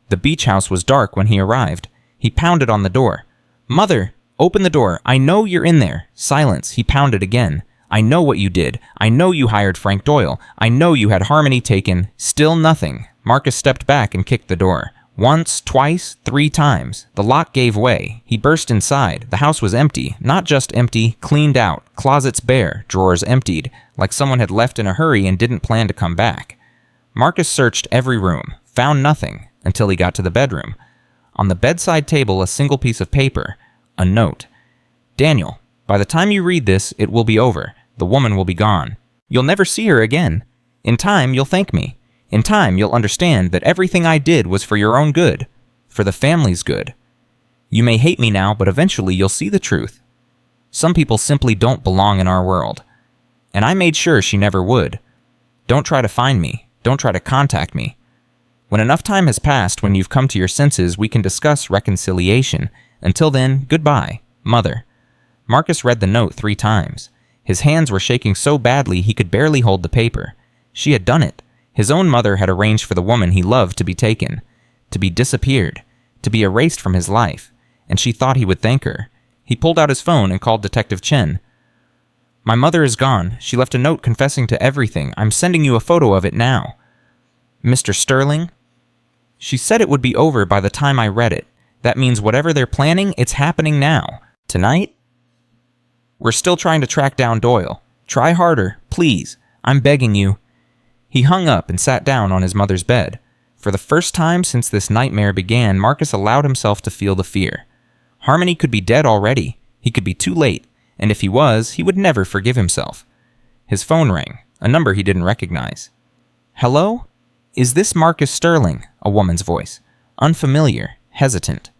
The beach house was dark when he arrived. He pounded on the door. Mother, open the door. I know you're in there. Silence. He pounded again. I know what you did. I know you hired Frank Doyle. I know you had Harmony taken. Still nothing. Marcus stepped back and kicked the door. Once, twice, 3 times. The lock gave way. He burst inside. The house was empty. Not just empty, cleaned out. Closets bare, drawers emptied, like someone had left in a hurry and didn't plan to come back. Marcus searched every room, found nothing, until he got to the bedroom. On the bedside table, a single piece of paper. A note. Daniel, by the time you read this, it will be over. The woman will be gone. You'll never see her again. In time, you'll thank me. In time, you'll understand that everything I did was for your own good, for the family's good. You may hate me now, but eventually you'll see the truth. Some people simply don't belong in our world. And I made sure she never would. Don't try to find me. Don't try to contact me. When enough time has passed, when you've come to your senses, we can discuss reconciliation. Until then, goodbye, Mother. Marcus read the note 3 times. His hands were shaking so badly he could barely hold the paper. She had done it. His own mother had arranged for the woman he loved to be taken, to be disappeared, to be erased from his life, and she thought he would thank her. He pulled out his phone and called Detective Chen. My mother is gone. She left a note confessing to everything. I'm sending you a photo of it now. Mr. Sterling? She said it would be over by the time I read it. That means whatever they're planning, it's happening now. Tonight? We're still trying to track down Doyle. Try harder, please. I'm begging you. He hung up and sat down on his mother's bed. For the first time since this nightmare began, Marcus allowed himself to feel the fear. Harmony could be dead already. He could be too late, and if he was, he would never forgive himself. His phone rang, a number he didn't recognize. Hello? Is this Marcus Sterling? A woman's voice. Unfamiliar, hesitant.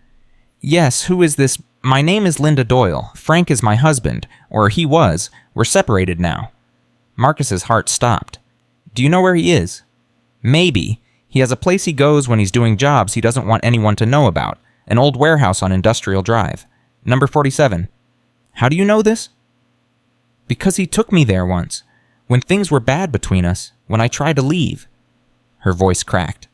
Yes, who is this? My name is Linda Doyle. Frank is my husband, or he was. We're separated now. Marcus's heart stopped. Do you know where he is? Maybe. He has a place he goes when he's doing jobs he doesn't want anyone to know about. An old warehouse on Industrial Drive. Number 47. How do you know this? Because he took me there once. When things were bad between us. When I tried to leave. Her voice cracked.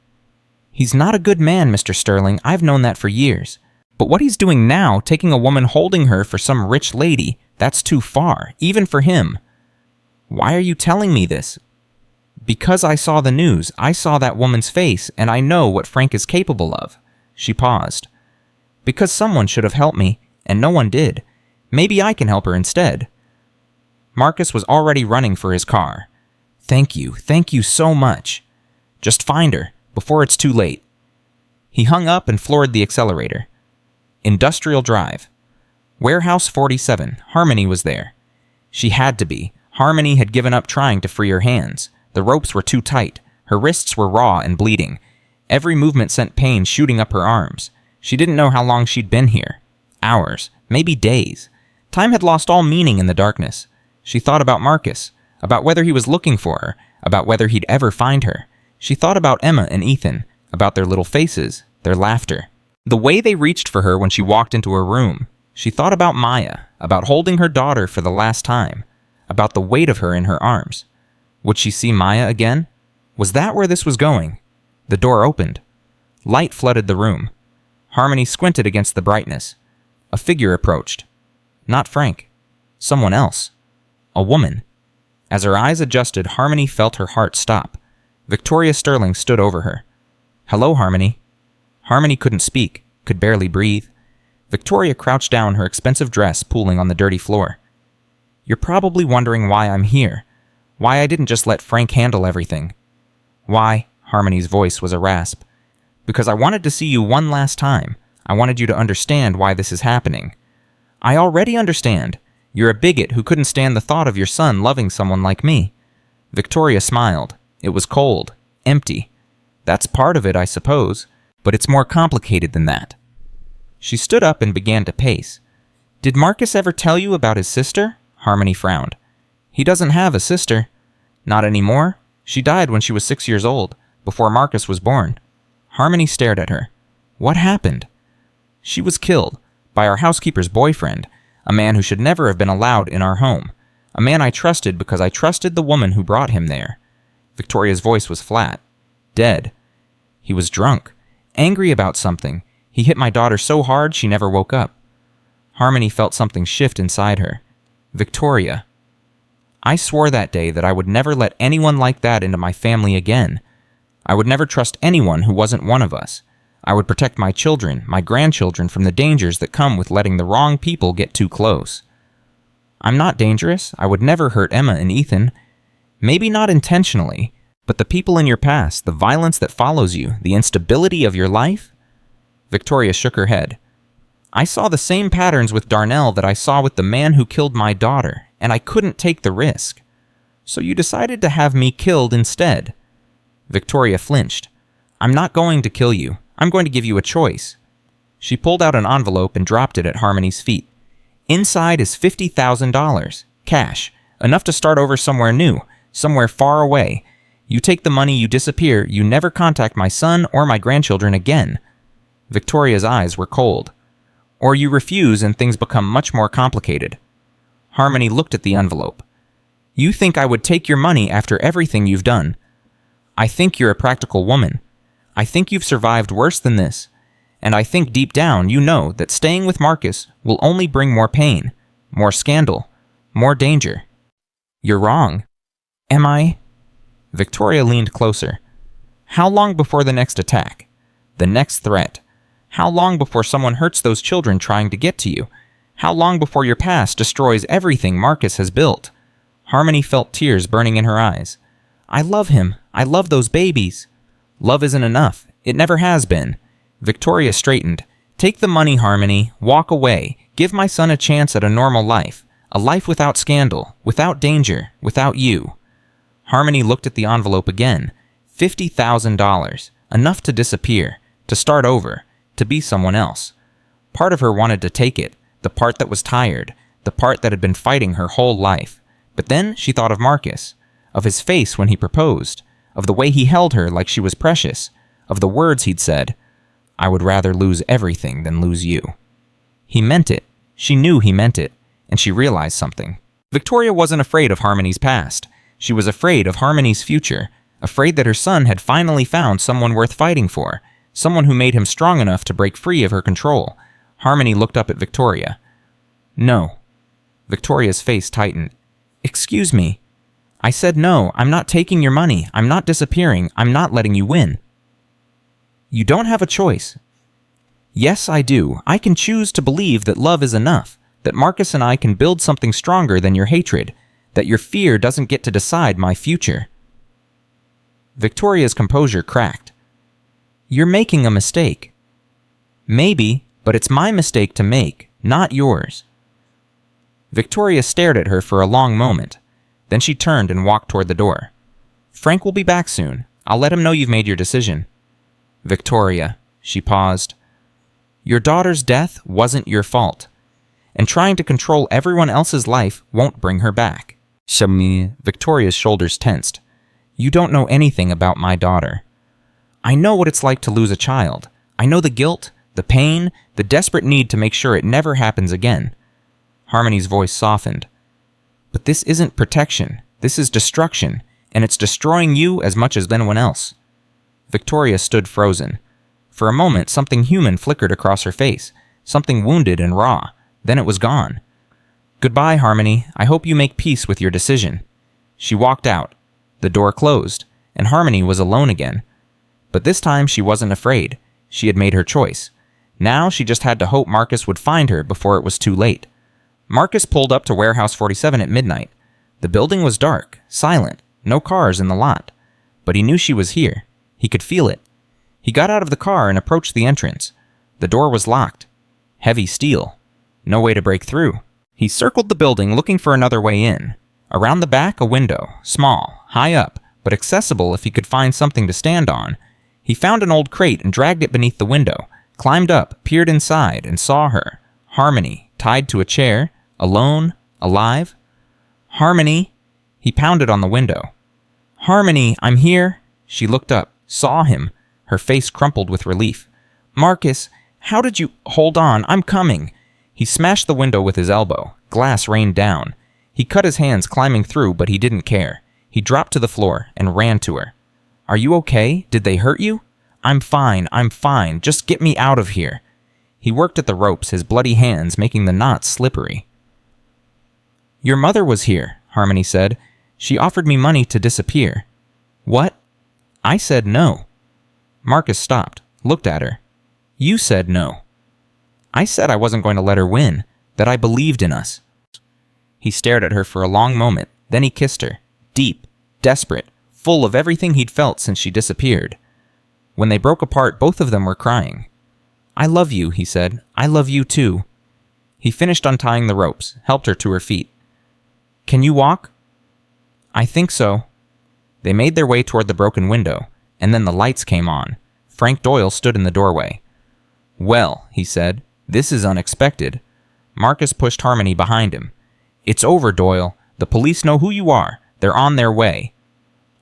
He's not a good man, Mr. Sterling. I've known that for years. But what he's doing now, taking a woman holding her for some rich lady, that's too far, even for him. Why are you telling me this? Because I saw the news. I saw that woman's face, and I know what Frank is capable of. She paused. Because someone should have helped me, and no one did. Maybe I can help her instead. Marcus was already running for his car. Thank you so much. Just find her, before it's too late. He hung up and floored the accelerator. Industrial Drive. Warehouse 47. Harmony was there. She had to be. Harmony had given up trying to free her hands. The ropes were too tight. Her wrists were raw and bleeding. Every movement sent pain shooting up her arms. She didn't know how long she'd been here. Hours, maybe days. Time had lost all meaning in the darkness. She thought about Marcus, about whether he was looking for her, about whether he'd ever find her. She thought about Emma and Ethan, about their little faces, their laughter. The way they reached for her when she walked into her room. She thought about Maya, about holding her daughter for the last time, about the weight of her in her arms. Would she see Maya again? Was that where this was going? The door opened. Light flooded the room. Harmony squinted against the brightness. A figure approached. Not Frank. Someone else. A woman. As her eyes adjusted, Harmony felt her heart stop. Victoria Sterling stood over her. Hello, Harmony. Harmony couldn't speak, could barely breathe. Victoria crouched down, her expensive dress pooling on the dirty floor. You're probably wondering why I'm here. Why I didn't just let Frank handle everything. Why? Harmony's voice was a rasp. Because I wanted to see you one last time. I wanted you to understand why this is happening. I already understand. You're a bigot who couldn't stand the thought of your son loving someone like me. Victoria smiled. It was cold, empty. That's part of it, I suppose, but it's more complicated than that. She stood up and began to pace. Did Marcus ever tell you about his sister? Harmony frowned. He doesn't have a sister. Not anymore. She died when she was 6 years old, before Marcus was born. Harmony stared at her. What happened? She was killed by our housekeeper's boyfriend, a man who should never have been allowed in our home, a man I trusted because I trusted the woman who brought him there. Victoria's voice was flat. Dead. He was drunk, angry about something. He hit my daughter so hard she never woke up. Harmony felt something shift inside her. Victoria. I swore that day that I would never let anyone like that into my family again. I would never trust anyone who wasn't one of us. I would protect my children, my grandchildren from the dangers that come with letting the wrong people get too close. I'm not dangerous. I would never hurt Emma and Ethan. Maybe not intentionally, but the people in your past, the violence that follows you, the instability of your life? Victoria shook her head. I saw the same patterns with Darnell that I saw with the man who killed my daughter, and I couldn't take the risk. So you decided to have me killed instead. Victoria flinched. I'm not going to kill you. I'm going to give you a choice. She pulled out an envelope and dropped it at Harmony's feet. Inside is $50,000, cash, enough to start over somewhere new, somewhere far away. You take the money, you disappear, you never contact my son or my grandchildren again. Victoria's eyes were cold. Or you refuse and things become much more complicated. Harmony looked at the envelope. You think I would take your money after everything you've done. I think you're a practical woman. I think you've survived worse than this. And I think deep down you know that staying with Marcus will only bring more pain, more scandal, more danger. You're wrong. Am I? Victoria leaned closer. How long before the next attack? The next threat? How long before someone hurts those children trying to get to you? How long before your past destroys everything Marcus has built? Harmony felt tears burning in her eyes. I love him. I love those babies. Love isn't enough. It never has been. Victoria straightened. Take the money, Harmony. Walk away. Give my son a chance at a normal life. A life without scandal, without danger, without you. Harmony looked at the envelope again. $50,000. Enough to disappear. To start over. To be someone else. Part of her wanted to take it. The part that was tired. The part that had been fighting her whole life. But then she thought of Marcus. Of his face when he proposed. Of the way he held her like she was precious. Of the words he'd said. I would rather lose everything than lose you. He meant it. She knew he meant it. And she realized something. Victoria wasn't afraid of Harmony's past. She was afraid of Harmony's future. Afraid that her son had finally found someone worth fighting for. Someone who made him strong enough to break free of her control. Harmony looked up at Victoria. No. Victoria's face tightened. Excuse me. I said no. I'm not taking your money. I'm not disappearing. I'm not letting you win. You don't have a choice. Yes, I do. I can choose to believe that love is enough. That Marcus and I can build something stronger than your hatred. That your fear doesn't get to decide my future. Victoria's composure cracked. You're making a mistake. Maybe, but it's my mistake to make, not yours. Victoria stared at her for a long moment. Then she turned and walked toward the door. Frank will be back soon. I'll let him know you've made your decision. Victoria, she paused. Your daughter's death wasn't your fault. And trying to control everyone else's life won't bring her back. Victoria's shoulders tensed. You don't know anything about my daughter. I know what it's like to lose a child. I know the guilt, the pain, the desperate need to make sure it never happens again. Harmony's voice softened. But this isn't protection. This is destruction, and it's destroying you as much as anyone else. Victoria stood frozen. For a moment, something human flickered across her face, something wounded and raw. Then it was gone. Goodbye, Harmony. I hope you make peace with your decision. She walked out. The door closed, and Harmony was alone again. But this time she wasn't afraid. She had made her choice. Now she just had to hope Marcus would find her before it was too late. Marcus pulled up to Warehouse 47 at midnight. The building was dark, silent, no cars in the lot. But he knew she was here. He could feel it. He got out of the car and approached the entrance. The door was locked. Heavy steel. No way to break through. He circled the building looking for another way in. Around the back, a window, small, high up, but accessible if he could find something to stand on. He found an old crate and dragged it beneath the window, climbed up, peered inside, and saw her, Harmony, tied to a chair, alone, alive. Harmony! He pounded on the window. Harmony, I'm here! She looked up, saw him, her face crumpled with relief. Marcus, how did you... Hold on, I'm coming! He smashed the window with his elbow. Glass rained down. He cut his hands climbing through, but he didn't care. He dropped to the floor and ran to her. Are you okay? Did they hurt you? I'm fine. Just get me out of here. He worked at the ropes, his bloody hands making the knots slippery. Your mother was here, Harmony said. She offered me money to disappear. What? I said no. Marcus stopped, looked at her. You said no. I said I wasn't going to let her win, that I believed in us. He stared at her for a long moment, then he kissed her, deep, desperate, full of everything he'd felt since she disappeared. When they broke apart, both of them were crying. I love you, he said. I love you too. He finished untying the ropes, helped her to her feet. Can you walk? I think so. They made their way toward the broken window, and then the lights came on. Frank Doyle stood in the doorway. Well, he said, this is unexpected. Marcus pushed Harmony behind him. It's over, Doyle. The police know who you are. They're on their way.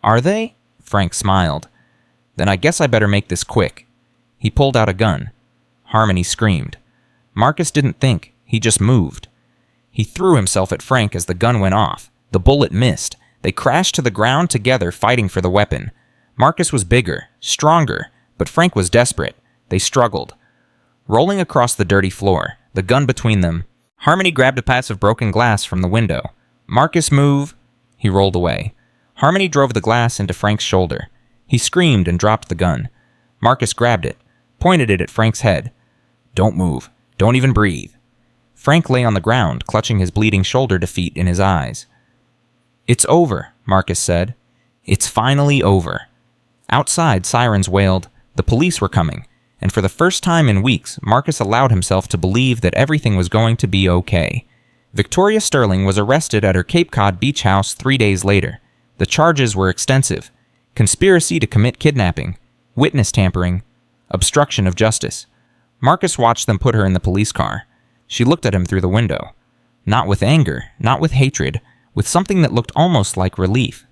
Are they? Frank smiled. Then I guess I better make this quick. He pulled out a gun. Harmony screamed. Marcus didn't think. He just moved. He threw himself at Frank as the gun went off. The bullet missed. They crashed to the ground together, fighting for the weapon. Marcus was bigger, stronger, but Frank was desperate. They struggled. Rolling across the dirty floor, the gun between them, Harmony grabbed a piece of broken glass from the window. Marcus, move. He rolled away. Harmony drove the glass into Frank's shoulder. He screamed and dropped the gun. Marcus grabbed it, pointed it at Frank's head. Don't move. Don't even breathe. Frank lay on the ground, clutching his bleeding shoulder to feet in his eyes. It's over, Marcus said. It's finally over. Outside, sirens wailed. The police were coming, and for the first time in weeks, Marcus allowed himself to believe that everything was going to be okay. Victoria Sterling was arrested at her Cape Cod beach house 3 days later. The charges were extensive: conspiracy to commit kidnapping, witness tampering, obstruction of justice. Marcus watched them put her in the police car. She looked at him through the window. Not with anger, not with hatred, with something that looked almost like relief.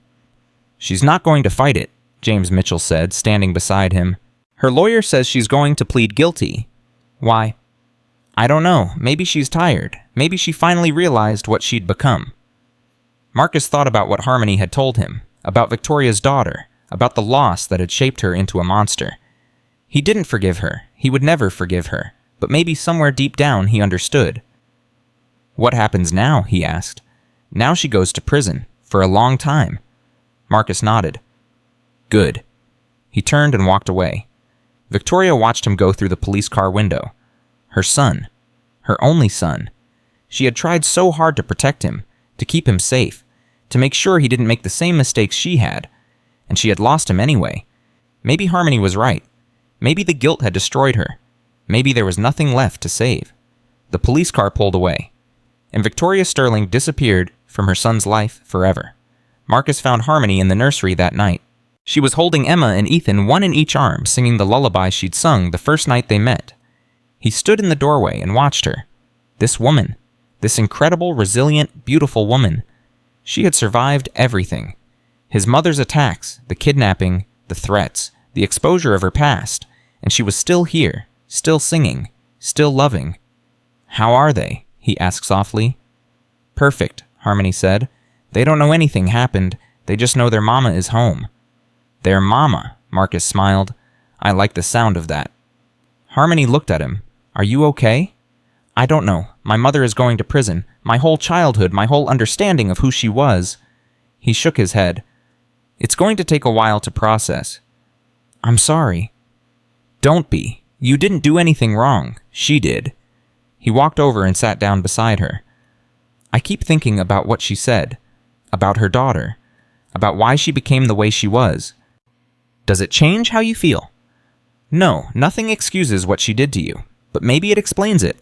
She's not going to fight it, James Mitchell said, standing beside him. Her lawyer says she's going to plead guilty. Why? I don't know. Maybe she's tired. Maybe she finally realized what she'd become. Marcus thought about what Harmony had told him, about Victoria's daughter, about the loss that had shaped her into a monster. He didn't forgive her. He would never forgive her. But maybe somewhere deep down he understood. What happens now? He asked. Now she goes to prison, for a long time. Marcus nodded. Good. He turned and walked away. Victoria watched him go through the police car window. Her son. Her only son. She had tried so hard to protect him, to keep him safe, to make sure he didn't make the same mistakes she had. And she had lost him anyway. Maybe Harmony was right. Maybe the guilt had destroyed her. Maybe there was nothing left to save. The police car pulled away, and Victoria Sterling disappeared from her son's life forever. Marcus found Harmony in the nursery that night. She was holding Emma and Ethan, one in each arm, singing the lullaby she'd sung the first night they met. He stood in the doorway and watched her. This woman, this incredible, resilient, beautiful woman. She had survived everything. His mother's attacks, the kidnapping, the threats, the exposure of her past, and she was still here, still singing, still loving. How are they? He asked softly. Perfect, Harmony said. They don't know anything happened. They just know their mama is home. Their mama, Marcus smiled. I like the sound of that. Harmony looked at him. Are you okay? I don't know. My mother is going to prison. My whole childhood, my whole understanding of who she was. He shook his head. It's going to take a while to process. I'm sorry. Don't be. You didn't do anything wrong. She did. He walked over and sat down beside her. I keep thinking about what she said, about her daughter, about why she became the way she was. Does it change how you feel? No, nothing excuses what she did to you, but maybe it explains it.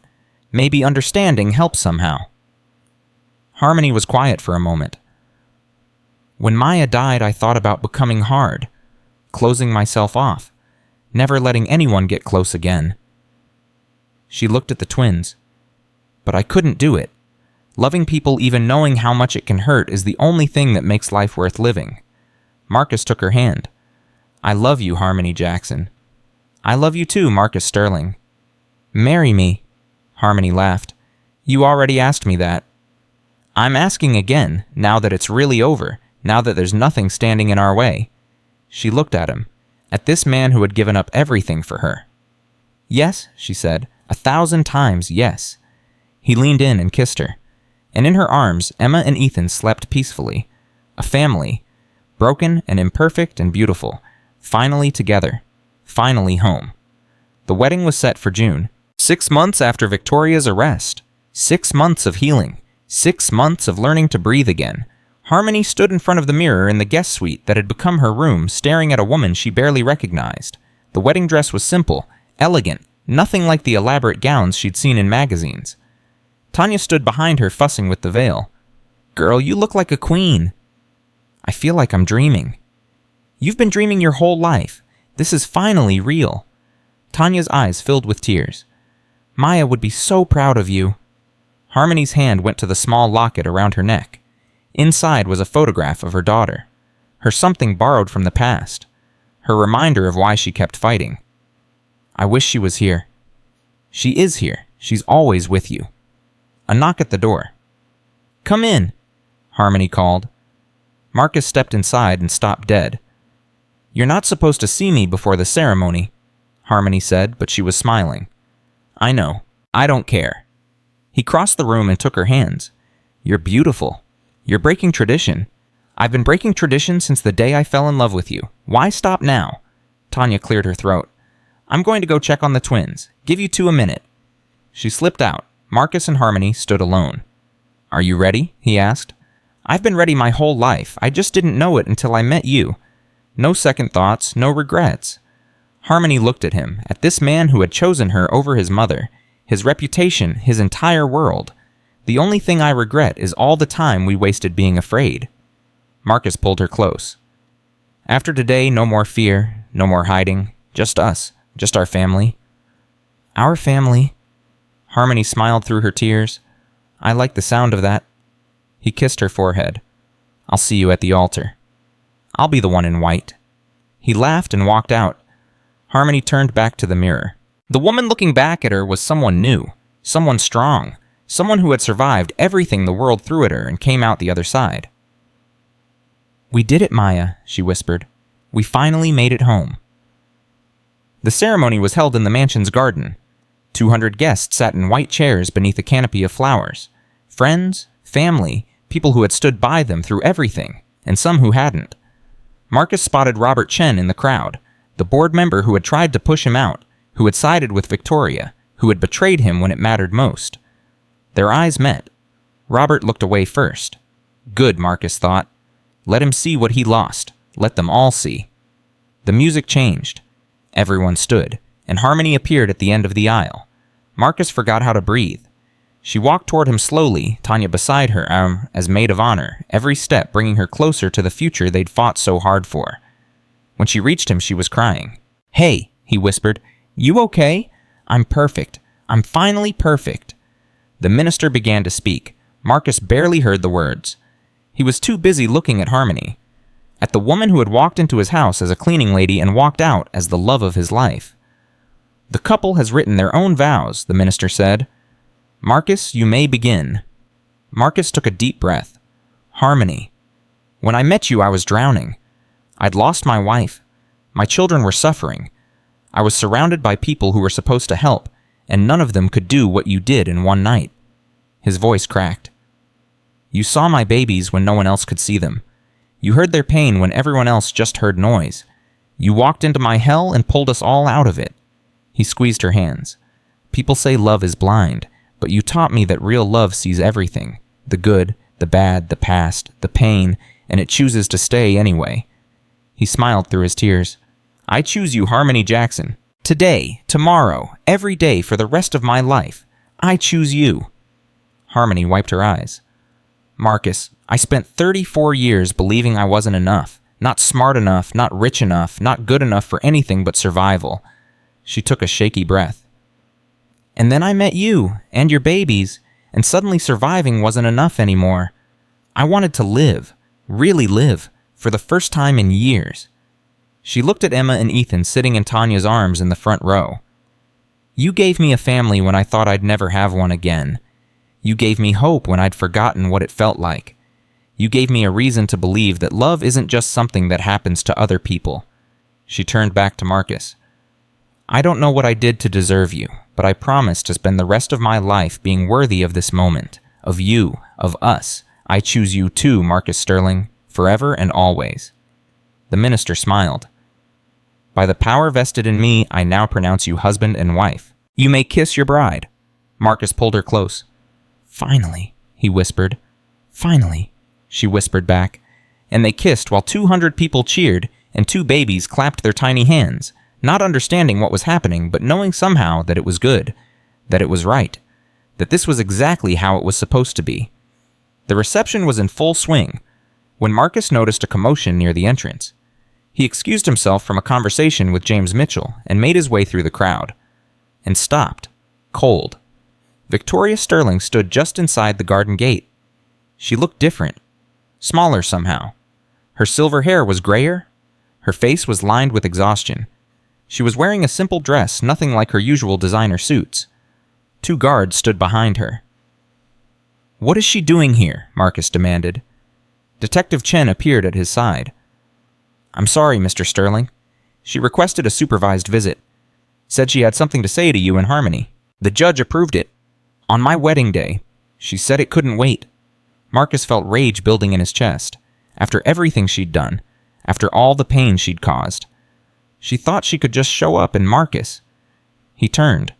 Maybe understanding helps somehow. Harmony was quiet for a moment. When Maya died, I thought about becoming hard, closing myself off, never letting anyone get close again. She looked at the twins. But I couldn't do it. Loving people, even knowing how much it can hurt, is the only thing that makes life worth living. Marcus took her hand. I love you, Harmony Jackson. I love you too, Marcus Sterling. Marry me. Harmony laughed. You already asked me that. I'm asking again, now that it's really over, now that there's nothing standing in our way. She looked at him, at this man who had given up everything for her. Yes, she said, 1,000 times yes. He leaned in and kissed her, and in her arms, Emma and Ethan slept peacefully. A family, broken and imperfect and beautiful, Finally together. Finally home. The wedding was set for June, 6 months after Victoria's arrest. 6 months of healing. 6 months of learning to breathe again. Harmony stood in front of the mirror in the guest suite that had become her room, staring at a woman she barely recognized. The wedding dress was simple, elegant, nothing like the elaborate gowns she'd seen in magazines. Tanya stood behind her, fussing with the veil. "Girl, you look like a queen." "I feel like I'm dreaming." "You've been dreaming your whole life. This is finally real." Tanya's eyes filled with tears. "Maya would be so proud of you." Harmony's hand went to the small locket around her neck. Inside was a photograph of her daughter. Her something borrowed from the past. Her reminder of why she kept fighting. "I wish she was here." "She is here. She's always with you." A knock at the door. "Come in," Harmony called. Marcus stepped inside and stopped dead. "You're not supposed to see me before the ceremony," Harmony said, but she was smiling. "I know. I don't care." He crossed the room and took her hands. "You're beautiful. You're breaking tradition. I've been breaking tradition since the day I fell in love with you. Why stop now?" Tanya cleared her throat. "I'm going to go check on the twins. Give you two a minute." She slipped out. Marcus and Harmony stood alone. "Are you ready?" he asked. "I've been ready my whole life. I just didn't know it until I met you. No second thoughts, no regrets." Harmony looked at him, at this man who had chosen her over his mother, his reputation, his entire world. "The only thing I regret is all the time we wasted being afraid." Marcus pulled her close. "After today, no more fear, no more hiding. Just us, just our family." "Our family?" Harmony smiled through her tears. "I like the sound of that." He kissed her forehead. "I'll see you at the altar. I'll be the one in white." He laughed and walked out. Harmony turned back to the mirror. The woman looking back at her was someone new, someone strong, someone who had survived everything the world threw at her and came out the other side. "We did it, Maya," she whispered. "We finally made it home." The ceremony was held in the mansion's garden. 200 guests sat in white chairs beneath a canopy of flowers. Friends, family, people who had stood by them through everything, and some who hadn't. Marcus spotted Robert Chen in the crowd, the board member who had tried to push him out, who had sided with Victoria, who had betrayed him when it mattered most. Their eyes met. Robert looked away first. Good, Marcus thought. Let him see what he lost. Let them all see. The music changed. Everyone stood, and Harmony appeared at the end of the aisle. Marcus forgot how to breathe. She walked toward him slowly, Tanya beside her, as maid of honor, every step bringing her closer to the future they'd fought so hard for. When she reached him, she was crying. "Hey," he whispered, "you okay?" "I'm perfect. I'm finally perfect." The minister began to speak. Marcus barely heard the words. He was too busy looking at Harmony, at the woman who had walked into his house as a cleaning lady and walked out as the love of his life. "The couple has written their own vows," the minister said. "Marcus, you may begin." Marcus took a deep breath. "Harmony, when I met you, I was drowning. I'd lost my wife. My children were suffering. I was surrounded by people who were supposed to help, and none of them could do what you did in one night." His voice cracked. "You saw my babies when no one else could see them. You heard their pain when everyone else just heard noise. You walked into my hell and pulled us all out of it." He squeezed her hands. "People say love is blind, but you taught me that real love sees everything, the good, the bad, the past, the pain, and it chooses to stay anyway." He smiled through his tears. "I choose you, Harmony Jackson. Today, tomorrow, every day for the rest of my life. I choose you." Harmony wiped her eyes. "Marcus, I spent 34 years believing I wasn't enough, not smart enough, not rich enough, not good enough for anything but survival." She took a shaky breath. "And then I met you, and your babies, and suddenly surviving wasn't enough anymore. I wanted to live, really live, for the first time in years." She looked at Emma and Ethan sitting in Tanya's arms in the front row. "You gave me a family when I thought I'd never have one again. You gave me hope when I'd forgotten what it felt like. You gave me a reason to believe that love isn't just something that happens to other people." She turned back to Marcus. "I don't know what I did to deserve you, but I promise to spend the rest of my life being worthy of this moment, of you, of us. I choose you too, Marcus Sterling, forever and always." The minister smiled. By the power vested in me, I now pronounce you husband and wife. You may kiss your bride." Marcus pulled her close. "Finally," he whispered. "Finally," she whispered back. And they kissed while 200 people cheered and 2 babies clapped their tiny hands, not understanding what was happening, but knowing somehow that it was good, that it was right, that this was exactly how it was supposed to be. The reception was in full swing when Marcus noticed a commotion near the entrance. He excused himself from a conversation with James Mitchell and made his way through the crowd. And stopped, cold. Victoria Sterling stood just inside the garden gate. She looked different, smaller somehow. Her silver hair was grayer. Her face was lined with exhaustion. She was wearing a simple dress, nothing like her usual designer suits. 2 guards stood behind her. "What is she doing here?" Marcus demanded. Detective Chen appeared at his side. "I'm sorry, Mr. Sterling. She requested a supervised visit. Said she had something to say to you and Harmony. The judge approved it. On my wedding day. She said it couldn't wait." Marcus felt rage building in his chest. After everything she'd done, after all the pain she'd caused. She thought she could just show up and Marcus. He turned.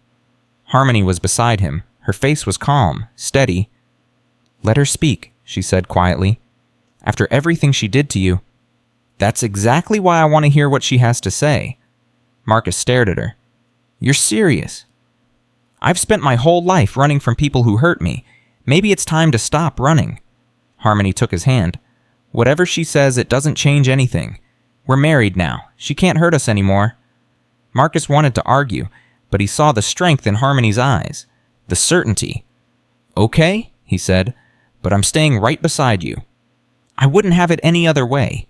Harmony was beside him. Her face was calm, steady. "Let her speak," she said quietly. "After everything she did to you." "That's exactly why I want to hear what she has to say." Marcus stared at her. "You're serious?" "I've spent my whole life running from people who hurt me. Maybe it's time to stop running." Harmony took his hand. "Whatever she says, it doesn't change anything. We're married now. She can't hurt us anymore." Marcus wanted to argue, but he saw the strength in Harmony's eyes, the certainty. "Okay," he said, "but I'm staying right beside you. I wouldn't have it any other way."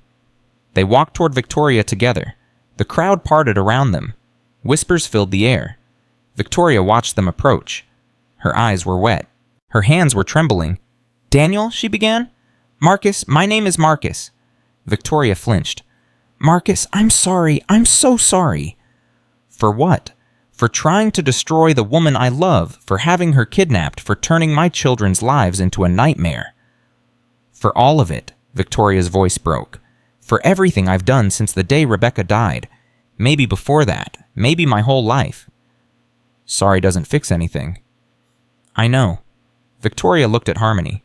They walked toward Victoria together. The crowd parted around them. Whispers filled the air. Victoria watched them approach. Her eyes were wet. Her hands were trembling. "Daniel," she began. "Marcus, my name is Marcus." Victoria flinched. "Marcus, I'm sorry. I'm so sorry." "For what?" "For trying to destroy the woman I love, for having her kidnapped, for turning my children's lives into a nightmare." "For all of it," Victoria's voice broke. "For everything I've done since the day Rebecca died. Maybe before that. Maybe my whole life." "Sorry doesn't fix anything." "I know." Victoria looked at Harmony.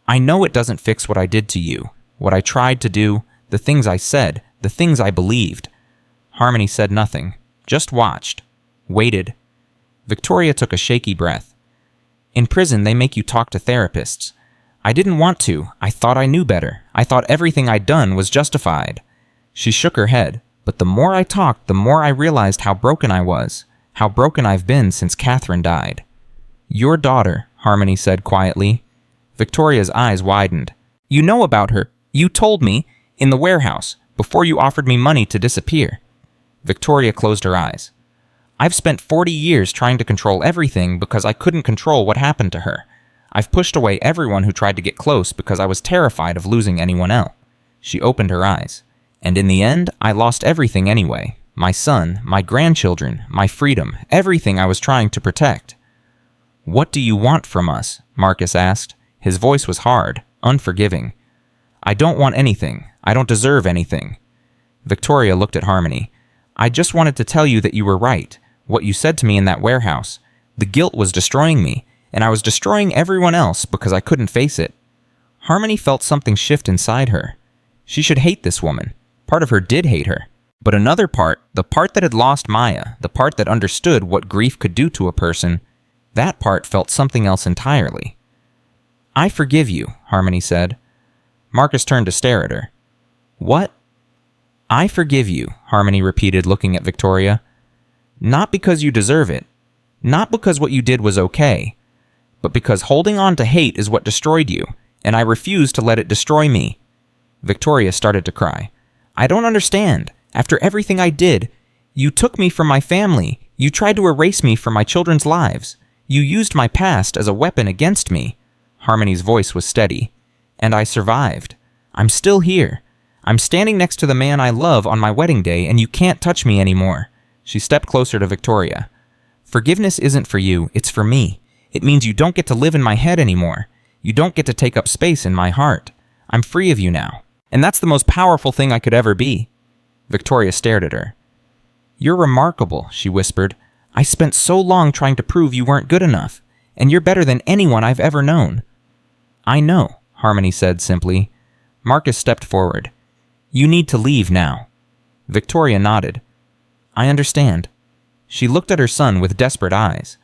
"I know it doesn't fix what I did to you, what I tried to do, the things I said, the things I believed." Harmony said nothing, just watched, waited. Victoria took a shaky breath. "In prison, they make you talk to therapists. I didn't want to. I thought I knew better. I thought everything I'd done was justified." She shook her head, but the more I talked, the more I realized how broken I was, how broken I've been since Catherine died. "Your daughter," Harmony said quietly. Victoria's eyes widened. "You know about her. You told me, in the warehouse, before you offered me money to disappear." Victoria closed her eyes. "I've spent 40 years trying to control everything because I couldn't control what happened to her. I've pushed away everyone who tried to get close because I was terrified of losing anyone else." She opened her eyes. "And in the end, I lost everything anyway. My son, my grandchildren, my freedom, everything I was trying to protect." "What do you want from us?" Marcus asked. His voice was hard, unforgiving. "I don't want anything. I don't deserve anything." Victoria looked at Harmony. "I just wanted to tell you that you were right. What you said to me in that warehouse. The guilt was destroying me, and I was destroying everyone else because I couldn't face it." Harmony felt something shift inside her. She should hate this woman. Part of her did hate her. But another part, the part that had lost Maya, the part that understood what grief could do to a person, that part felt something else entirely. "I forgive you," Harmony said. Marcus turned to stare at her. "What?" "I forgive you," Harmony repeated, looking at Victoria. "Not because you deserve it. Not because what you did was okay. But because holding on to hate is what destroyed you, and I refuse to let it destroy me." Victoria started to cry. "I don't understand. After everything I did, you took me from my family. You tried to erase me from my children's lives. You used my past as a weapon against me." Harmony's voice was steady. "And I survived. I'm still here. I'm standing next to the man I love on my wedding day, and you can't touch me anymore." She stepped closer to Victoria. "Forgiveness isn't for you, it's for me. It means you don't get to live in my head anymore. You don't get to take up space in my heart. I'm free of you now. And that's the most powerful thing I could ever be." Victoria stared at her. "You're remarkable," she whispered. "I spent so long trying to prove you weren't good enough, and you're better than anyone I've ever known." "I know," Harmony said simply. Marcus stepped forward. "You need to leave now." Victoria nodded. "I understand." She looked at her son with desperate eyes.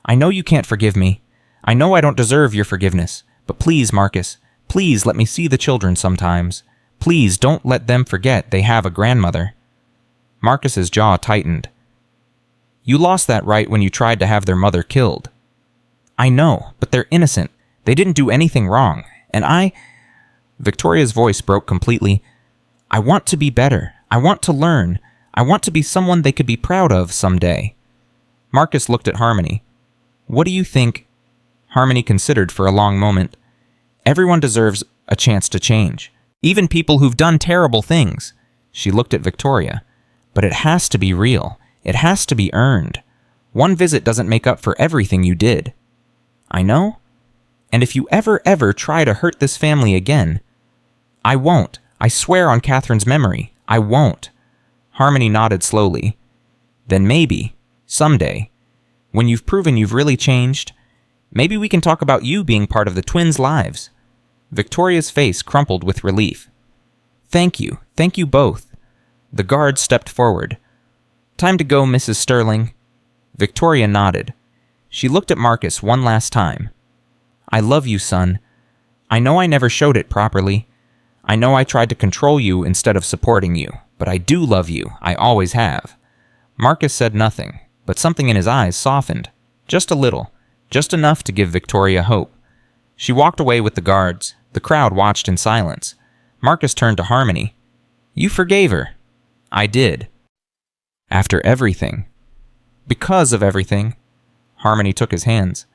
"I know you can't forgive me. I know I don't deserve your forgiveness. But please, Marcus, please let me see the children sometimes. Please don't let them forget they have a grandmother." Marcus's jaw tightened. "You lost that right when you tried to have their mother killed." "I know, but they're innocent. They didn't do anything wrong. And Victoria's voice broke completely. "I want to be better. I want to learn. I want to be someone they could be proud of someday." Marcus looked at Harmony. "What do you think?" Harmony considered for a long moment. "Everyone deserves a chance to change. Even people who've done terrible things." She looked at Victoria. "But it has to be real. It has to be earned. One visit doesn't make up for everything you did." "I know. And if you ever try to hurt this family again..." "I won't. I swear on Catherine's memory. I won't." Harmony nodded slowly. "Then maybe, someday, when you've proven you've really changed, maybe we can talk about you being part of the twins' lives." Victoria's face crumpled with relief. Thank you both." The guard stepped forward. "Time to go, Mrs. Sterling." Victoria nodded. She looked at Marcus one last time. "I love you, son. I know I never showed it properly. I know I tried to control you instead of supporting you, but I do love you. I always have." Marcus said nothing, but something in his eyes softened. Just a little. Just enough to give Victoria hope. She walked away with the guards. The crowd watched in silence. Marcus turned to Harmony. "You forgave her." "I did." "After everything." "Because of everything." Harmony took his hands.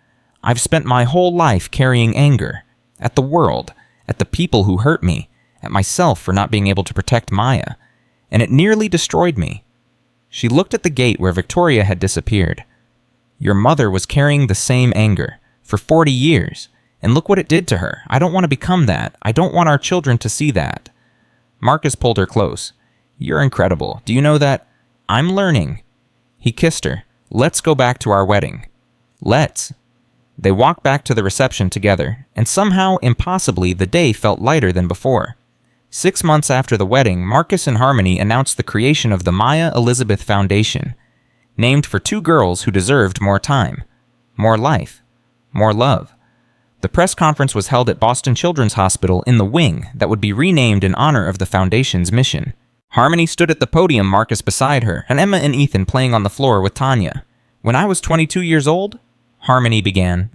"I've spent my whole life carrying anger. At the world. At the people who hurt me. At myself for not being able to protect Maya. And it nearly destroyed me." She looked at the gate where Victoria had disappeared. "Your mother was carrying the same anger. For 40 years. And look what it did to her. I don't want to become that. I don't want our children to see that." Marcus pulled her close. "You're incredible. Do you know that? I'm learning." He kissed her. "Let's go back to our wedding." "Let's." They walked back to the reception together, and somehow, impossibly, the day felt lighter than before. 6 months after the wedding, Marcus and Harmony announced the creation of the Maya Elizabeth Foundation, named for 2 girls who deserved more time, more life, more love. The press conference was held at Boston Children's Hospital in the wing that would be renamed in honor of the foundation's mission. Harmony stood at the podium, Marcus beside her, and Emma and Ethan playing on the floor with Tanya. "When I was 22 years old," Harmony began,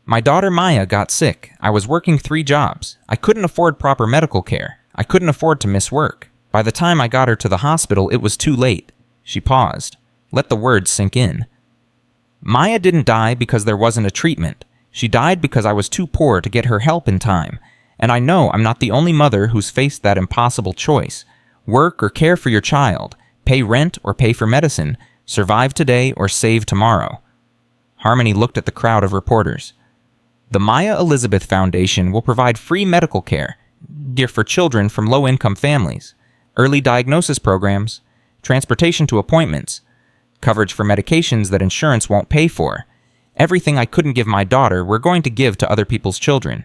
"my daughter Maya got sick. I was working 3 jobs. I couldn't afford proper medical care. I couldn't afford to miss work. By the time I got her to the hospital, it was too late." She paused. Let the words sink in. "Maya didn't die because there wasn't a treatment. She died because I was too poor to get her help in time. And I know I'm not the only mother who's faced that impossible choice. Work or care for your child. Pay rent or pay for medicine. Survive today or save tomorrow." Harmony looked at the crowd of reporters. "The Maya Elizabeth Foundation will provide free medical care for children from low-income families, early diagnosis programs, transportation to appointments, coverage for medications that insurance won't pay for. Everything I couldn't give my daughter, we're going to give to other people's children."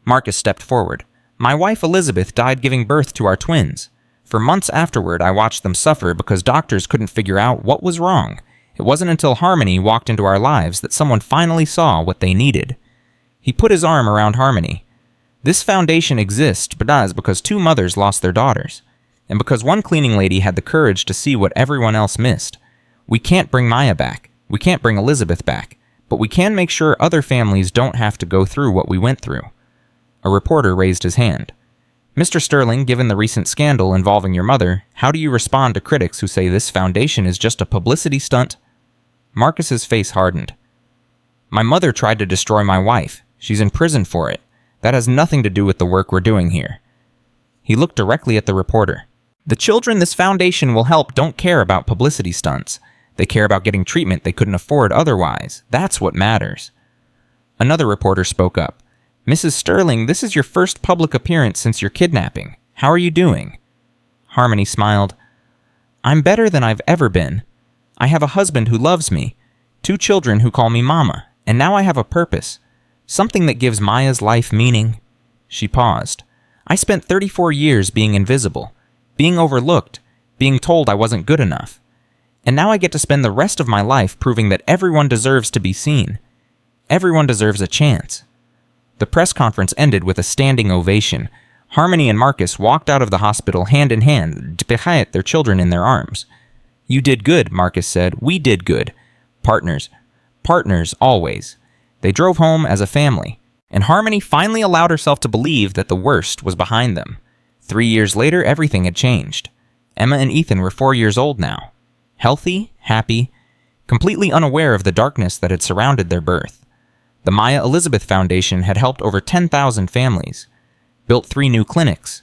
Marcus stepped forward. "My wife Elizabeth died giving birth to our twins. For months afterward, I watched them suffer because doctors couldn't figure out what was wrong. It wasn't until Harmony walked into our lives that someone finally saw what they needed." He put his arm around Harmony. "This foundation exists because 2 mothers lost their daughters, and because one cleaning lady had the courage to see what everyone else missed. We can't bring Maya back. We can't bring Elizabeth back, but we can make sure other families don't have to go through what we went through." A reporter raised his hand. "Mr. Sterling, given the recent scandal involving your mother, how do you respond to critics who say this foundation is just a publicity stunt?" Marcus's face hardened. "My mother tried to destroy my wife. She's in prison for it. That has nothing to do with the work we're doing here." He looked directly at the reporter. "The children this foundation will help don't care about publicity stunts. They care about getting treatment they couldn't afford otherwise. That's what matters." Another reporter spoke up. "Mrs. Sterling, this is your first public appearance since your kidnapping. How are you doing?" Harmony smiled. I'm better than I've ever been. I have a husband who loves me, 2 children who call me Mama, and now I have a purpose, something that gives Maya's life meaning." She paused. "I spent 34 years being invisible, being overlooked, being told I wasn't good enough. And now I get to spend the rest of my life proving that everyone deserves to be seen. Everyone deserves a chance." The press conference ended with a standing ovation. Harmony and Marcus walked out of the hospital hand in hand, their children in their arms. "You did good," Marcus said. "We did good. Partners. Partners, always." They drove home as a family, and Harmony finally allowed herself to believe that the worst was behind them. 3 years later, everything had changed. Emma and Ethan were 4 years old now. Healthy, happy, completely unaware of the darkness that had surrounded their birth. The Maya Elizabeth Foundation had helped over 10,000 families, built 3 new clinics,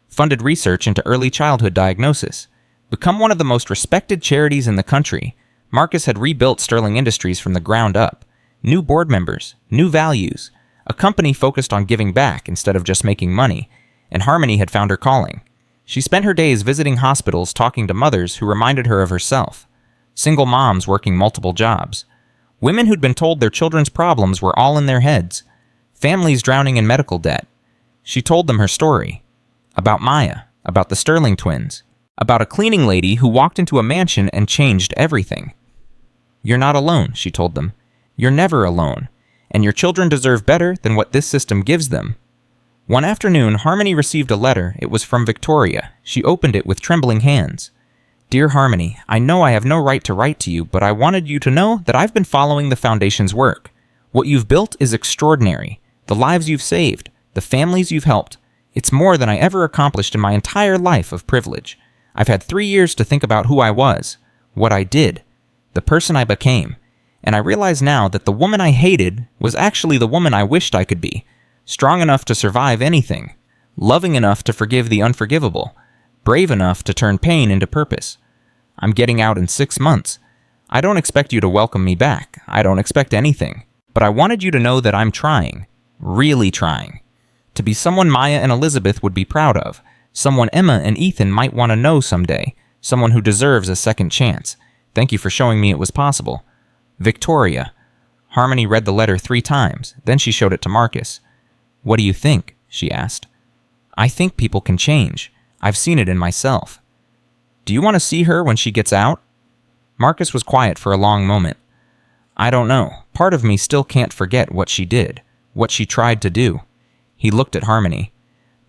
funded research into early childhood diagnosis, become one of the most respected charities in the country. Marcus had rebuilt Sterling Industries from the ground up. New board members, new values, a company focused on giving back instead of just making money, and Harmony had found her calling. She spent her days visiting hospitals talking to mothers who reminded her of herself, single moms working multiple jobs, women who'd been told their children's problems were all in their heads, families drowning in medical debt. She told them her story, about Maya, about the Sterling twins, about a cleaning lady who walked into a mansion and changed everything. "You're not alone," she told them. "You're never alone, and your children deserve better than what this system gives them." One afternoon, Harmony received a letter. It was from Victoria. She opened it with trembling hands. "Dear Harmony, I know I have no right to write to you, but I wanted you to know that I've been following the Foundation's work. What you've built is extraordinary. The lives you've saved, the families you've helped. It's more than I ever accomplished in my entire life of privilege. I've had 3 years to think about who I was, what I did, the person I became, and I realize now that the woman I hated was actually the woman I wished I could be. Strong enough to survive anything, loving enough to forgive the unforgivable, brave enough to turn pain into purpose. I'm getting out in 6 months. I don't expect you to welcome me back. I don't expect anything. But I wanted you to know that I'm trying, really trying, to be someone Maya and Elizabeth would be proud of, someone Emma and Ethan might want to know someday, someone who deserves a second chance. Thank you for showing me it was possible. Victoria." Harmony read the letter 3 times, then she showed it to Marcus. "What do you think?" she asked. "I think people can change. I've seen it in myself." "Do you want to see her when she gets out?" Marcus was quiet for a long moment. "I don't know. Part of me still can't forget what she did, what she tried to do." He looked at Harmony.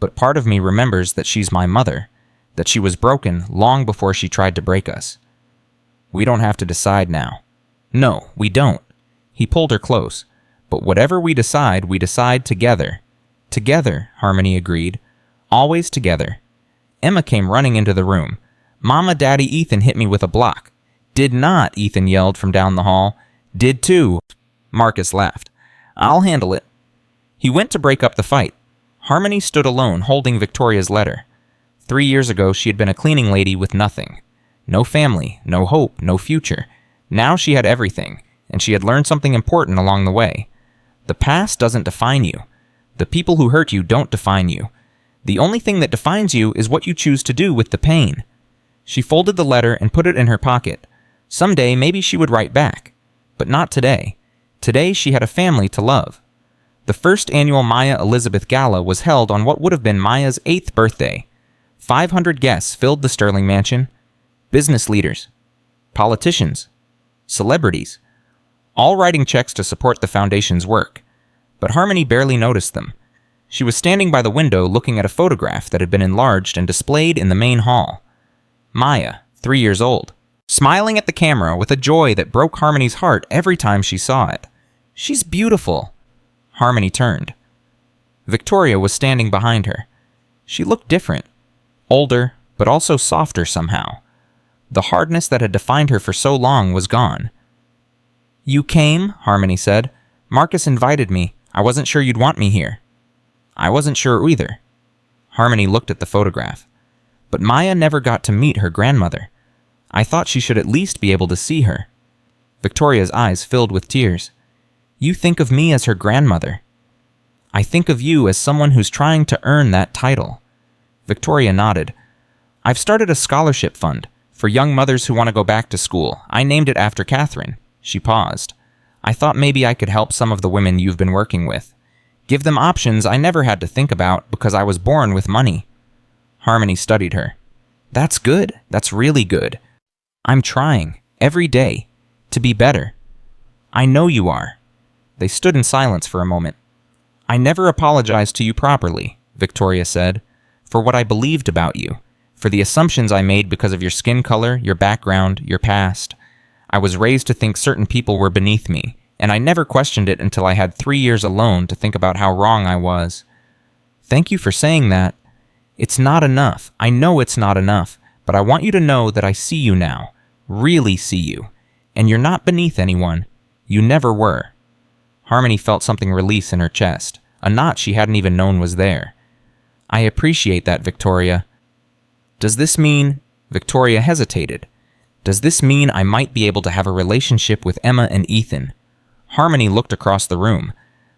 "But part of me remembers that she's my mother, that she was broken long before she tried to break us. We don't have to decide now." "No, we don't." He pulled her close. "But whatever we decide together." "Together," Harmony agreed. "Always together." Emma came running into the room. "Mama, Daddy, Ethan hit me with a block." "Did not," Ethan yelled from down the hall. "Did too." Marcus laughed. "I'll handle it." He went to break up the fight. Harmony stood alone, holding Victoria's letter. 3 years ago, she had been a cleaning lady with nothing. No family, no hope, no future. Now she had everything, and she had learned something important along the way. The past doesn't define you. The people who hurt you don't define you. The only thing that defines you is what you choose to do with the pain. She folded the letter and put it in her pocket. Someday, maybe she would write back. But not today. Today, she had a family to love. The first annual Maya Elizabeth Gala was held on what would have been Maya's 8th birthday. 500 guests filled the Sterling mansion. Business leaders, politicians, celebrities, all writing checks to support the Foundation's work. But Harmony barely noticed them. She was standing by the window looking at a photograph that had been enlarged and displayed in the main hall. Maya, 3 years old, smiling at the camera with a joy that broke Harmony's heart every time she saw it. "She's beautiful." Harmony turned. Victoria was standing behind her. She looked different, older, but also softer somehow. The hardness that had defined her for so long was gone. "You came," Harmony said. "Marcus invited me. I wasn't sure you'd want me here." "I wasn't sure either." Harmony looked at the photograph. "But Maya never got to meet her grandmother. I thought she should at least be able to see her." Victoria's eyes filled with tears. "You think of me as her grandmother. I think of you as someone who's trying to earn that title." Victoria nodded. "I've started a scholarship fund For young mothers who want to go back to school. I named it after Catherine. She paused. I thought maybe I could help some of the women you've been working with. Give them options I never had to think about because I was born with money. Harmony studied her. That's good. That's really good. I'm trying, every day, to be better. I know you are. They stood in silence for a moment. I never apologized to you properly, Victoria said, for what I believed about you, for the assumptions I made because of your skin color, your background, your past. I was raised to think certain people were beneath me, and I never questioned it until I had 3 years alone to think about how wrong I was. Thank you for saying that. It's not enough. I know it's not enough, but I want you to know that I see you now, really see you, and you're not beneath anyone. You never were. Harmony felt something release in her chest, a knot she hadn't even known was there. I appreciate that, Victoria. Does this mean... Victoria hesitated. Does this mean I might be able to have a relationship with Emma and Ethan? Harmony looked across the room.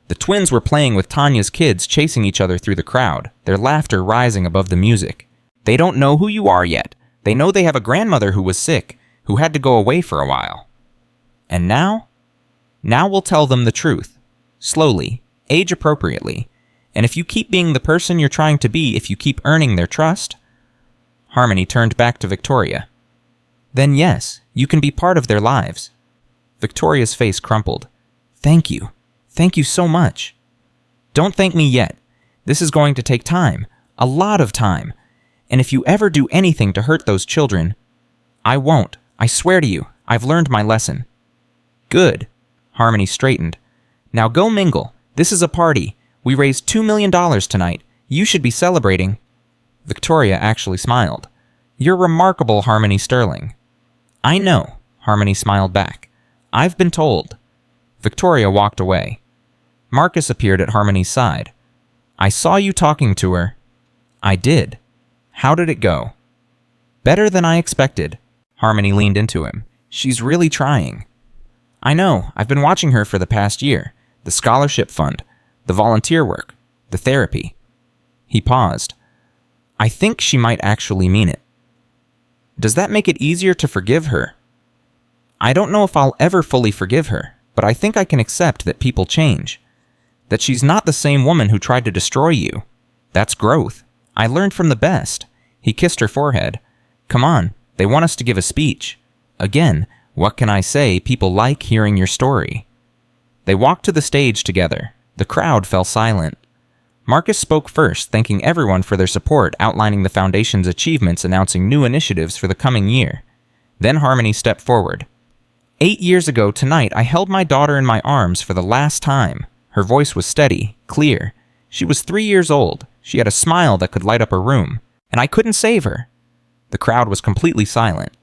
The twins were playing with Tanya's kids, chasing each other through the crowd, their laughter rising above the music. They don't know who you are yet. They know they have a grandmother who was sick, who had to go away for a while. And now? Now we'll tell them the truth. Slowly, age-appropriately. And if you keep being the person you're trying to be, if you keep earning their trust... Harmony turned back to Victoria. Then yes, you can be part of their lives. Victoria's face crumpled. Thank you. Thank you so much. Don't thank me yet. This is going to take time. A lot of time. And if you ever do anything to hurt those children... I won't. I swear to you. I've learned my lesson. Good. Harmony straightened. Now go mingle. This is a party. We raised $2 million tonight. You should be celebrating. Victoria actually smiled. You're remarkable, Harmony Sterling. I know, Harmony smiled back. I've been told. Victoria walked away. Marcus appeared at Harmony's side. I saw you talking to her. I did. How did it go? Better than I expected. Harmony leaned into him. She's really trying. I know. I've been watching her for the past year. The scholarship fund, the volunteer work, the therapy. He paused. I think she might actually mean it. Does that make it easier to forgive her? I don't know if I'll ever fully forgive her, but I think I can accept that people change. That she's not the same woman who tried to destroy you. That's growth. I learned from the best. He kissed her forehead. Come on, they want us to give a speech. Again, what can I say? People like hearing your story. They walked to the stage together. The crowd fell silent. Marcus spoke first, thanking everyone for their support, outlining the Foundation's achievements, announcing new initiatives for the coming year. Then Harmony stepped forward. 8 years ago tonight, I held my daughter in my arms for the last time. Her voice was steady, clear. She was 3 years old. She had a smile that could light up a room. And I couldn't save her. The crowd was completely silent.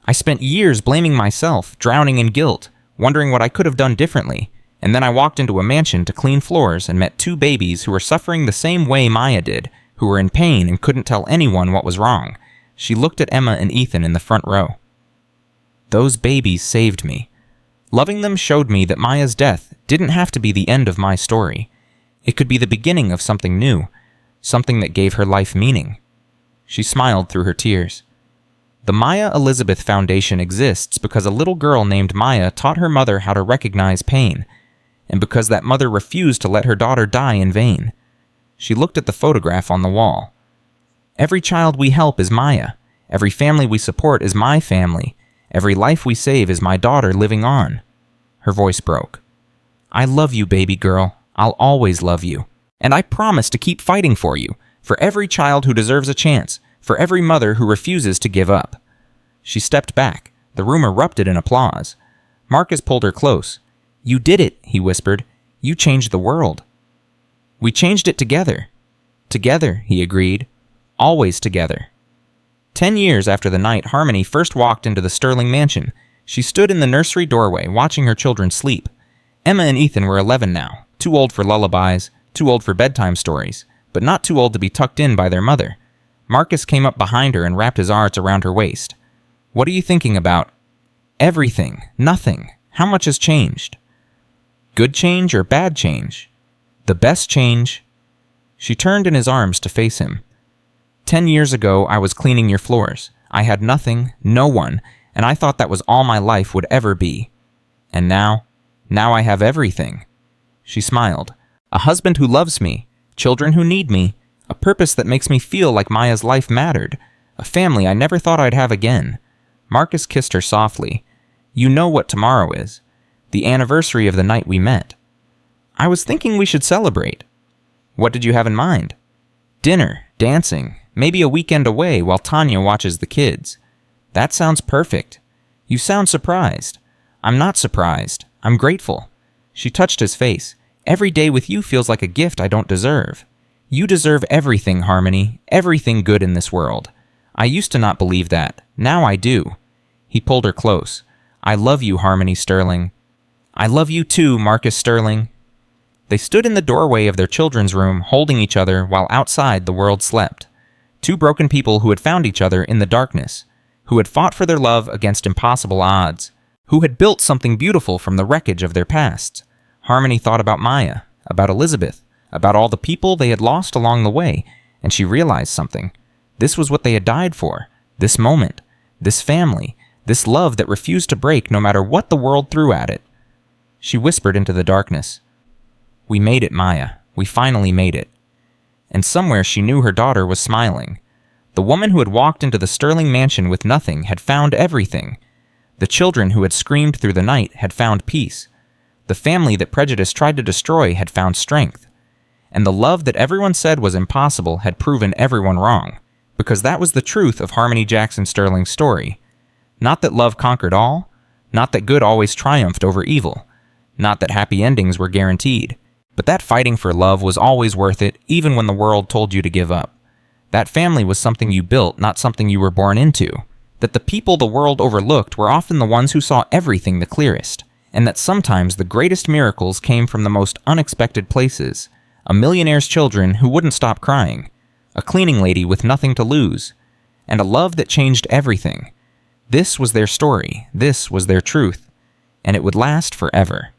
I spent years blaming myself, drowning in guilt, wondering what I could have done differently. And then I walked into a mansion to clean floors and met 2 babies who were suffering the same way Maya did, who were in pain and couldn't tell anyone what was wrong. She looked at Emma and Ethan in the front row. Those babies saved me. Loving them showed me that Maya's death didn't have to be the end of my story. It could be the beginning of something new, something that gave her life meaning. She smiled through her tears. The Maya Elizabeth Foundation exists because a little girl named Maya taught her mother how to recognize pain, and because that mother refused to let her daughter die in vain. She looked at the photograph on the wall. Every child we help is Maya. Every family we support is my family. Every life we save is my daughter living on. Her voice broke. I love you, baby girl. I'll always love you. And I promise to keep fighting for you, for every child who deserves a chance, for every mother who refuses to give up. She stepped back. The room erupted in applause. Marcus pulled her close. You did it, he whispered. You changed the world. We changed it together. Together, he agreed. Always together. 10 years after the night Harmony first walked into the Sterling mansion, she stood in the nursery doorway watching her children sleep. Emma and Ethan were 11 now, too old for lullabies, too old for bedtime stories, but not too old to be tucked in by their mother. Marcus came up behind her and wrapped his arms around her waist. What are you thinking about? Everything. Nothing. How much has changed? Good change or bad change? The best change. She turned in his arms to face him. 10 years ago, I was cleaning your floors. I had nothing, no one, and I thought that was all my life would ever be. And now I have everything." She smiled. "A husband who loves me, children who need me, a purpose that makes me feel like Maya's life mattered, a family I never thought I'd have again." Marcus kissed her softly. "You know what tomorrow is. The anniversary of the night we met." "I was thinking we should celebrate." "What did you have in mind?" "Dinner, dancing, maybe a weekend away while Tanya watches the kids." "That sounds perfect." "You sound surprised." "I'm not surprised. I'm grateful." She touched his face. "Every day with you feels like a gift I don't deserve." "You deserve everything, Harmony, everything good in this world." "I used to not believe that. Now I do." He pulled her close. "I love you, Harmony Sterling." "I love you too, Marcus Sterling." They stood in the doorway of their children's room, holding each other while outside the world slept. Two broken people who had found each other in the darkness, who had fought for their love against impossible odds, who had built something beautiful from the wreckage of their pasts. Harmony thought about Maya, about Elizabeth, about all the people they had lost along the way, and she realized something. This was what they had died for. This moment. This family. This love that refused to break no matter what the world threw at it. She whispered into the darkness, "We made it, Maya. We finally made it." And somewhere she knew her daughter was smiling. The woman who had walked into the Sterling mansion with nothing had found everything. The children who had screamed through the night had found peace. The family that prejudice tried to destroy had found strength. And the love that everyone said was impossible had proven everyone wrong. Because that was the truth of Harmony Jackson Sterling's story. Not that love conquered all. Not that good always triumphed over evil. Not that happy endings were guaranteed. But that fighting for love was always worth it, even when the world told you to give up. That family was something you built, not something you were born into. That the people the world overlooked were often the ones who saw everything the clearest. And that sometimes the greatest miracles came from the most unexpected places. A millionaire's children who wouldn't stop crying. A cleaning lady with nothing to lose. And a love that changed everything. This was their story. This was their truth. And it would last forever.